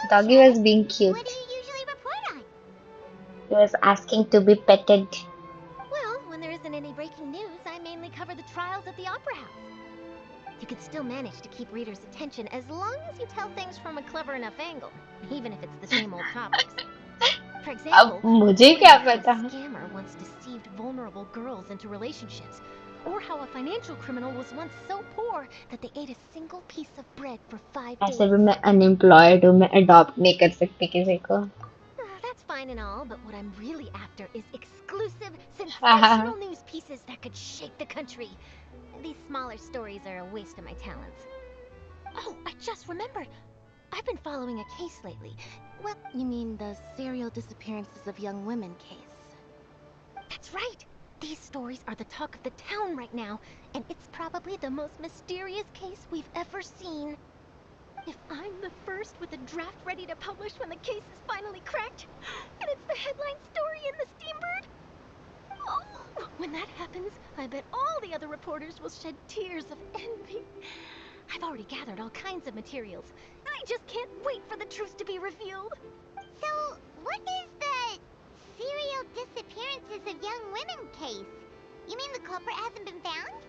Doggy was being cute. What do you usually report on? He was asking to be petted. Well, when there isn't any breaking news, I mainly cover the trials at the Opera House. You can still manage to keep readers' attention as long as you tell things from a clever enough angle, even if it's the same old topics. For example, मुझे क्या how a पता? scammer once deceived vulnerable girls into relationships, or how a financial criminal was once so poor that they ate a single piece of bread for 5 days. ऐसे भी मैं unemployed हूँ, मैं adopt नहीं कर सकती किसी को. That's fine and all, but what I'm really after is exclusive, sensational news pieces that could shake the country. These smaller stories are a waste of my talents. Oh, I just remembered. I've been following a case lately. Well, You mean the serial disappearances of young women case? that's right. These stories are the talk of the town right now, and it's probably the most mysterious case we've ever seen. If I'm the first with a draft ready to publish when the case is finally cracked, and it's the headline story in the Steambird, oh, when that happens, I bet all the other reporters will shed tears of envy. I've already gathered all kinds of materials. I just can't wait for the truth to be revealed. So, what is the serial disappearances of young women case? You mean the culprit hasn't been found?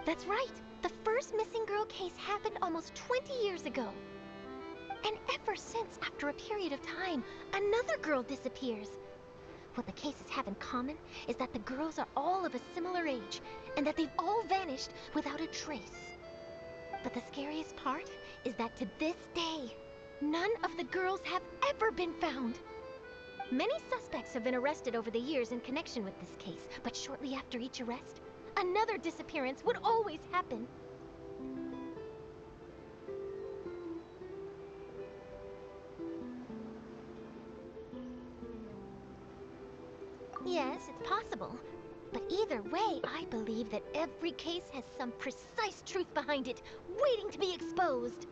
That's right. The first missing girl case happened almost 20 years ago. And ever since, after a period of time, another girl disappears. What the cases have in common is that the girls are all of a similar age, and that they've all vanished without a trace. But the scariest part is that to this day, none of the girls have ever been found. Many suspects have been arrested over the years in connection with this case, but shortly after each arrest, another disappearance would always happen. Yes, it's possible. But either way, I believe that every case has some precise truth behind it, waiting to be exposed.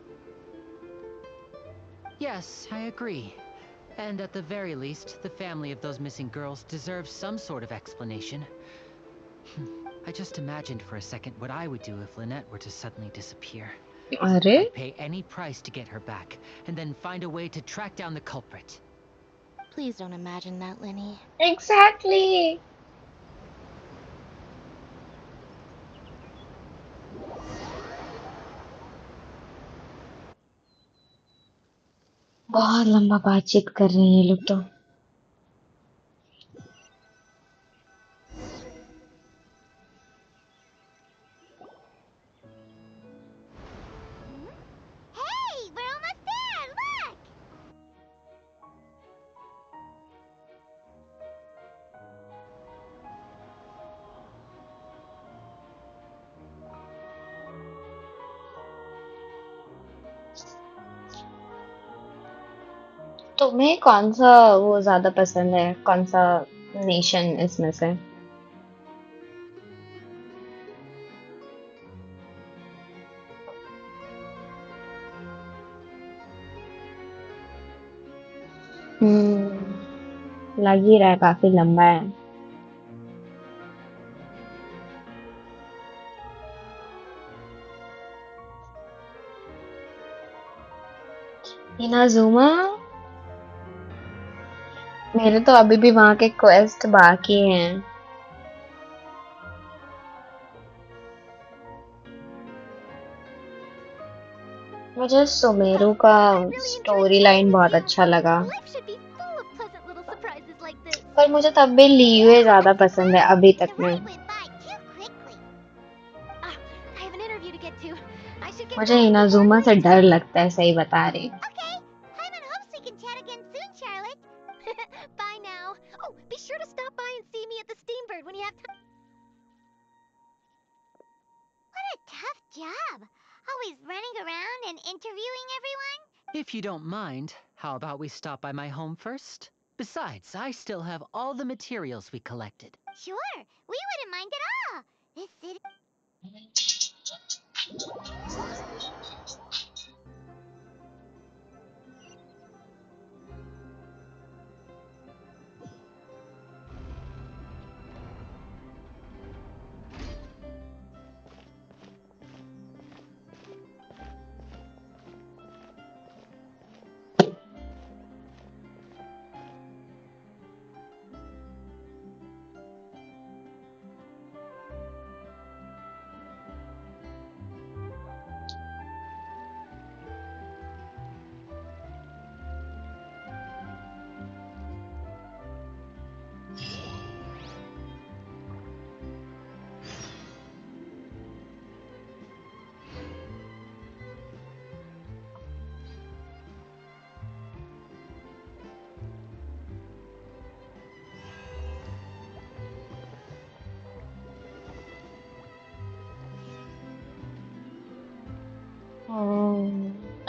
Yes, I agree. And at the very least, the family of those missing girls deserves some sort of explanation. I just imagined for a second what I would do if Lynette were to suddenly disappear. अरे? I'd pay any price to get her back, and then find a way to track down the culprit. Please don't imagine that, Linny. Exactly. बहुत लंबा बातचीत कर रहे हैं ये लोग तो. Hey, we're almost there, look! तुम्हें कौन सा वो ज्यादा पसंद है, कौन सा नेशन इसमें से? लग ही रहा है काफी लंबा है। इनाजुमा, मेरे तो अभी भी वहां के क्वेस्ट बाकी हैं। मुझे सुमेरु का स्टोरी लाइन बहुत अच्छा लगा, पर मुझे तब भी लीवे ज्यादा पसंद है अभी तक में। मुझे इनाजुमा से डर लगता है, सही बता रही। Bye now. Oh, be sure to stop by and see me at the Steambird when you have time. What a tough job. Always running around and interviewing everyone. If you don't mind, how about we stop by my home first? Besides, I still have all the materials we collected. Sure, we wouldn't mind at all. This city...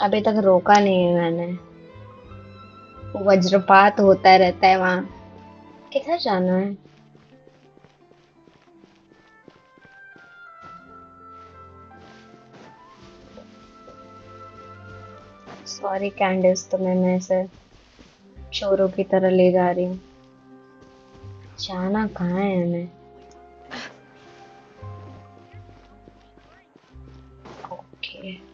अभी तक रोका नहीं है मैंने। वज्रपात होता रहता है वहां। किधर जाना है? सॉरी कैंडिस, तुम्हें मैं ऐसे चोरों की तरह ले जा रही हूँ। जाना कहाँ है हमें? Okay.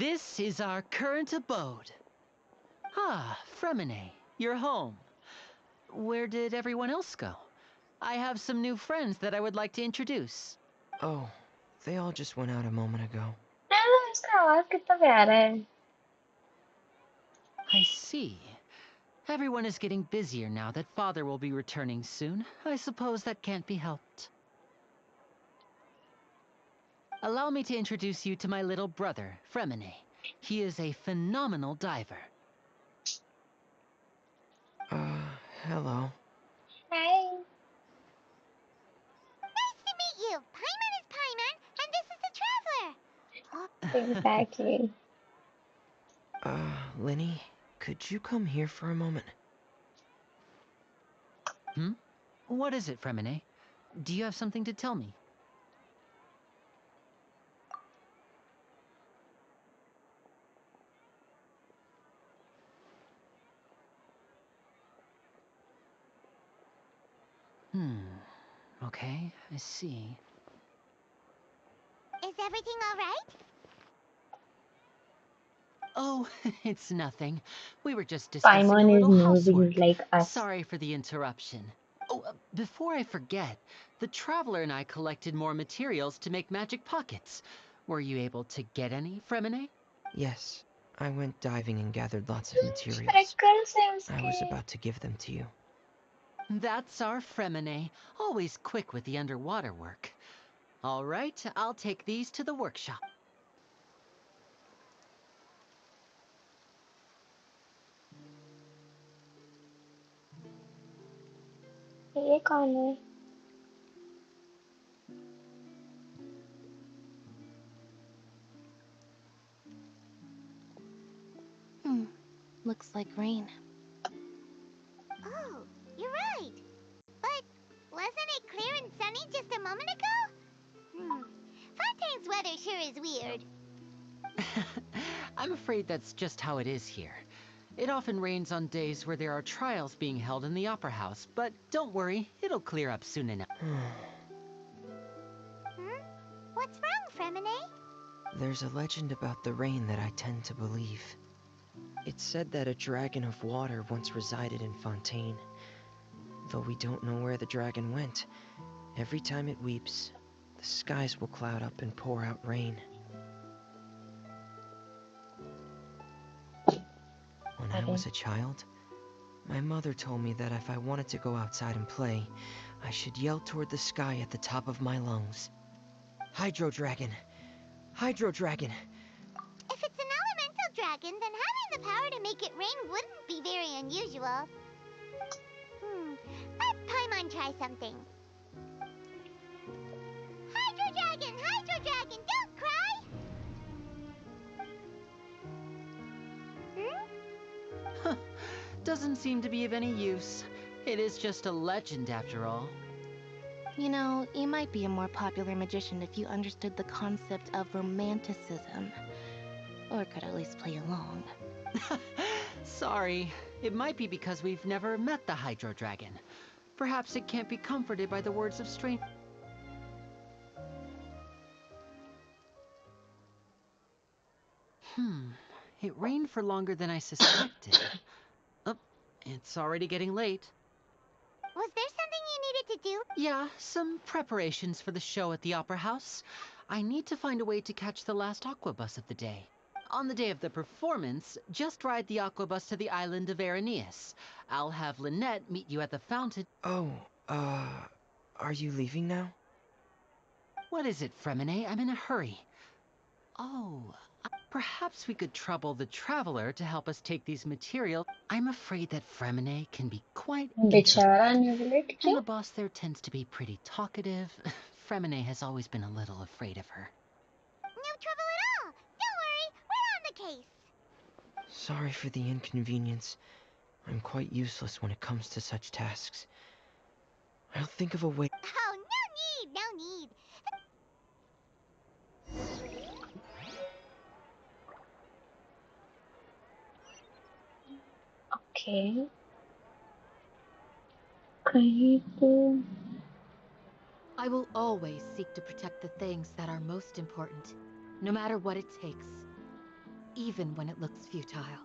This is our current abode. Ah, Fremine, you're home. Where did everyone else go? I have some new friends that I would like to introduce. Oh, they all just went out a moment ago. इसका आवाज कितना प्यारा है। I see. Everyone is getting busier now that Father will be returning soon. I suppose that can't be helped. Allow me to introduce you to my little brother, Fremine. He is a phenomenal diver. Hello. Hi. Nice to meet you. Paimon is Paimon, and this is the Traveler. Exactly. Linny, could you come here for a moment? What is it, Fremine? Do you have something to tell me? Okay, I see. Is everything all right? Oh, it's nothing. We were just discussing Paimon a is little nosy housework. like us. Sorry for the interruption. Oh, before I forget, the Traveler and I collected more materials to make magic pockets. Were you able to get any, Fremine? Yes, I went diving and gathered lots of materials. I was about to give them to you. That's our Fremine, always quick with the underwater work. All right, I'll take these to the workshop. ये कौन है? Looks like rain. Oh, you're right. But wasn't it clear and sunny just a moment ago? Fontaine's weather sure is weird. I'm afraid that's just how it is here. It often rains on days where there are trials being held in the Opera House, but don't worry, it'll clear up soon enough. What's wrong, Fremine? There's a legend about the rain that I tend to believe. It's said that a dragon of water once resided in Fontaine. Though we don't know where the dragon went, every time it weeps, the skies will cloud up and pour out rain. When I was a child, my mother told me that if I wanted to go outside and play, I should yell toward the sky at the top of my lungs. Hydro Dragon! Hydro Dragon! If it's an elemental dragon, then having the power to make it rain wouldn't be very unusual. Let Paimon try something. Hydro Dragon, don't cry! Doesn't seem to be of any use. It is just a legend after all. You know, you might be a more popular magician if you understood the concept of romanticism. Or could at least play along. Sorry, it might be because we've never met the Hydro Dragon. Perhaps it can't be comforted by the words of strangers. It rained for longer than I suspected. Oh, it's already getting late. Was there something you needed to do? Yeah, some preparations for the show at the Opera House. I need to find a way to catch the last aqua bus of the day. On the day of the performance, just ride the aqua bus to the island of Araneus. I'll have Lynette meet you at the fountain. Oh, are you leaving now? What is it, Fremine? I'm in a hurry. Oh, perhaps we could trouble the Traveler to help us take these materials. I'm afraid that Fremine can be quite introverted. and the boss there tends to be pretty talkative. Fremine has always been a little afraid of her. No trouble at all. Don't worry, we're on the case. Sorry for the inconvenience. I'm quite useless when it comes to such tasks. I'll think of a way. Oh, no need. Okay. कहीं तो I will always seek to protect the things that are most important, no matter what it takes, even when it looks futile.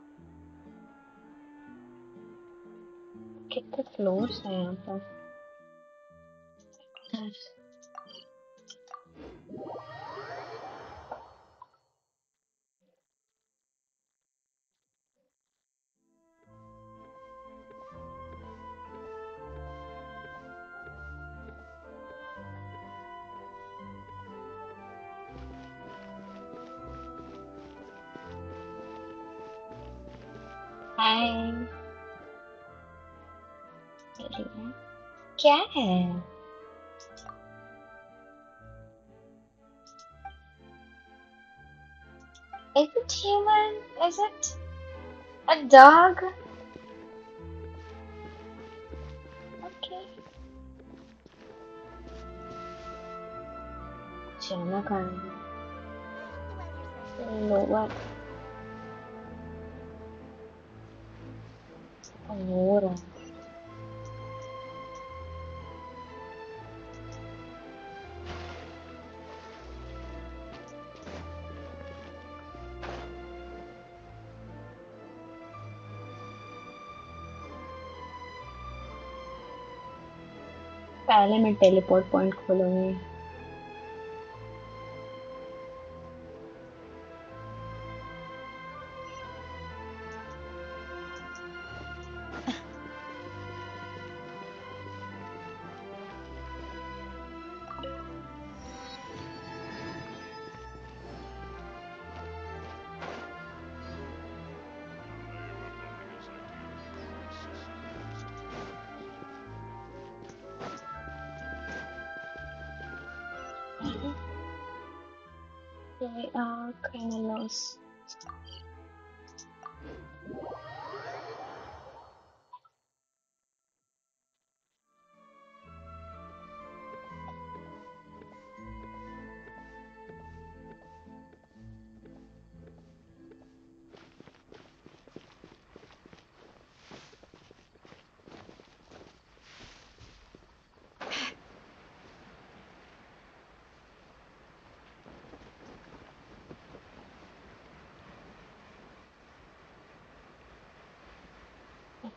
कितने floors हैं यहाँ पर? हाय क्या है? Is it human? Is it a dog? Okay. जाना कहाँ है? Lower हो रहा है. पहले मैं टेलीपोर्ट पॉइंट खोलूंगी. They are kind of lost.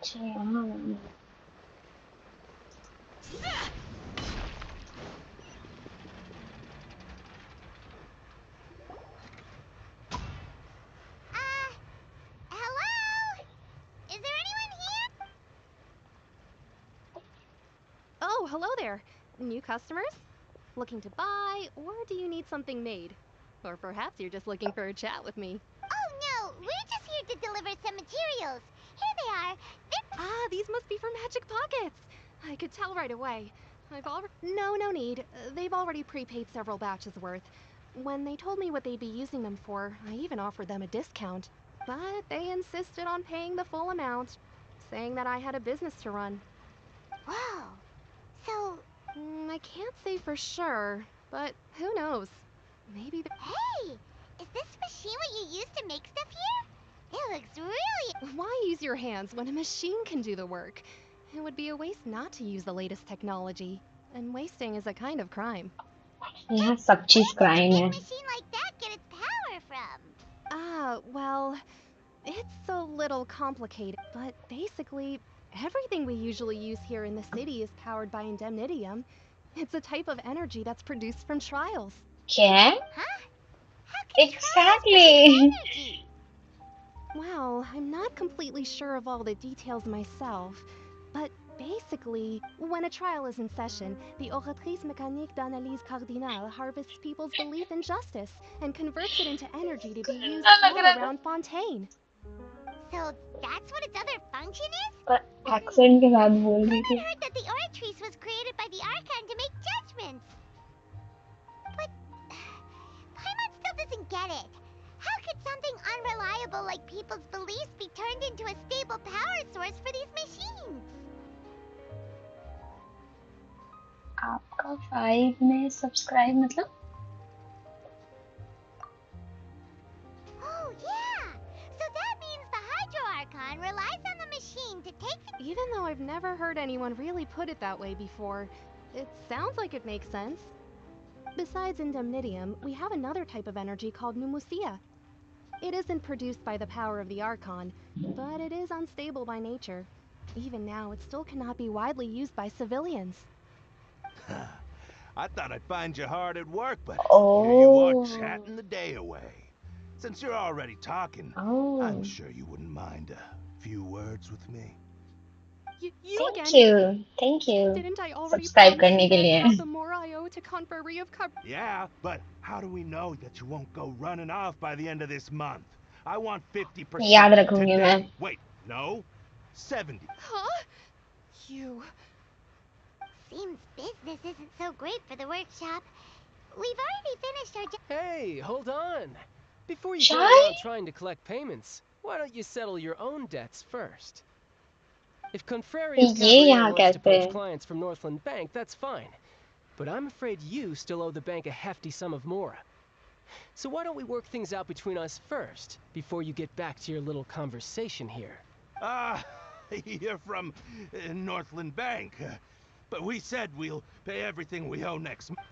Hello? Is there anyone here? Oh, hello there. New customers? Looking to buy, or do you need something made? Or perhaps you're just looking for a chat with me. Oh no, we're just here to deliver some materials. Here they are. Ah, these must be for Magic Pockets. I could tell right away. No need. They've already prepaid several batches worth. When they told me what they'd be using them for, I even offered them a discount. But they insisted on paying the full amount, saying that I had a business to run. Wow. So... I can't say for sure, but who knows? Maybe Hey! Is this machine what you use to make stuff here? It looks really... Why use your hands when a machine can do the work? It would be a waste not to use the latest technology. And wasting is a kind of crime. यहाँ सब चीज crime है. machine like that get its power from? Ah, well, it's a little complicated, but basically, everything we usually use here in the city is powered by indemnitium. It's a type of energy that's produced from trials. क्या? Huh? Exactly. Well, I'm not completely sure of all the details myself, but basically, when a trial is in session, the Oratrice Mécanique d'Analyse Cardinale harvests people's belief in justice and converts it into energy to be used all around Fontaine. So that's what its other function is? पर accent के साथ बोल रही थी. I heard that the Oratrice was created by the Archon to make judgments. But Paimon still doesn't get it. How could something unreliable like people's beliefs be turned into a stable power source for these machines? आपका 5 में subscribe मतलब? Oh yeah! So that means the Hydro Archon relies on the machine to take the... Even though I've never heard anyone really put it that way before, it sounds like it makes sense. Besides indemnitium, we have another type of energy called pneumosia. It isn't produced by the power of the Archon, but it is unstable by nature. Even now, it still cannot be widely used by civilians. I thought I'd find you hard at work, but here you are chatting the day away. Since you're already talking, I'm sure you wouldn't mind a few words with me. You Thank again? Thank you. Didn't I already Subscribe promise करने you के that लिए. half the more I owe to Confrérie of Yeah, but how do we know that you won't go running off by the end of this month? I want 50% याद रखूंगी today. मैं. Wait, no, 70. Huh? You... Seems business isn't so great for the workshop. We've already finished our job. Hey, hold on. Before you Shy? go around trying to collect payments, why don't you settle your own debts first? If Confrérie of ये Cabrera यहाँ wants to कहते poach हैं. clients from Northland Bank, that's fine. But I'm afraid you still owe the bank a hefty sum of mora. So why don't we work things out between us first, before you get back to your little conversation here? You're from Northland Bank. But we said we'll pay everything we owe next month.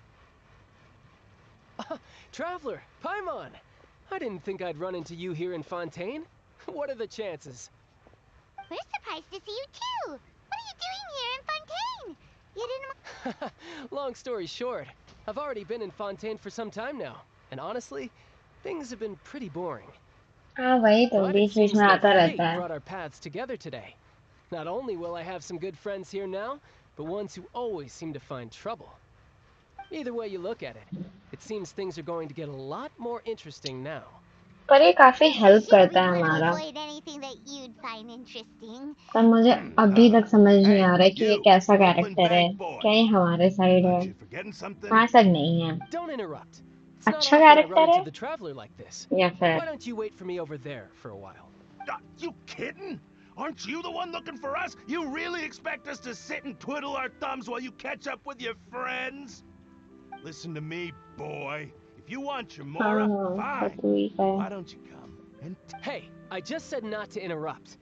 Traveler, Paimon! I didn't think I'd run into you here in Fontaine. What are the chances? We're surprised to see you too. What are you doing here in Fontaine? You didn't... Long story short, I've already been in Fontaine for some time now. And honestly, things have been pretty boring. हाँ वही तो But it beach beach seems में that आता fate रहता है. brought our paths together today. Not only will I have some good friends here now, but ones who always seem to find trouble. Either way you look at it, it seems things are going to get a lot more interesting now. पर ये काफी help करता है We would हमारा. avoid anything that you'd find interesting. पर मुझे अभी तक समझ नहीं आ रहा है कि ये कैसा कैरेक्टर है. क्या ये हमारे साइड है? हमारे साइड नहीं है. Don't interrupt. It's not अच्छा often I run कैरेक्टर है? into the traveler like this. या फिर? Why don't you wait for me over there for a while? You kidding? Aren't you the one looking for us? You really expect us to sit and twiddle our thumbs while you catch up with your friends? Listen to me, boy. If you want your mora, fine. Why don't you come and... Hey, I just said not to interrupt.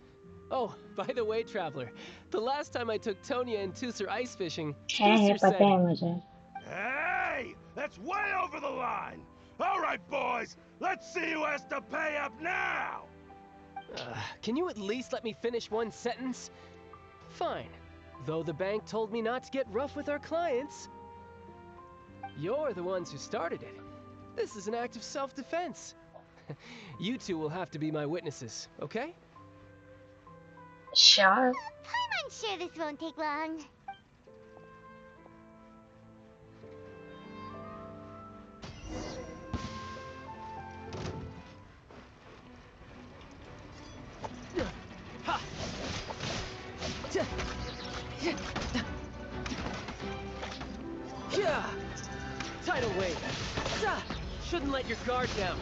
Oh, by the way, traveler, the last time I took Tonya and Tusser ice fishing, Tusser पता है said... मुझे. Hey! That's way over the line! All right, boys! Let's see who has to pay up now! Can you at least let me finish one sentence? Fine. Though the bank told me not to get rough with our clients. You're the ones who started it. This is an act of self-defense. You two will have to be my witnesses, okay? Sure. I'm sure this won't take long. Yeah! Tidal wave. Shouldn't let your guard down.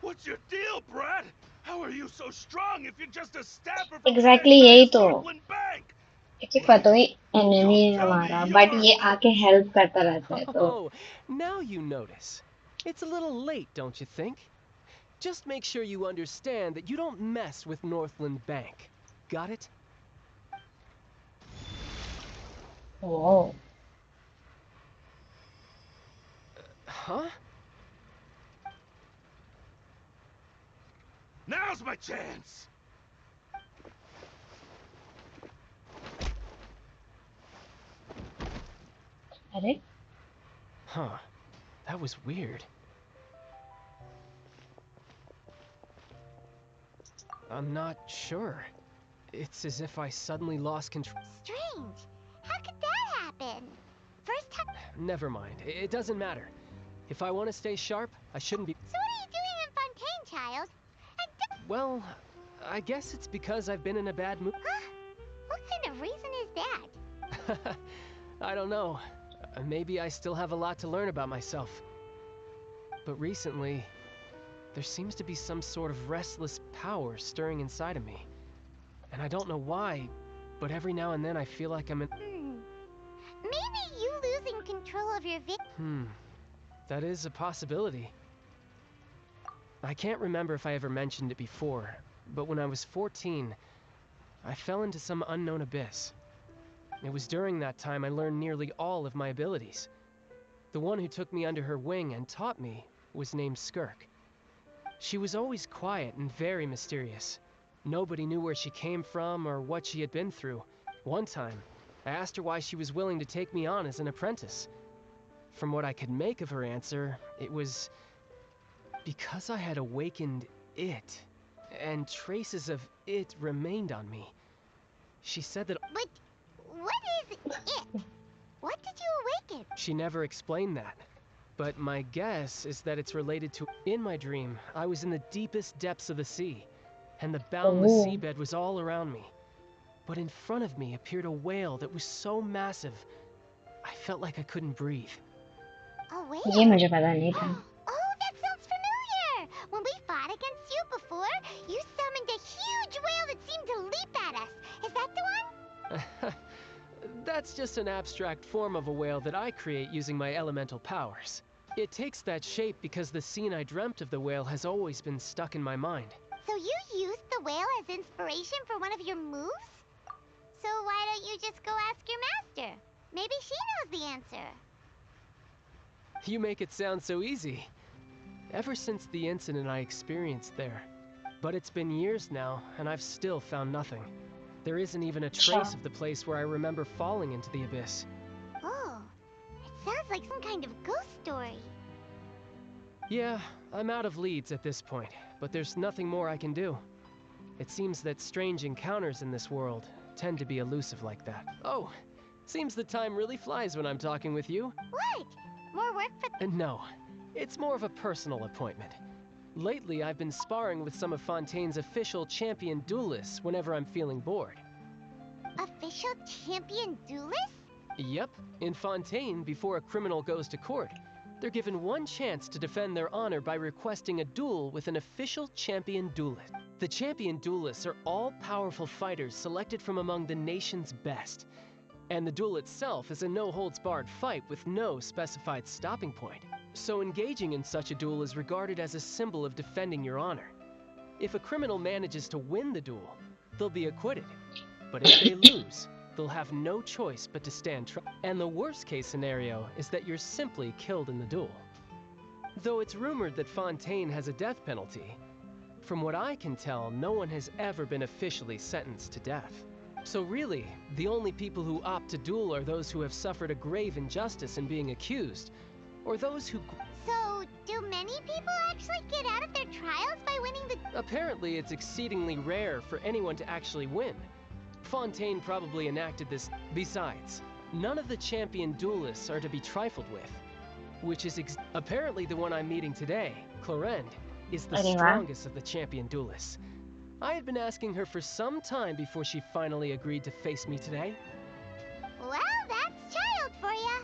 What's your deal, Brad? How are you so strong if you're just a staffer from Exactly यही तो Northland Bank? क्योंकि फतोही enemy है हमारा but ये आके help करता रहता है तो Oh, now you notice. It's a little late, don't you think? Just make sure you understand that you don't mess with Northland Bank. Got it? Whoa. Huh? Now's my chance! अरे? Huh. That was weird. I'm not sure. It's as if I suddenly lost control. Strange. How could that happen? First time. Never mind. It doesn't matter. If I want to stay sharp, I shouldn't be... So what are you doing in Fontaine, child? Well, I guess it's because I've been in a bad mood. Huh? What kind of reason is that? I don't know. Maybe I still have a lot to learn about myself. But recently, there seems to be some sort of restless power stirring inside of me. And I don't know why, but every now and then I feel like I'm in... Maybe you losing control of your That is a possibility. I can't remember if I ever mentioned it before, but when I was 14, I fell into some unknown abyss. It was during that time I learned nearly all of my abilities. The one who took me under her wing and taught me was named Skirk. She was always quiet and very mysterious. Nobody knew where she came from or what she had been through. One time, I asked her why she was willing to take me on as an apprentice. From what I could make of her answer, it was because I had awakened it, and traces of it remained on me. She said that... But what is it? What did you awaken? She never explained that. But my guess is that it's related to... In my dream, I was in the deepest depths of the sea, and the boundless seabed was all around me. But in front of me appeared a whale that was so massive, I felt like I couldn't breathe. A whale? ये मुझे पता नहीं था. Oh, that sounds familiar! When we fought against you before, you summoned a huge whale that seemed to leap at us. Is that the one? That's just an abstract form of a whale that I create using my elemental powers. It takes that shape because the scene I dreamt of the whale has always been stuck in my mind. So you used the whale as inspiration for one of your moves? So why don't you just go ask your master? Maybe she knows the answer. You make it sound so easy. Ever since the incident I experienced there. But it's been years now, and I've still found nothing. There isn't even a trace of the place where I remember falling into the abyss. Oh, it sounds like some kind of ghost story. Yeah, I'm out of leads at this point, but there's nothing more I can do. It seems that strange encounters in this world tend to be elusive like that. Oh, seems the time really flies when I'm talking with you. What? More work for... No, it's more of a personal appointment. Lately, I've been sparring with some of Fontaine's official champion duelists whenever I'm feeling bored. Official champion duelists? Yep, in Fontaine, before a criminal goes to court, they're given one chance to defend their honor by requesting a duel with an official champion duelist. The champion duelists are all powerful fighters selected from among the nation's best. And the duel itself is a no-holds-barred fight with no specified stopping point. So engaging in such a duel is regarded as a symbol of defending your honor. If a criminal manages to win the duel, they'll be acquitted. But if they lose, they'll have no choice but to stand trial. And the worst-case scenario is that you're simply killed in the duel. Though it's rumored that Fontaine has a death penalty, from what I can tell, no one has ever been officially sentenced to death. So really, the only people who opt to duel are those who have suffered a grave injustice in being accused, or those who... So, do many people actually get out of their trials by winning the... Apparently, it's exceedingly rare for anyone to actually win. Fontaine probably enacted this. Besides, none of the champion duelists are to be trifled with, which is apparently the one I'm meeting today, Clorinde, is the strongest of the champion duelists. I had been asking her for some time before she finally agreed to face me today. Well, that's child for ya.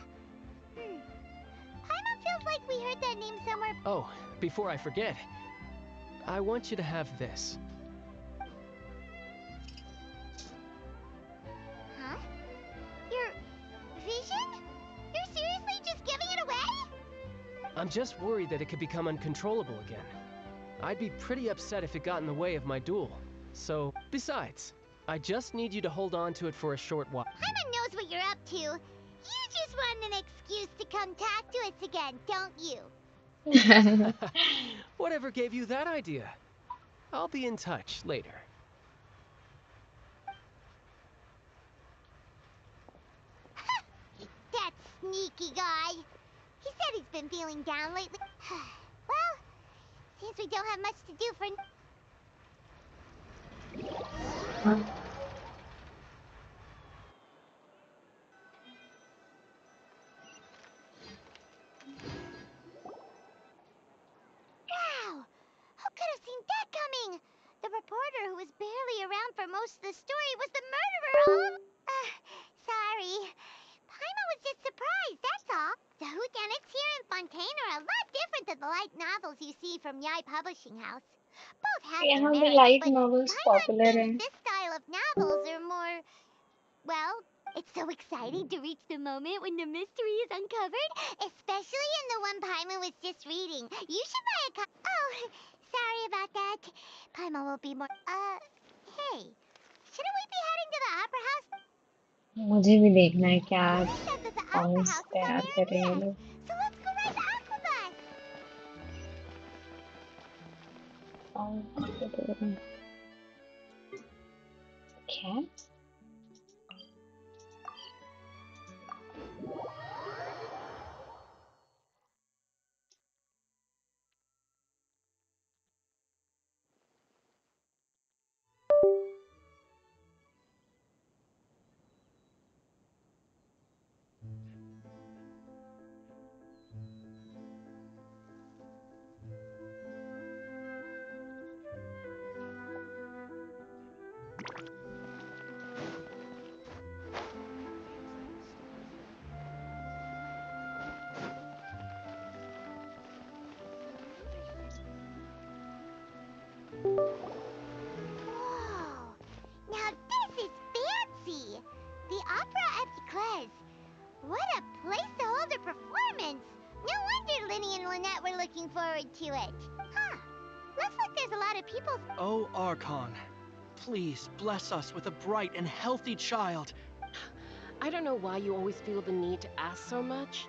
Paimon feels like we heard that name somewhere. Oh, before I forget, I want you to have this. Huh? Your vision? You're seriously just giving it away? I'm just worried that it could become uncontrollable again. I'd be pretty upset if it got in the way of my duel. So, besides, I just need you to hold on to it for a short while. Paimon knows what you're up to. You just want an excuse to come talk to us again, don't you? Whatever gave you that idea? I'll be in touch later. That sneaky guy. He said he's been feeling down lately. Well, since we don't have much to do for... Wow! Who could have seen that coming? The reporter who was barely around for most of the story was the murderer. Sorry. Paimon was just surprised, that's all. The whodunits here in Fontaine are a lot different than the light novels you see from Yai Publishing House. Both have their यहाँ भी merits, light but novels Paimon popular thinks हैं. this style of novels are more... Well, it's so exciting to reach the moment when the mystery is uncovered, especially in the one Paimon was just reading. You should buy a copy. Oh, sorry about that. Paimon will be more... hey, shouldn't we be heading to the opera house? मुझे भी देखना है क्या performance तैयार कर रहे हैं लोग. So let's go ride the aqua bus. Okay. Whoa! Now this is fancy! The Opera Epiclese. What a place to hold a performance! No wonder Linny and Lynette were looking forward to it. Huh. Looks like there's a lot of people... Oh, Archon, please bless us with a bright and healthy child. I don't know why you always feel the need to ask so much.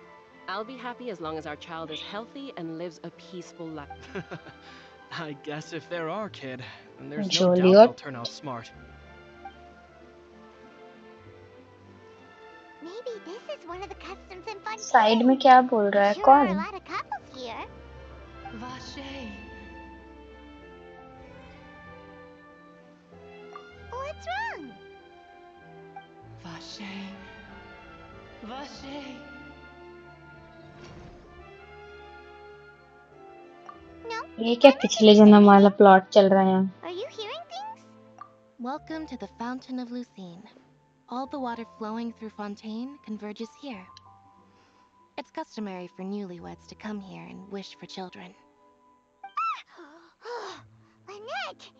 I'll be happy as long as our child is healthy and lives a peaceful life. I guess if they're our kid, then there's no Joliet. doubt they'll turn out smart. Maybe this is one of the customs in Fontaine. Side में क्या बोल रहा है Sure are a कौन? lot of couples here. Vache. What's wrong? Vache. Vache. ये क्या पिछले जन्म वाला plot चल रहा है यहाँ? Are you hearing things? Welcome to the Fountain of Lucine. All the water flowing through Fontaine converges here. It's customary for newlyweds to come here and wish for children. Lynette!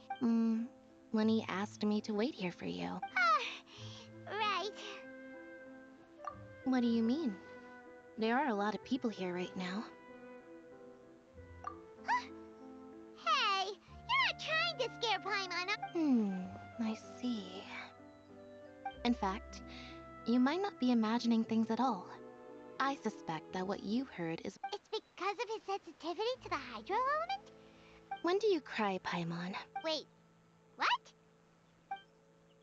Lenny asked me to wait here for you. Right. What do you mean? There are a lot of people here right now. Hey, you're not trying to scare Paimon. I see. In fact, you might not be imagining things at all. I suspect that what you heard is... It's because of his sensitivity to the hydro element? When do you cry, Paimon? Wait, what?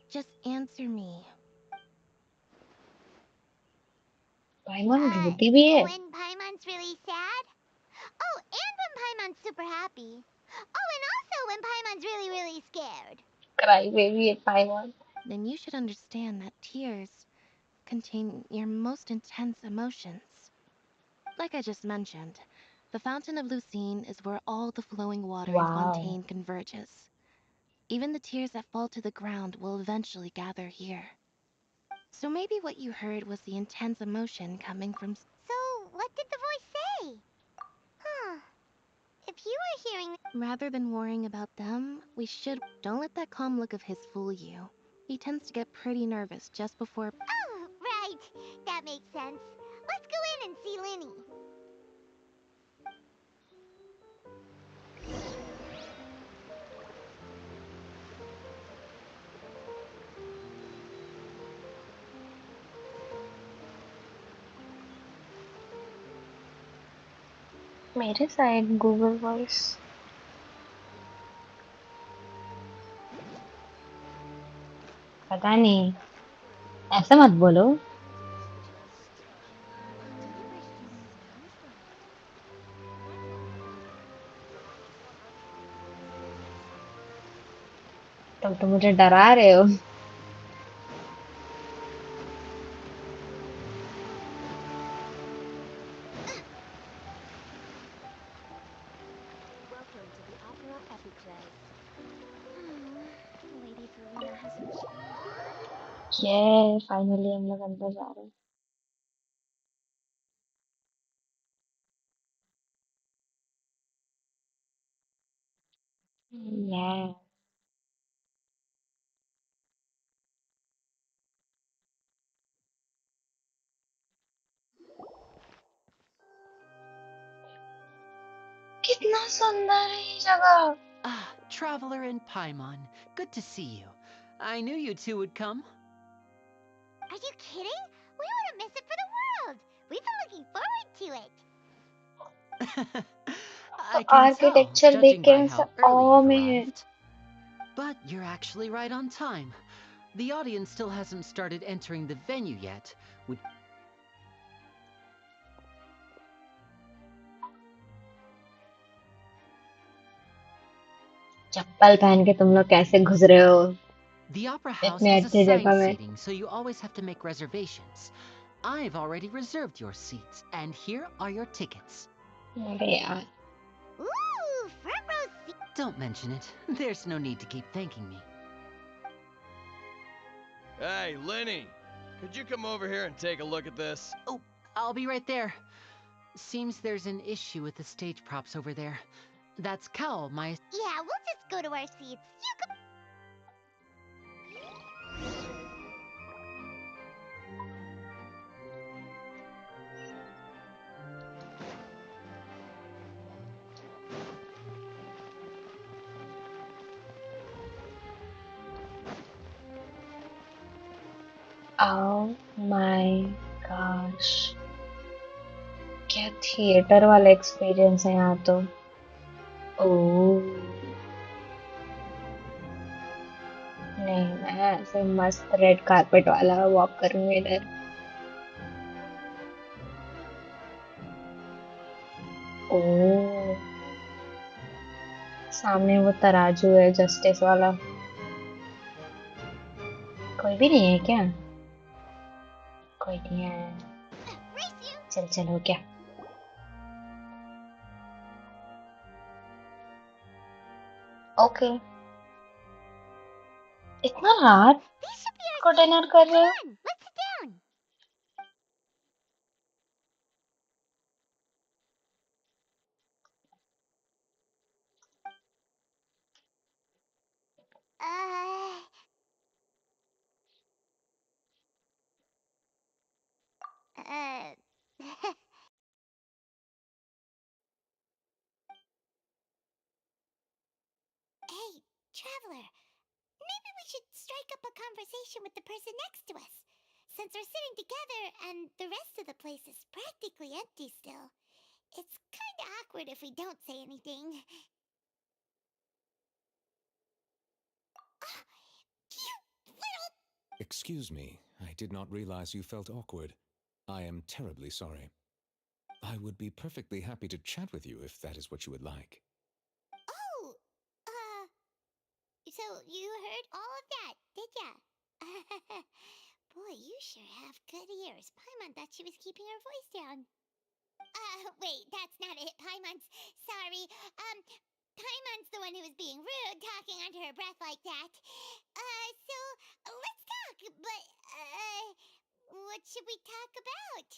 Just answer me. पाइमन रोती भी है. When Paimon's really sad? Oh, and when Paimon's super happy. Oh, and also when Paimon's really, really scared. Cry baby है पाइमन. Then you should understand that tears contain your most intense emotions. Like I just mentioned, the Fountain of Lucine is where all the flowing water in Fontaine converges. Even the tears that fall to the ground will eventually gather here. So maybe what you heard was the intense emotion coming from... So, what did the voice say? Huh. If you were hearing... Rather than worrying about them, we should... Don't let that calm look of his fool you. He tends to get pretty nervous just before... Oh, right. That makes sense. Let's go in and see Linny. मेरे side Google voice पता नहीं ऐसा मत बोलो तुम तो मुझे डरा रहे हो Welcome to the Opera Epicles. Lady Farina hasn't changed. ये फाइनली हम लोग अंदर जा रहे हैं Yeah. कितना सुंदर है ये जगह Ah, traveler in Paimon. Good to see you. I knew you two would come. Are you kidding? We wouldn't miss it for the world. We've been looking forward to it. I can tell, architecture देख judging के by मैं how सब early ऑ you've में है arrived. But you're actually right on time. The audience still hasn't started entering the venue yet. चप्पल पहन के तुम लोग कैसे घुस रहे हो The opera house इतने has अच्छी assigned जगह में seating, so you always have to make reservations. I've already reserved your seats, and here are your tickets. अरे यार Ooh, front row seat. Don't mention it. There's no need to keep thanking me. Hey, Lenny, could you come over here and take a look at this? Oh, I'll be right there. Seems there's an issue with the stage props over there. That's Cal, my... Yeah, we'll just go to our seats. You go. Oh my gosh क्या theatre वाला experience है यहाँ तो ओह नहीं मैं ऐसे मस्त red carpet वाला वॉक करूंगी इधर ओह सामने वो तराजू है जस्टिस वाला कोई भी नहीं है क्या कोई नहीं है चल चल हो क्या ओके इतना रात को डिनर कर रहे हो Let's sit down. Hey, Traveler, maybe we should strike up a conversation with the person next to us. Since we're sitting together and the rest of the place is practically empty still, it's kinda awkward if we don't say anything. Excuse me, I did not realize you felt awkward. I am terribly sorry. I would be perfectly happy to chat with you if that is what you would like. Oh, so you heard all of that, did ya? Boy, you sure have good ears. Paimon thought she was keeping her voice down. Wait, that's not it, Paimon's. Sorry. Paimon's the one who was being rude, talking under her breath like that. So, let's talk, but, what should we talk about?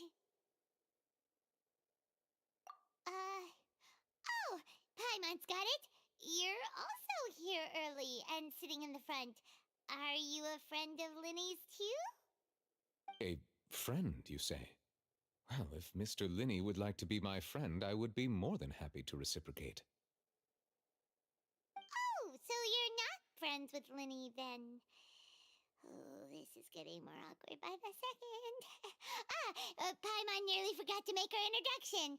Oh, Paimon's got it. You're also here early and sitting in the front. Are you a friend of Linny's too? A friend, you say? Well, if Mr. Linney would like to be my friend, I would be more than happy to reciprocate. Oh, so you're not friends with Linny then? Oh, this is getting more awkward by the second. Paimon nearly forgot to make her introduction.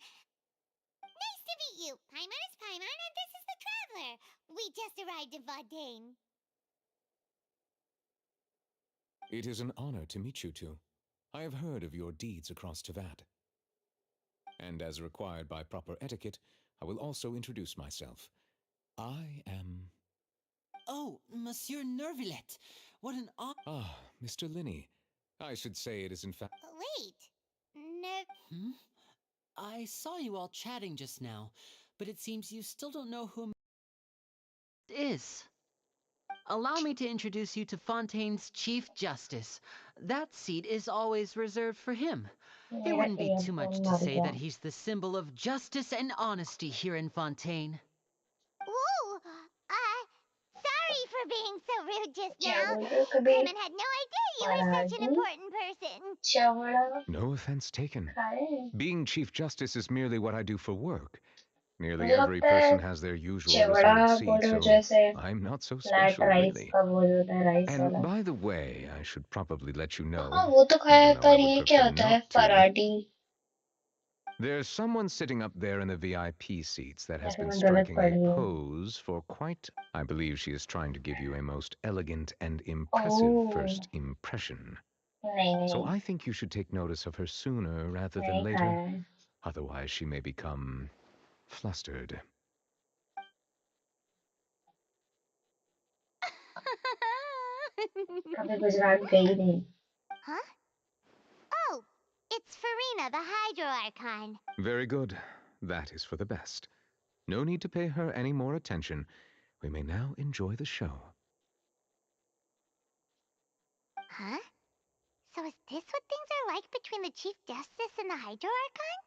Nice to meet you. Paimon is Paimon, and this is the Traveler. We just arrived in Fontaine. It is an honor to meet you two. I have heard of your deeds across Teyvat. And as required by proper etiquette, I will also introduce myself. I am... Oh, Monsieur Nervillet. What an honor. Ah, Mr. Linney. I should say it is in fact... Wait. No. I saw you all chatting just now, but it seems you still don't know who it is. Allow me to introduce you to Fontaine's Chief Justice. That seat is always reserved for him. It wouldn't be too much to say that he's the symbol of justice and honesty here in Fontaine. Whoa! Sorry for being so rude just now. Paimon had no idea you were such an important person. No offense taken. Being Chief Justice is merely what I do for work. Nearly every person has their usual reserved seat, so I'm not so special, really. And by the way, I should probably let you know, वो तो खाया even though पर I would ये क्या prefer होता है not to, पराठी there's someone sitting up there in the VIP seats that has ऐसे been मैं गलत striking पढ़ a रही हूँ pose for quite... I believe she is trying to give you a most elegant and impressive first impression. नहीं So नहीं I think you should take notice of her sooner rather than नहीं later. खाया है Otherwise, she may become flustered. कभी गुजरात गई नहीं Huh? Oh, it's Farina, the Hydro Archon. Very good. That is for the best. No need to pay her any more attention. We may now enjoy the show. Huh? So is this what things are like between the Chief Justice and the Hydro Archon?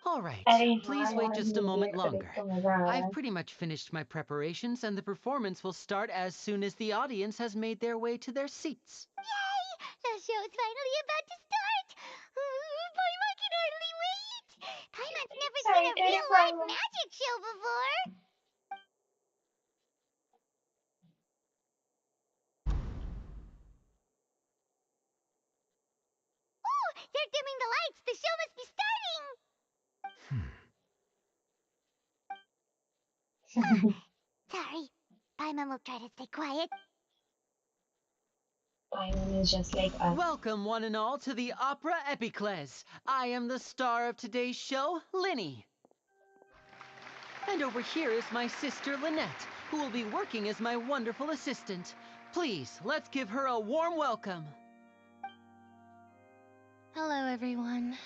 All right, अरे please हाँ wait यार just a moment mediate करे longer. तो मजा आ रहा I've है pretty much finished my preparations, and the performance will start as soon as the audience has made their way to their seats. Yay! The show's finally about to start! Paimon can hardly wait! Paimon's never seen a excited real-life magic show before! Oh! They're dimming the lights! The show must be starting! Sorry. Paimon will try to stay quiet. Paimon is just like us Welcome, one and all, to the Opera Epiclese. I am the star of today's show, Linny. And over here is my sister, Lynette, who will be working as my wonderful assistant. Please, let's give her a warm welcome. Hello, everyone.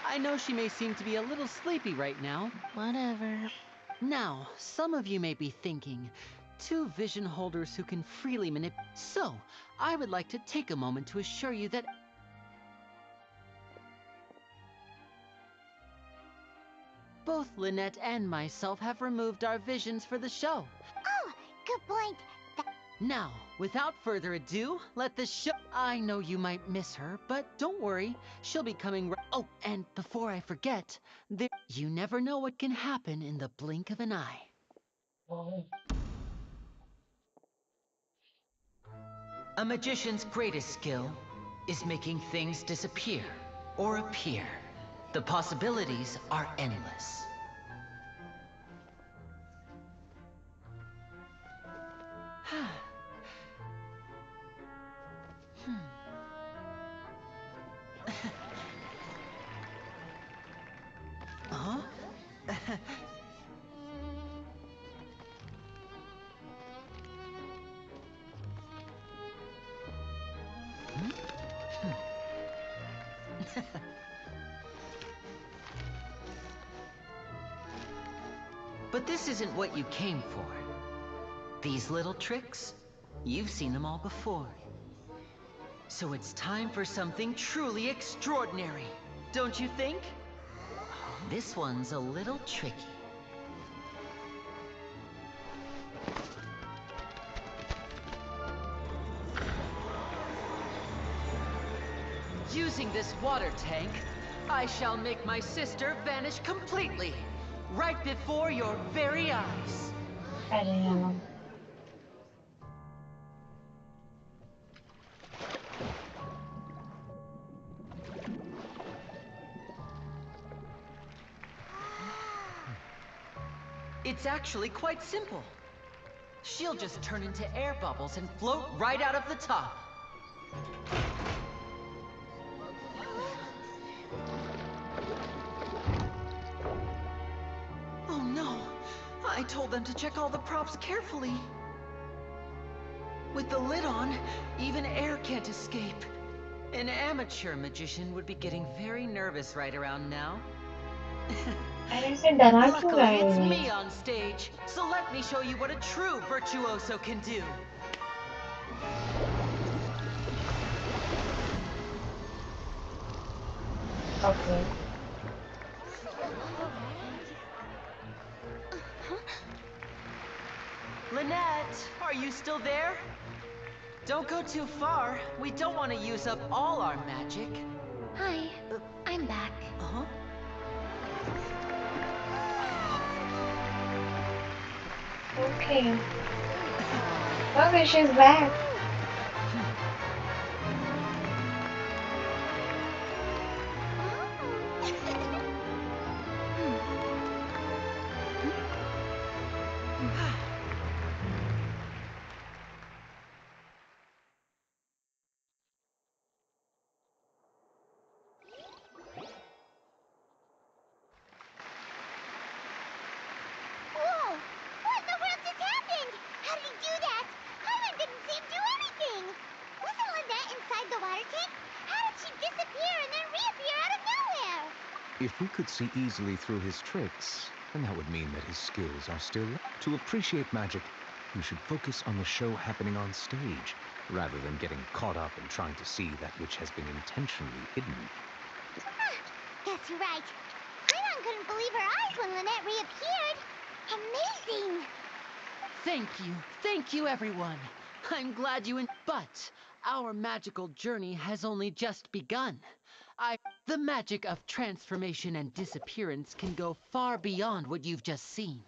I know she may seem to be a little sleepy right now. Whatever. Now, some of you may be thinking, two vision holders who can freely manipulate. So, I would like to take a moment to assure you that both Lynette and myself have removed our visions for the show. Oh, good point. Now, without further ado, let the show. I know you might miss her, but don't worry. She'll be coming. Oh, and before I forget, you never know what can happen in the blink of an eye. A magician's greatest skill is making things disappear or appear. The possibilities are endless. Huh? But this isn't what you came for. These little tricks, you've seen them all before. So it's time for something truly extraordinary, don't you think? This one's a little tricky. Using this water tank, I shall make my sister vanish completely, right before your very eyes. It's actually quite simple. She'll just turn into air bubbles and float right out of the top. Oh no! I told them to check all the props carefully. With the lid on, even air can't escape. An amateur magician would be getting very nervous right around now. Luckily, it's me on stage, so let me show you what a true virtuoso can do. Okay. Lynette, are you still there? Don't go too far. We don't want to use up all our magic. Hi, I'm back. Uh-huh. Okay. Okay, she's back. Whoa! What in the world just happened? How did he do that? Harlan didn't see him do anything. Wasn't Lynette inside the water tank? How did she disappear and then reappear out of nowhere? If we could see easily through his tricks, then that would mean that his skills are still. To appreciate magic, you should focus on the show happening on stage, rather than getting caught up in trying to see that which has been intentionally hidden. That's right. Cleon couldn't believe her eyes when Lynette reappeared. Amazing! Thank you everyone. I'm glad you but our magical journey has only just begun. The magic of transformation and disappearance can go far beyond what you've just seen.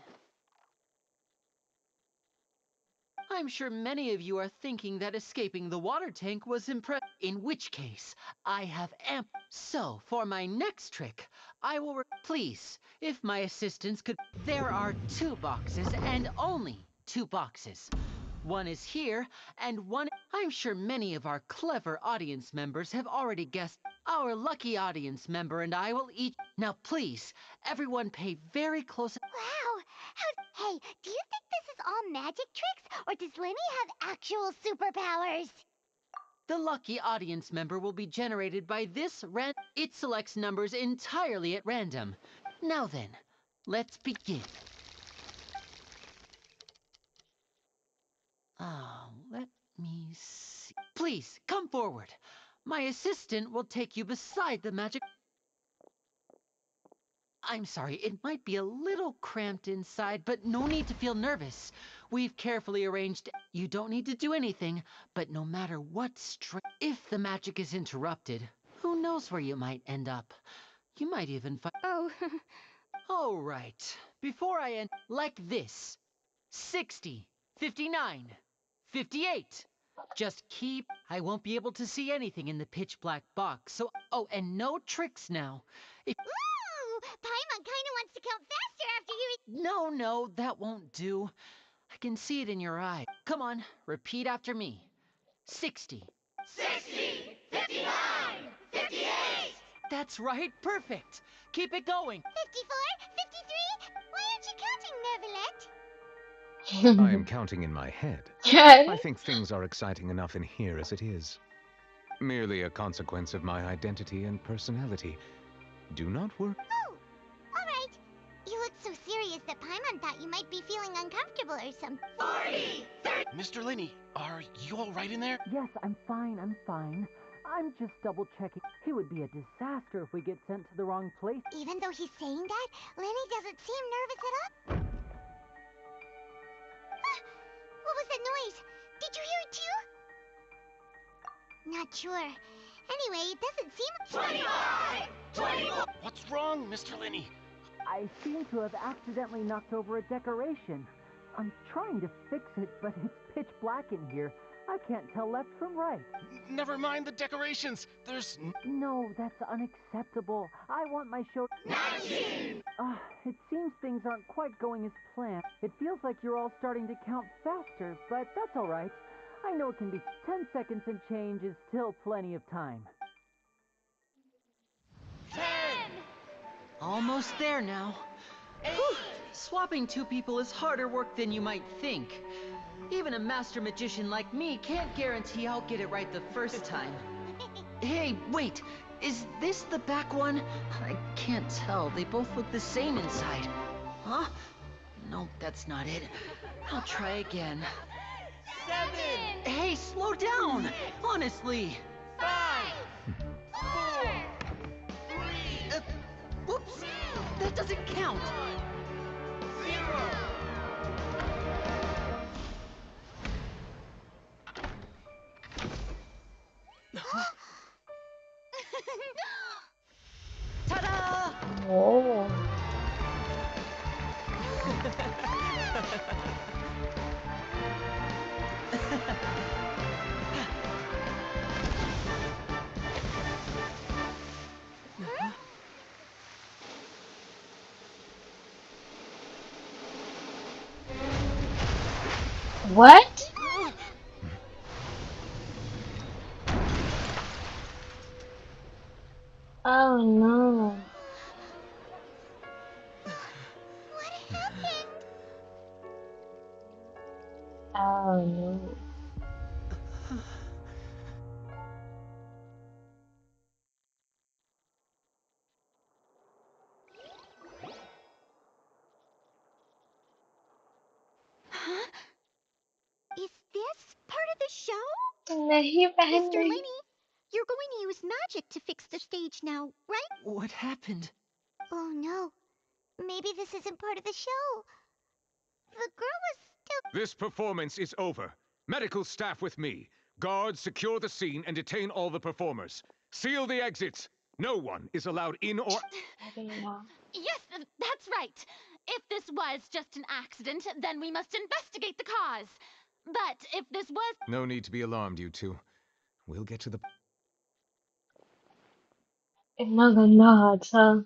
I'm sure many of you are thinking that escaping the water tank was impressive. In which case, I have So, for my next trick, I will please, if my assistants could. There are 2 boxes and only 2 boxes. One is here, and one. I'm sure many of our clever audience members have already guessed. Our lucky audience member and I will each. Now, please, everyone pay very close. Wow! Hey, do you think this is all magic tricks, or does Lenny have actual superpowers? The lucky audience member will be generated by this It selects numbers entirely at random. Now then, let's begin. Let me see. Please, come forward. My assistant will take you beside the magic. I'm sorry, it might be a little cramped inside, but no need to feel nervous. We've carefully arranged. You don't need to do anything, but no matter what if the magic is interrupted, who knows where you might end up. You might even find. Oh. All right. Before I end, like this. 60, 59, 58. Just keep. I won't be able to see anything in the pitch black box, so. Oh, and no tricks now. Ooh! Paimon kinda wants to count faster after hearing. No, that won't do. I can see it in your eye. Come on, repeat after me. 60. 60! 59! 58! That's right, perfect. Keep it going. 54? 53? Why aren't you counting, Neverlet? I am counting in my head. I think things are exciting enough in here as it is. Merely a consequence of my identity and personality. Do not worry. Oh, all right. You look so serious that Paimon thought you might be feeling uncomfortable or something. 40! 30! Mr. Linney, are you all right in there? Yes, I'm fine. I'm just double checking. It would be a disaster if we get sent to the wrong place. Even though he's saying that, Lenny doesn't seem nervous at all. What was that noise? Did you hear it too? Not sure. Anyway, it doesn't seem... 25! 24! What's wrong, Mr. Linney? I seem to have accidentally knocked over a decoration. I'm trying to fix it, but it's pitch black in here. I can't tell left from right. Never mind the decorations. There's... No, that's unacceptable. I want my show... 19! It seems things aren't quite going as planned. It feels like you're all starting to count faster, but that's all right. I know it can be 10 seconds and change is still plenty of time. 10! Almost there now. Whew. Swapping two people is harder work than you might think. Even a master magician like me can't guarantee I'll get it right the first time. Hey, wait! Is this the back one? I can't tell. They both look the same inside. Huh? No, that's not it. I'll try again. 7! Hey, slow down! Honestly! 5! 4! 3! Whoops! That doesn't count! 0! Ta-da! Oh. What? Oh no. What happened? Oh no. Huh? Is this part of the show? नहीं बहन Mr. नहीं. Laney, you're going to use magic to fix the stage now, right? What happened? Oh no. Maybe this isn't part of the show. The girl was still... This performance is over. Medical staff with me. Guards, secure the scene and detain all the performers. Seal the exits. No one is allowed in or... Yes, that's right. If this was just an accident, then we must investigate the cause. But if this was... No need to be alarmed, you two. We'll get to the... इतना गंदा हादसा.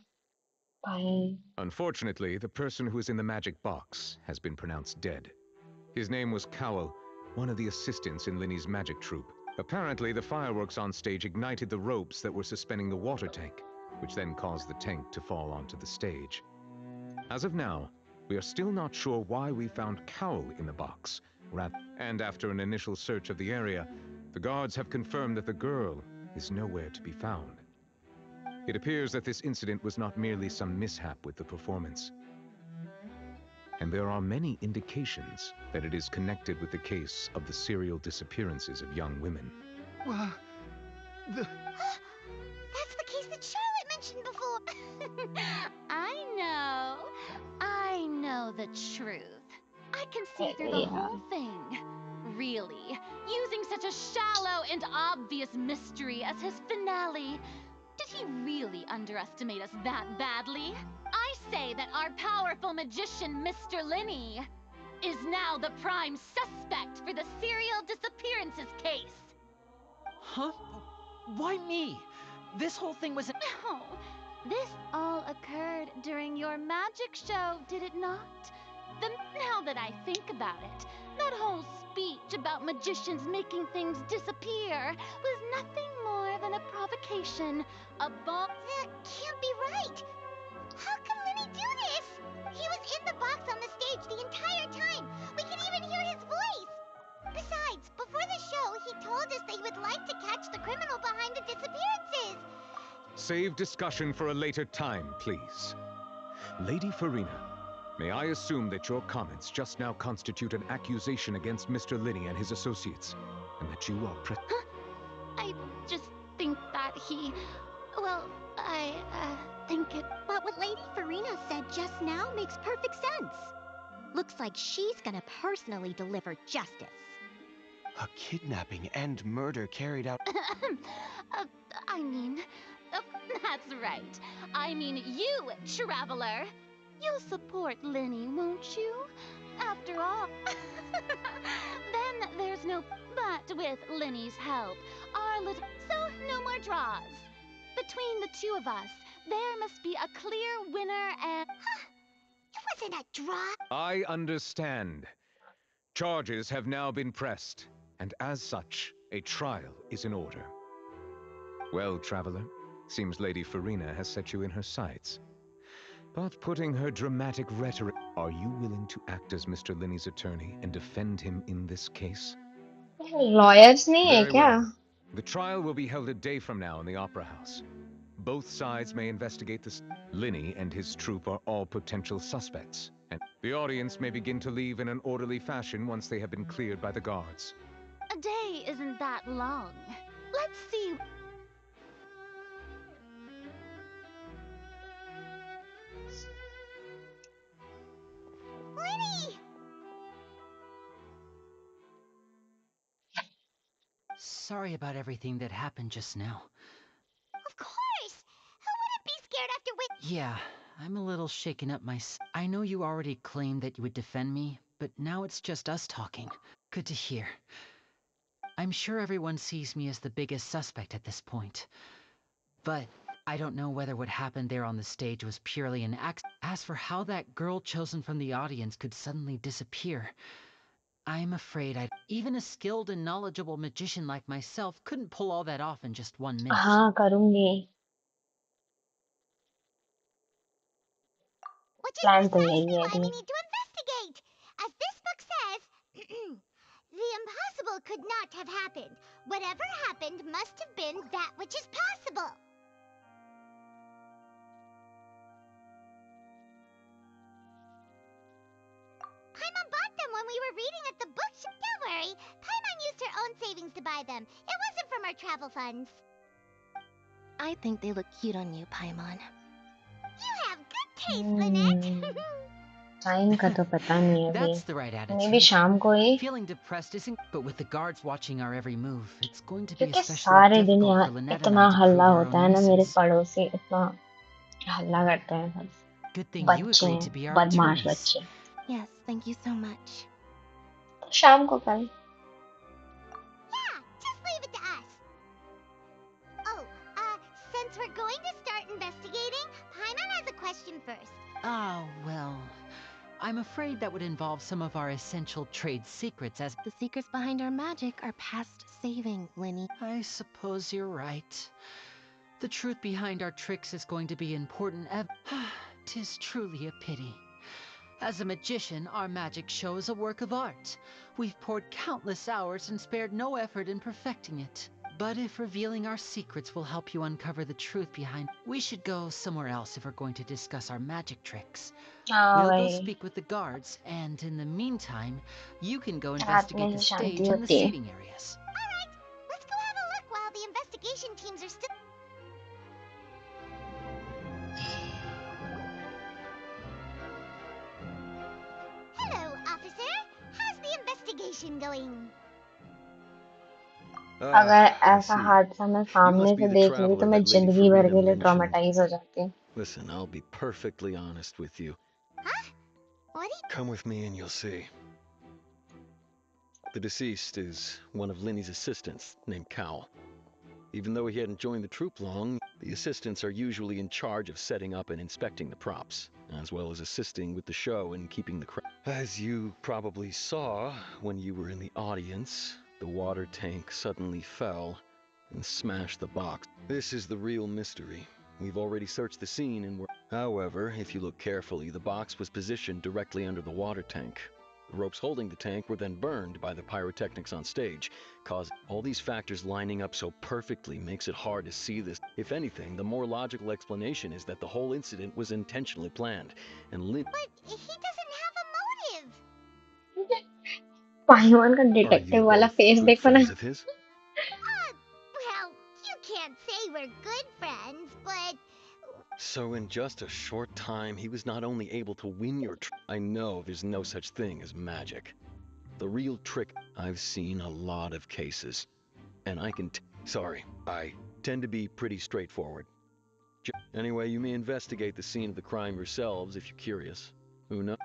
भाई. Unfortunately, the person who is in the magic box has been pronounced dead. His name was Cowell, one of the assistants in Linny's magic troupe. Apparently, the fireworks on stage ignited the ropes that were suspending the water tank, which then caused the tank to fall onto the stage. As of now, we are still not sure why we found Cowell in the box. And after an initial search of the area, the guards have confirmed that the girl is nowhere to be found. It appears that this incident was not merely some mishap with the performance. And there are many indications that it is connected with the case of the serial disappearances of young women. That's the case that Charlotte mentioned before. I know the truth. I can see through the whole thing. Really, using such a shallow and obvious mystery as his finale. Did he really underestimate us that badly? I say that our powerful magician, Mr. Linney, is now the prime suspect for the serial disappearances case. Huh? Why me? This whole thing was... No, this all occurred during your magic show, did it not? Now that I think about it, that whole speech about magicians making things disappear was nothing more than a provocation, a bomb. That can't be right. How can Lenny do this? He was in the box on the stage the entire time. We can even hear his voice. Besides, before the show, he told us that he would like to catch the criminal behind the disappearances. Save discussion for a later time, please. Lady Farina, may I assume that your comments just now constitute an accusation against Mr. Linney and his associates, and that you are I just think that he... Well, I think it... But what Lady Farina said just now makes perfect sense. Looks like she's gonna personally deliver justice. A kidnapping and murder carried out... I mean... that's right. I mean you, traveler. You'll support Lenny, won't you? After all... Then there's no... But with Lenny's help, our little... So, no more draws. Between the two of us, there must be a clear winner and... It wasn't a draw. I understand. Charges have now been pressed, and as such, a trial is in order. Well, traveler, seems Lady Farina has set you in her sights. But putting her dramatic rhetoric, are you willing to act as Mr. Linney's attorney and defend him in this case? Lawyers नहीं है Very क्या? well. The trial will be held a day from now in the Opera House. Both sides may investigate this. Linney and his troupe are all potential suspects, and the audience may begin to leave in an orderly fashion once they have been cleared by the guards. A day isn't that long. Let's see... Lenny! Sorry about everything that happened just now. Of course! Who wouldn't be scared after Yeah, I'm a little shaken up I know you already claimed that you would defend me, but now it's just us talking. Good to hear. I'm sure everyone sees me as the biggest suspect at this point. But I don't know whether what happened there on the stage was purely an accident. As for how that girl chosen from the audience could suddenly disappear, I'm afraid even a skilled and knowledgeable magician like myself couldn't pull all that off in just 1 minute. हाँ करूँगी. Which is Plan तो precisely यही है why we अभी. need to investigate. As this book says, the impossible could not have happened. Whatever happened must have been that which is possible. Paimon bought them when we were reading at the bookshop. Don't worry, Paimon used her own savings to buy them. It wasn't from our travel funds. I think they look cute on you, Paimon. You have good taste, Lynette. Time का तो पता नहीं है That's अभी. the right Maybe attitude. शाम को ही. Feeling depressed isn't, but with the guards watching our every move, it's going to be क्योंकि especially सारे दिन difficult यहाँ for Lynette and इतना I to prove हल्ला our होता own है ना, मेरे innocence. पड़ोसी इतना हल्ला करते हैं सब. Good thing you बच्चे agreed to be our बदमाश attorneys. बच्चे. Yes, thank you so much. तो शाम को कल. Yeah, just leave it to us. Oh, since we're going to start investigating, Paimon has a question first. Oh, well, I'm afraid that would involve some of our essential trade secrets as... The secrets behind our magic are past saving, Lenny. I suppose you're right. The truth behind our tricks is going to be important. 'Tis truly a pity. As a magician, our magic show is a work of art. We've poured countless hours and spared no effort in perfecting it. But if revealing our secrets will help you uncover the truth behind, we should go somewhere else if we're going to discuss our magic tricks. We'll go वही. speak with the guards, and in the meantime, you can go रात में investigate he the Shanti stage and the होती है. seating areas. Alright, let's go have a look while the investigation teams are still... investigation going. अगर I ऐसा see. हादसा मैं You सामने must be से the देख ली तो traveler मैं that Lady जिंदगी भर Farina के लिए mentioned. ट्रॉमेटाइज हो जाती. Listen, I'll be perfectly honest with you. What? Come with me and you'll see. The deceased is one of Linny's assistants, named Cal. Even though he hadn't joined the troupe long, the assistants are usually in charge of setting up and inspecting the props, as well as assisting with the show and keeping the crowd. As you probably saw when you were in the audience, the water tank suddenly fell and smashed the box. This is the real mystery. We've already searched the scene and we're... However, if you look carefully, the box was positioned directly under the water tank. The ropes holding the tank were then burned by the pyrotechnics on stage, causing all these factors lining up so perfectly makes it hard to see this. If anything, the more logical explanation is that the whole incident was intentionally planned, and But he doesn't have a motive. पाइवान का Are you detective वाला both face good देखो ना. friends of his? Well, you can't say we're good friends, but So in just a short time, he was not only able to win your I know there's no such thing as magic. The real trick, I've seen a lot of cases. And I can sorry, I tend to be pretty straightforward. Anyway, you may investigate the scene of the crime yourselves if you're curious. Who knows?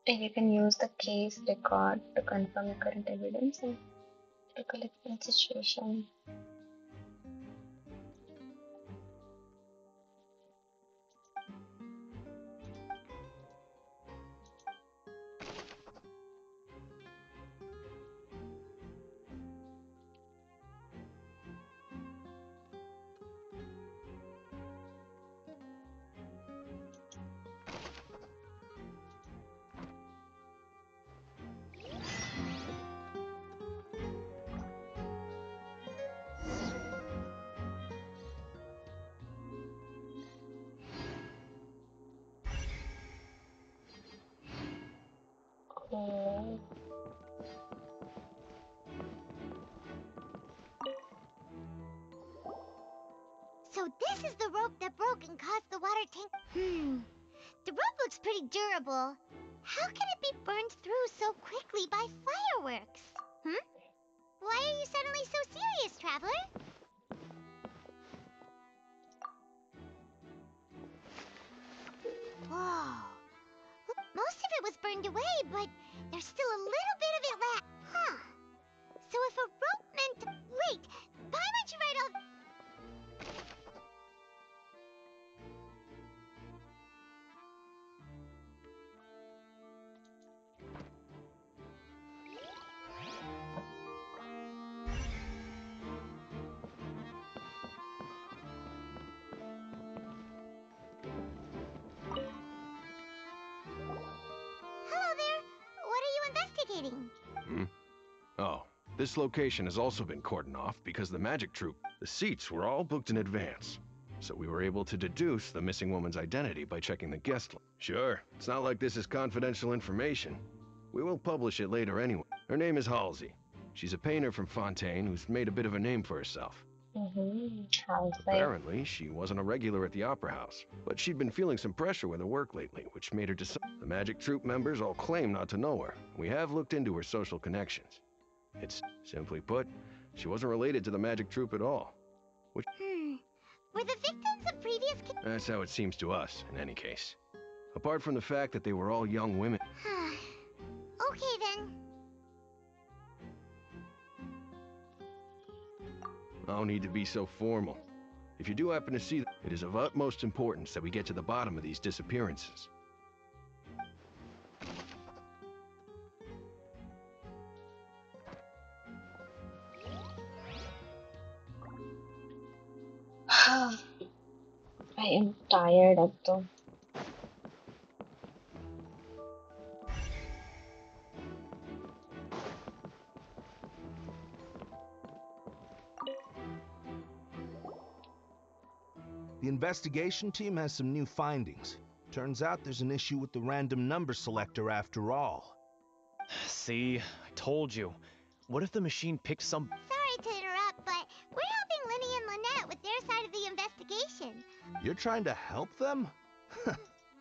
You can use the case record to confirm your current evidence and recollect the situation. Oh. so this is the rope that broke and caused the water tank. The rope looks pretty durable. How can it be burned through so quickly by fireworks? Why are you suddenly so serious, traveler? Whoa. Most of it was burned away, but there's still a little bit of it left. Huh. So if a rope meant to... Wait, why would you write all... Hello there. What are you investigating? Oh, this location has also been cordoned off because the magic troupe, the seats were all booked in advance. So we were able to deduce the missing woman's identity by checking the guest list. Sure, it's not like this is confidential information. We will publish it later anyway. Her name is Halsey. She's a painter from Fontaine who's made a bit of a name for herself. Apparently, she wasn't a regular at the Opera House, but she'd been feeling some pressure with her work lately, which made her decide. The magic troupe members all claim not to know her. We have looked into her social connections. It's, simply put, she wasn't related to the magic troupe at all. Which... Were the victims of previous... That's how it seems to us, in any case. Apart from the fact that they were all young women. Okay, then. No need to be so formal. If you do happen to see them, it is of utmost importance that we get to the bottom of these disappearances. I am tired अब तो. The investigation team has some new findings. Turns out there's an issue with the random number selector after all. See, I told you. What if the machine picked some... Sorry to interrupt, but we're helping Linny and Lynette with their side of the investigation. You're trying to help them?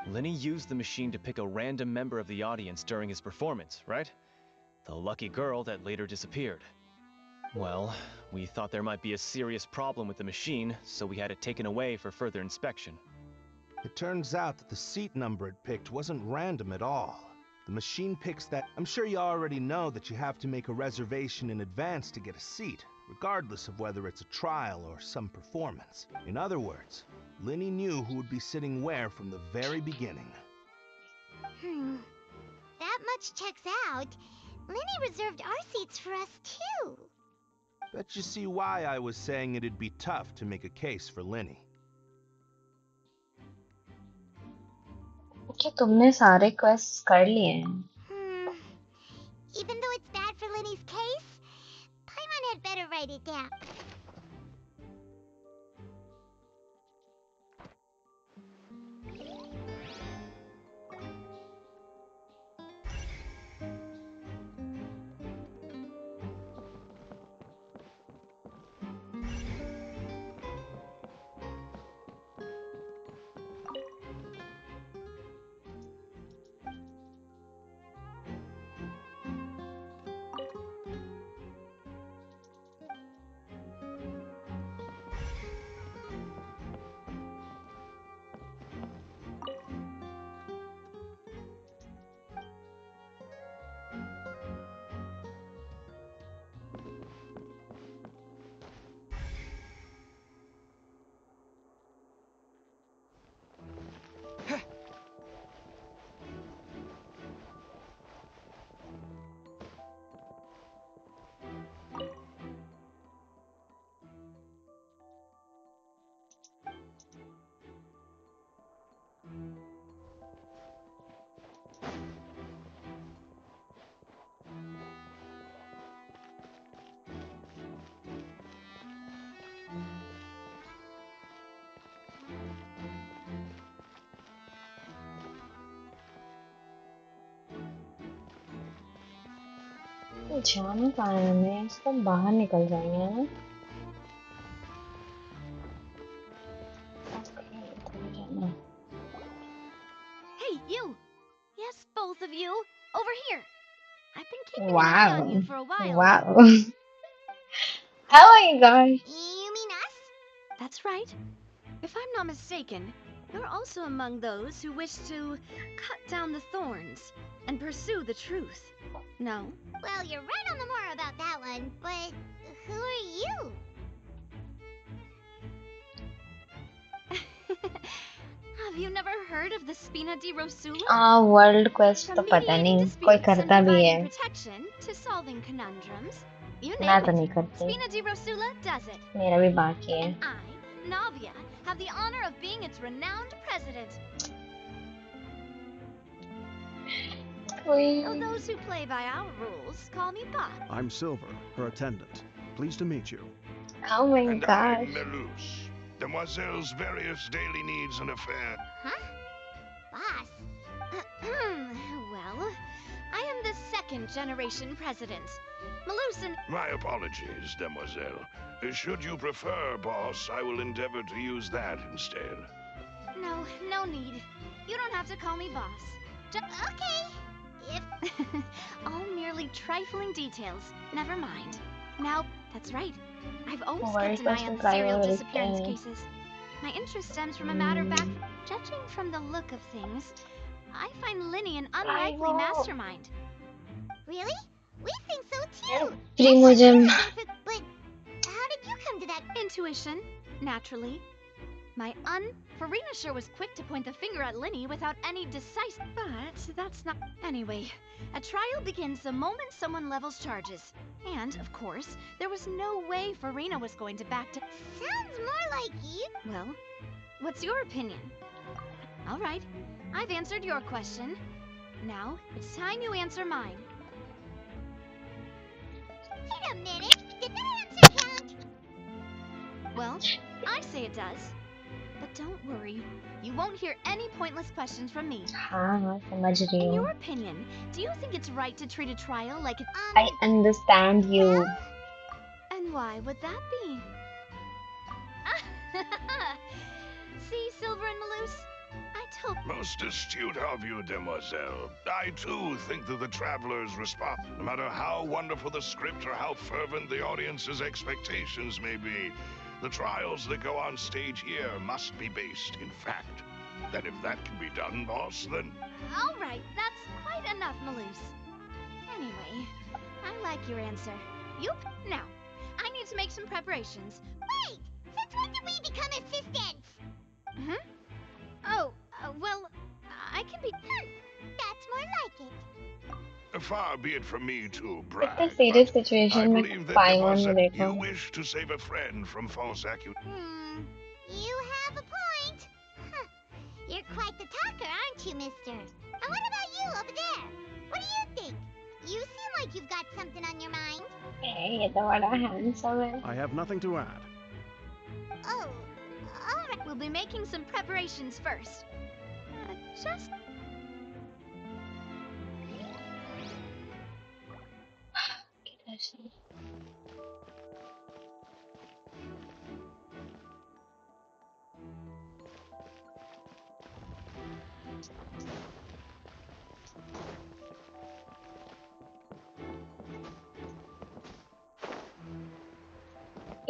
Lenny used the machine to pick a random member of the audience during his performance, right? The lucky girl that later disappeared. Well, we thought there might be a serious problem with the machine, so we had it taken away for further inspection. It turns out that the seat number it picked wasn't random at all. The machine picks that. I'm sure you already know that you have to make a reservation in advance to get a seat, regardless of whether it's a trial or some performance. In other words, Lenny knew who would be sitting where from the very beginning. That much checks out. Lenny reserved our seats for us too. Bet you see why I was saying it'd be tough to make a case for Lenny. क्या तुमने सारे quests कर लिए हैं? Even though it's bad for Lenny's case, Paimon had better write it down. जाना कहाँ है हमें? सब बाहर निकल जाएंगे ना? Hey, you! Yes, both of you! Over here! I've been keeping an eye Wow. on you for a while. Wow. Oh my gosh. You mean us? That's right. If I'm not mistaken, you're also among those who wish to cut down the thorns and pursue the truth. No? Well, you're right on the moor about that one, but who are you? Have you never heard of the Spina di Rosula? World quest तो From पता mediating नहीं कोई disputes and करता भी है. providing protection to solving conundrums. You मैं name तो it. नहीं करती. Spina di Rosula does it. मेरा भी बाकी है. And I, Navia, have the honor of being its renowned president. Though those who play by our rules call me Bob. I'm Silver, her attendant. Pleased to meet you. Oh my And gosh. I'm Melus, Demoiselle's various daily needs and affairs. Huh? Boss. Well, I am the second generation president. Melusin. My apologies, Demoiselle. Should you prefer, boss, I will endeavor to use that instead. No need. You don't have to call me boss. Okay. All merely trifling details. Never mind. Now, that's right. I've always kept an eye on serial disappearance cases. My interest stems from a matter back. Judging from the look of things, I find Lenny an unlikely mastermind. Really? We think so too. Primogem. But how did you come to that intuition? Naturally. My Farina sure was quick to point the finger at Lenny without any decisive. But that's not. Anyway, a trial begins the moment someone levels charges. And, of course, there was no way Farina was going to back to. Sounds more like you. Well, what's your opinion? All right, I've answered your question. Now, it's time you answer mine. Wait a minute. Did that answer count? Well, I say it does. But don't worry, you won't hear any pointless questions from me. हाँ समझ रही In हूँ. your opinion, do you think it's right to treat a trial like a... I understand you. And why would that be? See, Silver and Malus? I Most astute of you, demoiselle. I too think that the traveler's response, no matter how wonderful the script or how fervent the audience's expectations may be, the trials that go on stage here must be based in fact. Then if that can be done, boss, then... All right, that's quite enough, Maloose. Anyway, I like your answer. Now, I need to make some preparations. Wait! Since when did we become assistants? Oh, well, I can be... That's more like it. Far be it from me to It's brag, a serious but I situation with believe that, Paimon demoiselle, you Miracle. wish to save a friend from false accusations. You have a point. Huh. You're quite the talker, aren't you, mister? And what about you over there? What do you think? You seem like you've got something on your mind. Hey, ये तो बड़ा handsome है. I have nothing to add. Oh, all right. We'll be making some preparations first. Just...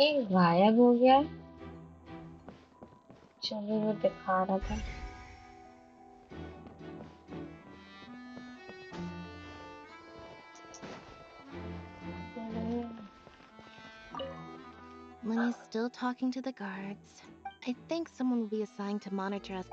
एक गायब हो गया जो भी वो दिखा रहा था. Lenny's still talking to the guards. I think someone will be assigned to monitor us.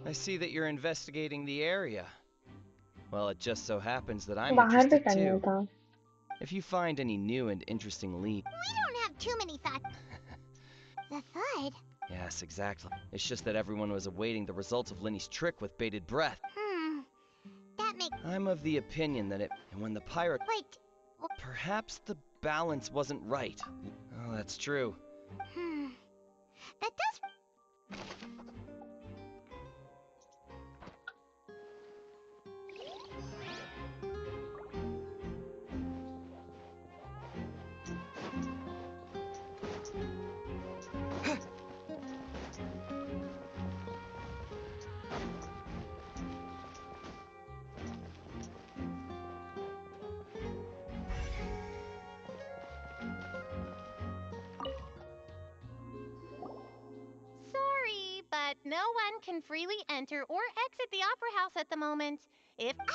I see that you're investigating the area. Well, it just so happens that I'm बाहर भी interested करना too. था. If you find any new and interesting leads... We don't have too many thoughts. The thud? Yes, exactly. It's just that everyone was awaiting the results of Lenny's trick with bated breath. That makes... I'm of the opinion that and when the pirate... Wait. Perhaps the balance wasn't right. Oh, that's true. That does... Sorry, but no one can freely enter or exit the Opera House at the moment. If... No,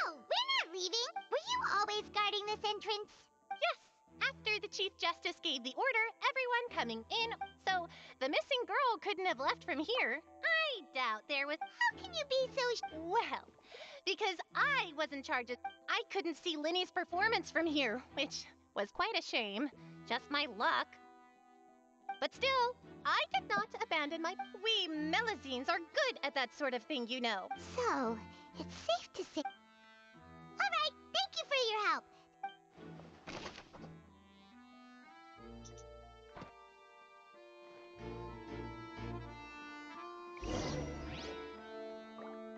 we're not leaving. Were you always guarding this entrance? Yes, after the Chief Justice gave the order, everyone coming in, so the missing girl couldn't have left from here. I doubt there was... How can you be so... Well, because I was in charge of... I couldn't see Lenny's performance from here, which was quite a shame. Just my luck. But still, I did not abandon my... We Melazines are good at that sort of thing, you know. So, it's safe to say... All right, thank you for your help.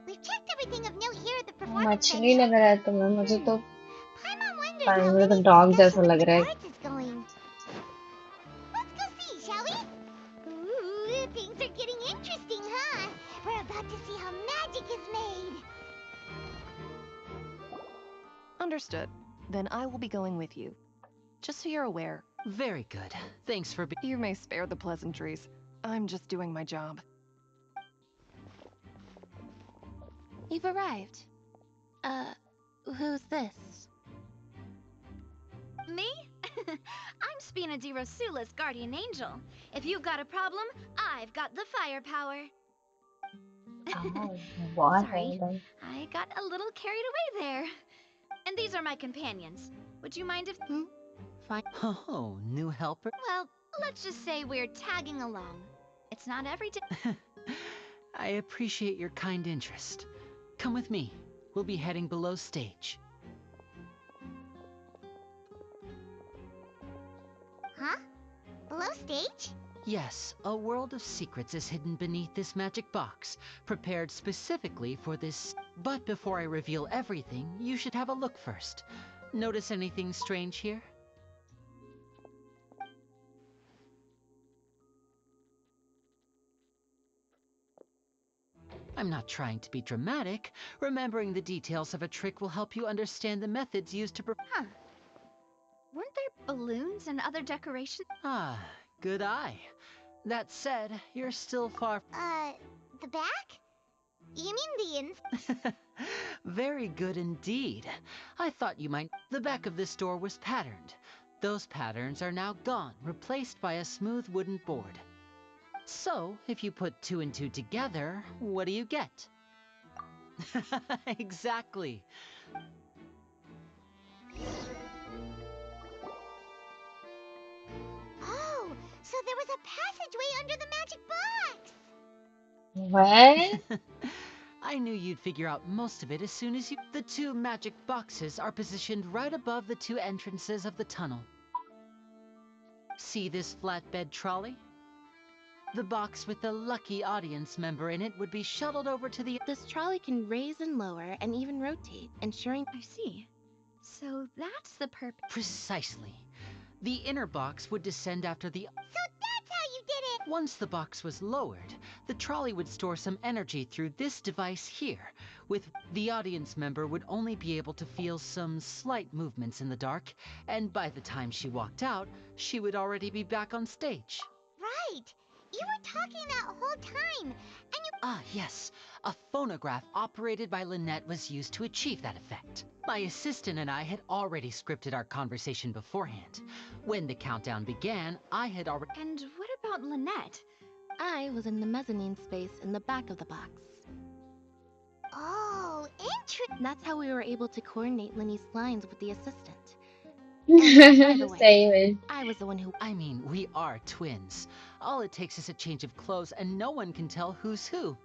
We've checked everything of note here at the performance मछली लग रहा है तुम्हें. मुझे तो Paimon wonders पानी how में तो Lenny's डॉग discussion जैसा with लग the रहा है. guards is going. Let's go see, shall we? Ooh, things are getting interesting, huh? We're about to see how magic is made. Understood. Then I will be going with you. Just so you're aware. Very good. Thanks for You may spare the pleasantries. I'm just doing my job. You've arrived. Who's this? Me? I'm Spina di Rosula's guardian angel. If you've got a problem, I've got the firepower. Oh, what? Sorry, I got a little carried away there. And these are my companions. Would you mind if... Fine. Oh, new helper? Well, let's just say we're tagging along. It's It's not every day. I appreciate your kind interest. Come with me. We'll be heading below stage. Huh? Below stage? Yes, a world of secrets is hidden beneath this magic box, prepared specifically for this. But before I reveal everything, you should have a look first. Notice anything strange here? I'm not trying to be dramatic. Remembering the details of a trick will help you understand the methods used to Huh. Weren't there balloons and other decorations? Ah, good eye. That said, you're still far. The back? You mean the ins? Very good indeed. I thought you might. The back of this door was patterned. Those patterns are now gone, replaced by a smooth wooden board. So, if you put 2 and 2 together, what do you get? Exactly. Oh, so there was a passageway under the magic box! What? I knew you'd figure out most of it as soon as you... The 2 magic boxes are positioned right above the 2 entrances of the tunnel. See this flatbed trolley? The box with the lucky audience member in it would be shuttled over to the... This trolley can raise and lower and even rotate, ensuring... I see. So that's the purpose. Precisely. The inner box would descend after the... So that's how you did it! Once the box was lowered, the trolley would store some energy through this device here. With the audience member would only be able to feel some slight movements in the dark, and by the time she walked out, she would already be back on stage. Right! You were talking that whole time, and you... Ah, yes. A phonograph operated by Lynette was used to achieve that effect. My assistant and I had already scripted our conversation beforehand. When the countdown began, I had already... And what about Lynette? I was in the mezzanine space in the back of the box. Oh, interesting. That's how we were able to coordinate Linny's lines with the assistant. By the way, Same. I was the one who... I mean, we are twins. All it takes is a change of clothes and no one can tell who's who.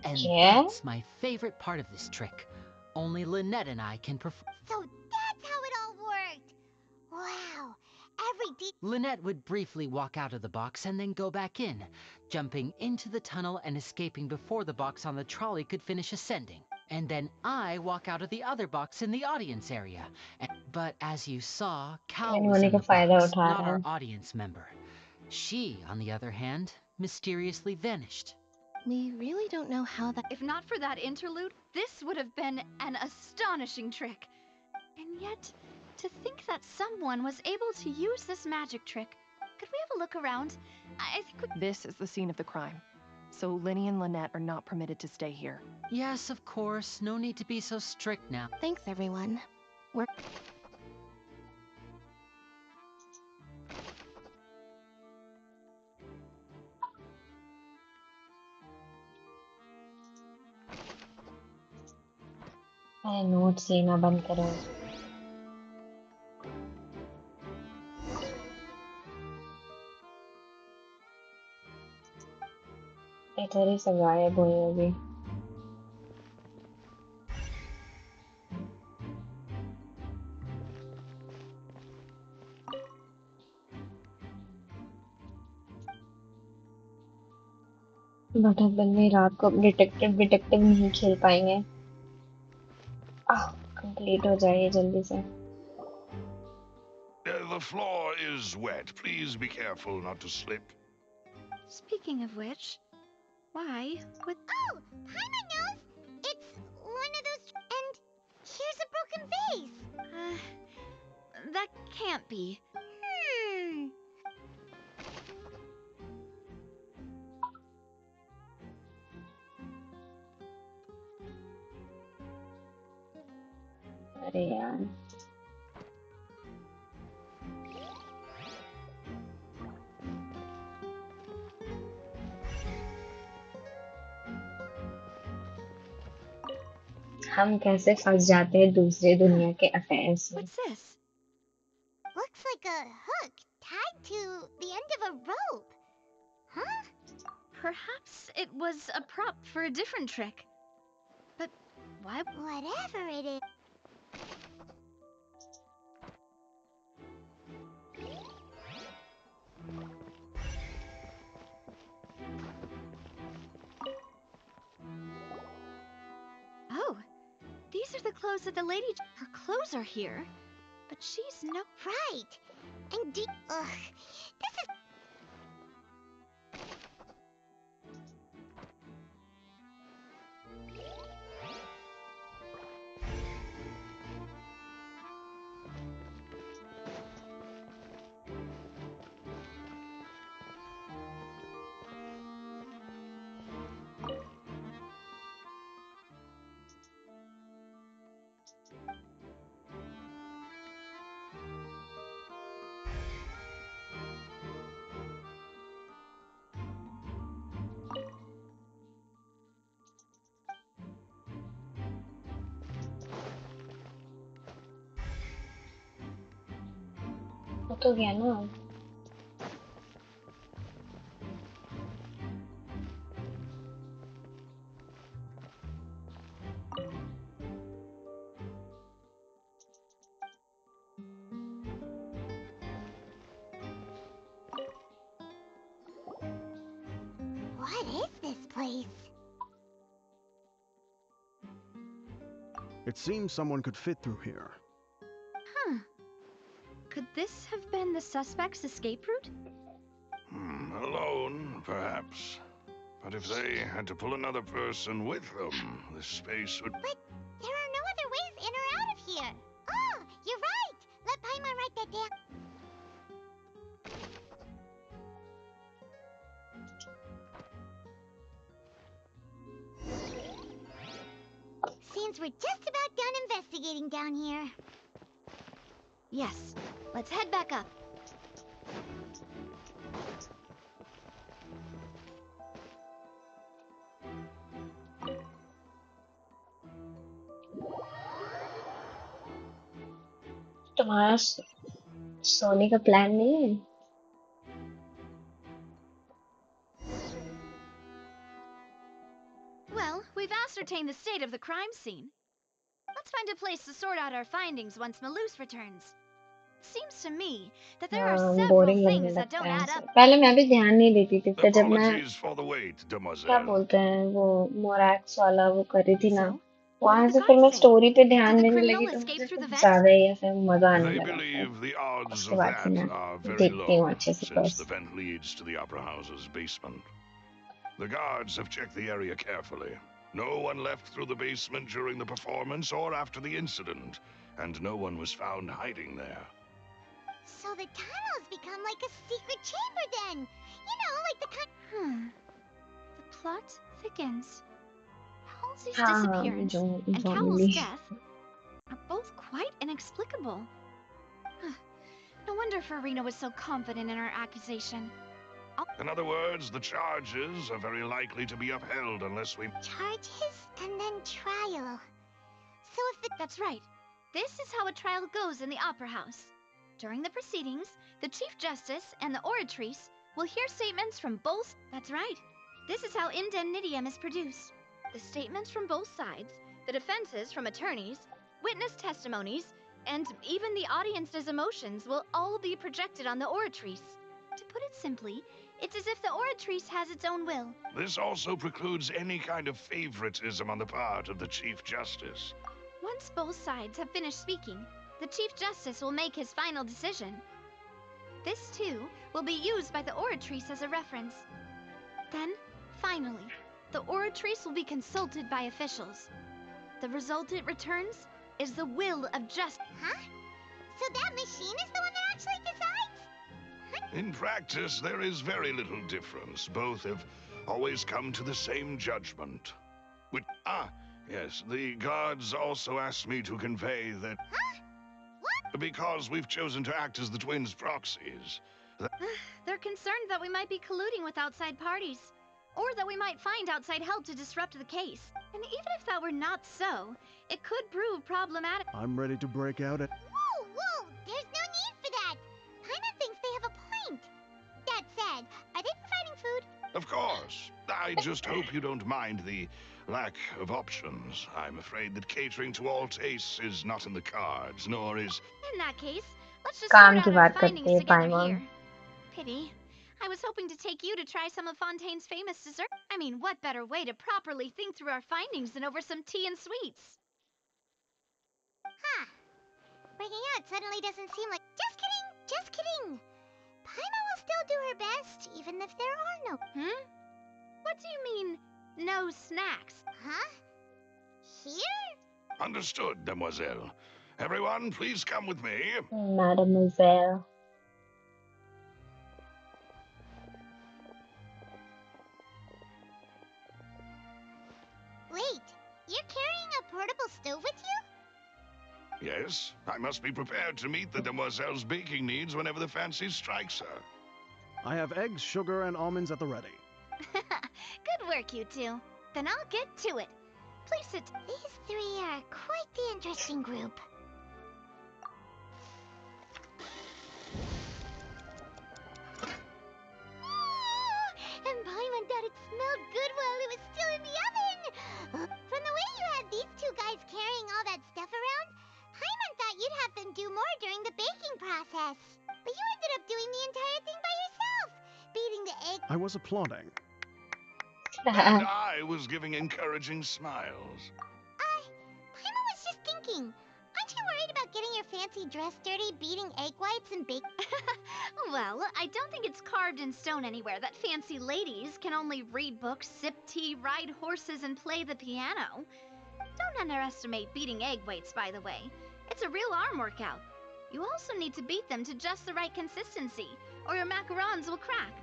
And Yeah? that's my favorite part of this trick. Only Lynette and I can perform. So that's how it all worked! Wow, Lynette would briefly walk out of the box and then go back in, jumping into the tunnel and escaping before the box on the trolley could finish ascending. And then I walk out of the other box in the audience area. But as you saw, Cal was in the box, not our audience member. She, on the other hand, mysteriously vanished. We really don't know how that... If not for that interlude, this would have been an astonishing trick. And yet, to think that someone was able to use this magic trick. Could we have a look around? I think we... This is the scene of the crime. So Linny and Lynette are not permitted to stay here. Yes, of course. No need to be so strict now. Thanks, everyone. We're... notes लेना बंद करो। इधर ही सब गायब हुए अभी। But बंदे रात को डिटेक्टिव नहीं खेल पाएंगे। कंप्लीट हो जाए जल्दी से। The floor is wet. Please be careful not to slip. Speaking of which, why would... Oh! Paimon knows! It's one of those... And here's a broken vase! That can't be. अरे यार हम कैसे फंस जाते हैं दूसरे दुनिया के अफेयर्स में। What's this? Looks like a hook tied to the end of a rope. Huh? Perhaps it was a prop for a different trick. But why? Whatever it is. Oh, these are the clothes that the lady... Her clothes are here, but she's no... Right. And ugh, this is... वो तो गया ना What is this place? It seems someone could fit through here. Huh. Could this have been the suspect's escape route? Alone, perhaps. But if they had to pull another person with them, this space would... But there are no other ways in or out of here. Oh, you're right. Let Paimon write that down. Seems we're just about done investigating down here. Yes. Let's head back up. तुम्हारा सोने का plan नहीं है Well, we've ascertained the state of the crime scene. Let's find a place to sort out our findings once Malus returns. Seems to me that there are several boring लगने things that लगता don't है add ऐसे up. पहले मैं भी ध्यान नहीं देती थी पर जब मैं Apologies for the wait, क्या demoiselle. बोलते हैं वो मोरैक्स वाला वो करी थी ना What वहां did the से फिर मैं guards say? स्टोरी पे ध्यान Did the देने criminal लगी तो escape मुझे through the कुछ vent? ज्यादा ही ऐसे मजा आने They लगा फिर believe the odds उसके of बाद से that मैं are very देखती हूँ low, अच्छे से since बस the vent leads to the Opera House's basement. The guards have checked the area carefully. No one left through the basement during the performance or after the incident, and no one was found hiding there. So the tunnels become like a secret chamber then. You know, like the kind... The plot thickens. Halsey's हाँ हाँ disappearance जो and जो Cowell's milli death are both quite inexplicable. No wonder Farina was so confident in her accusation. In other words, the charges are very likely to be upheld unless we... Charges and then trial. So if the... That's right. This is how a trial goes in the Opera House. During the proceedings, the Chief Justice and the Oratrice will hear statements from both... That's right. This is how indemnitium is produced. The statements from both sides, the defenses from attorneys, witness testimonies, and even the audience's emotions will all be projected on the Oratrice. To put it simply, it's as if the Oratrice has its own will. This also precludes any kind of favoritism on the part of the Chief Justice. Once both sides have finished speaking, the Chief Justice will make his final decision. This, too, will be used by the Oratrice as a reference. Then, finally, the Oratrice will be consulted by officials. The result it returns is the will of justice. Huh? So that machine is the one that actually decides? In practice, there is very little difference. Both have always come to the same judgment. Yes, the guards also asked me to convey that... Huh? What? Because we've chosen to act as the twins' proxies. They're concerned that we might be colluding with outside parties, or that we might find outside help to disrupt the case. And even if that were not so, it could prove problematic. I'm ready to break out at... Whoa, whoa! There's no need for that! Paimon thinks they have a point. That said, are they providing food? Of course. I just hope you don't mind the lack of options. I'm afraid that catering to all tastes is not in the cards, nor is... In that case, let's just काम sort की out our बात करते findings हैं together पाइमोन here. Pity. I was hoping to take you to try some of Fontaine's famous dessert. I mean, what better way to properly think through our findings than over some tea and sweets? Huh. Breaking out suddenly doesn't seem like... Just kidding! Just kidding! Paima will still do her best, even if there are no... What do you mean, no snacks? Huh? Here? Understood, demoiselle. Everyone, please come with me. mademoiselle Wait, you're carrying a portable stove with you? Yes, I must be prepared to meet the demoiselle's baking needs whenever the fancy strikes her. I have eggs, sugar, and almonds at the ready. Good work, you two. Then I'll get to it. Please sit. These three are quite the interesting group. And Paimon thought it smelled good while it was still in the oven. From the way you had these two guys carrying all that stuff around, Paimon thought you'd have them do more during the baking process. But you ended up doing the entire thing by yourself, beating the egg. I was applauding. And I was giving encouraging smiles. Paimon was just thinking. Aren't you worried about getting your fancy dress dirty, beating egg whites and baking? Well, I don't think it's carved in stone anywhere that fancy ladies can only read books, sip tea, ride horses, and play the piano. Don't underestimate beating egg whites, by the way. It's a real arm workout. You also need to beat them to just the right consistency, or your macarons will crack.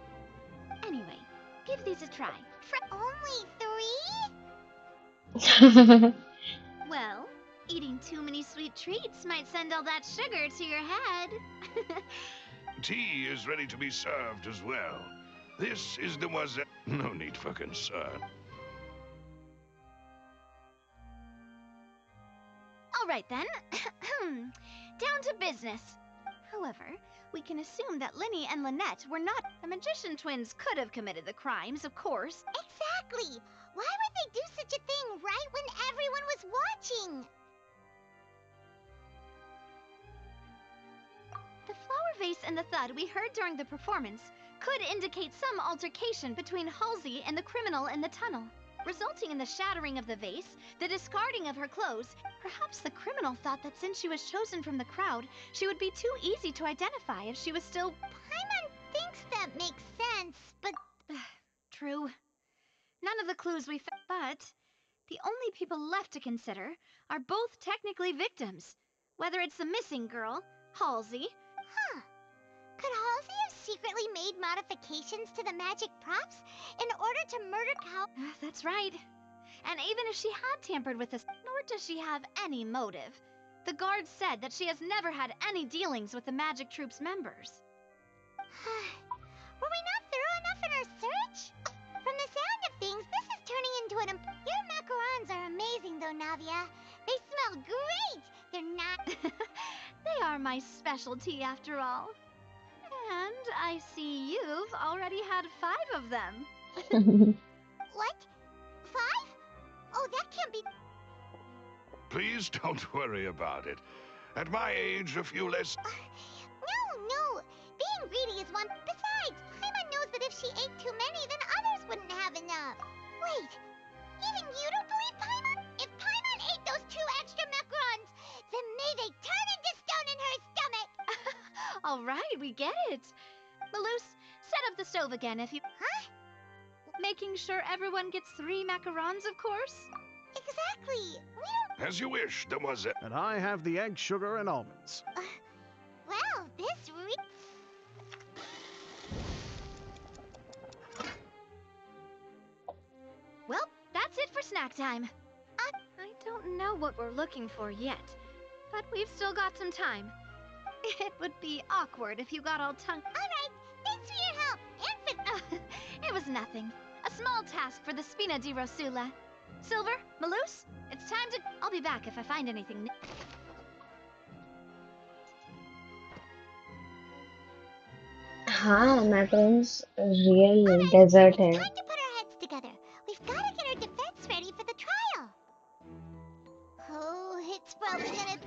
Anyway, give these a try. Only 3? Well, eating too many sweet treats might send all that sugar to your head. Tea is ready to be served as well. This is demoiselle... No need for concern. All right, then. Down to business. However, we can assume that Linny and Lynette were not... The magician twins could have committed the crimes, of course. Exactly! Why would they do such a thing right when everyone was watching? The flower vase and the thud we heard during the performance could indicate some altercation between Halsey and the criminal in the tunnel, resulting in the shattering of the vase, the discarding of her clothes. Perhaps the criminal thought that since she was chosen from the crowd, she would be too easy to identify if she was still... Paimon thinks that makes sense, but... True. None of the clues we found, but the only people left to consider are both technically victims. Whether it's the missing girl, Halsey... Huh. Could Halsey have secretly made modifications to the magic props in order to murder Cal? That's right. And even if she had tampered with this, nor does she have any motive. The guard said that she has never had any dealings with the magic troop's members. Were we not thorough enough in our search? From the sound of things, this is turning into an... Your macarons are amazing, though, Navia. They smell great! They're not... They are my specialty, after all. And I see you've already had 5 of them. What? 5? Oh, that can't be... Please don't worry about it. At my age, a few less... No. Being greedy is one... Besides, Paimon knows that if she ate too many, then others wouldn't have enough. Wait, even you don't believe Paimon? If Paimon ate those 2 extra macarons, then may they turn into stone in her stomach! All right, we get it. Maloose, set up the stove again if you... Huh? Making sure everyone gets 3 macarons, of course? Exactly. We don't... As you wish, demoiselle. And I have the egg, sugar, and almonds. Well, this Well, that's it for snack time. I don't know what we're looking for yet, but we've still got some time. It would be awkward if you got all tongue... All right, thanks for your help, and for... It was nothing. A small task for the Spina di Rosula. Silver, Maloose, it's time to... I'll be back if I find anything... हाँ, Macron's real desert है. Time to put our heads together. We've got to get our defense ready for the trial. Oh, it's probably gonna...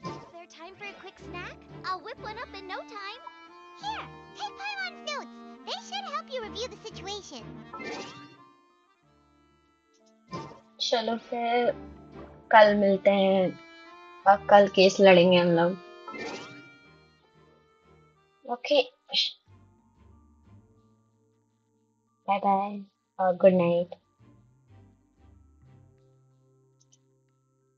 Is there time for a quick snack? I'll whip one up in no time. Here, take Paimon's notes. They should help you review the situation. चलो फिर कल मिलते हैं और कल case लड़ेंगे हम लोग. Okay, bye bye or good night.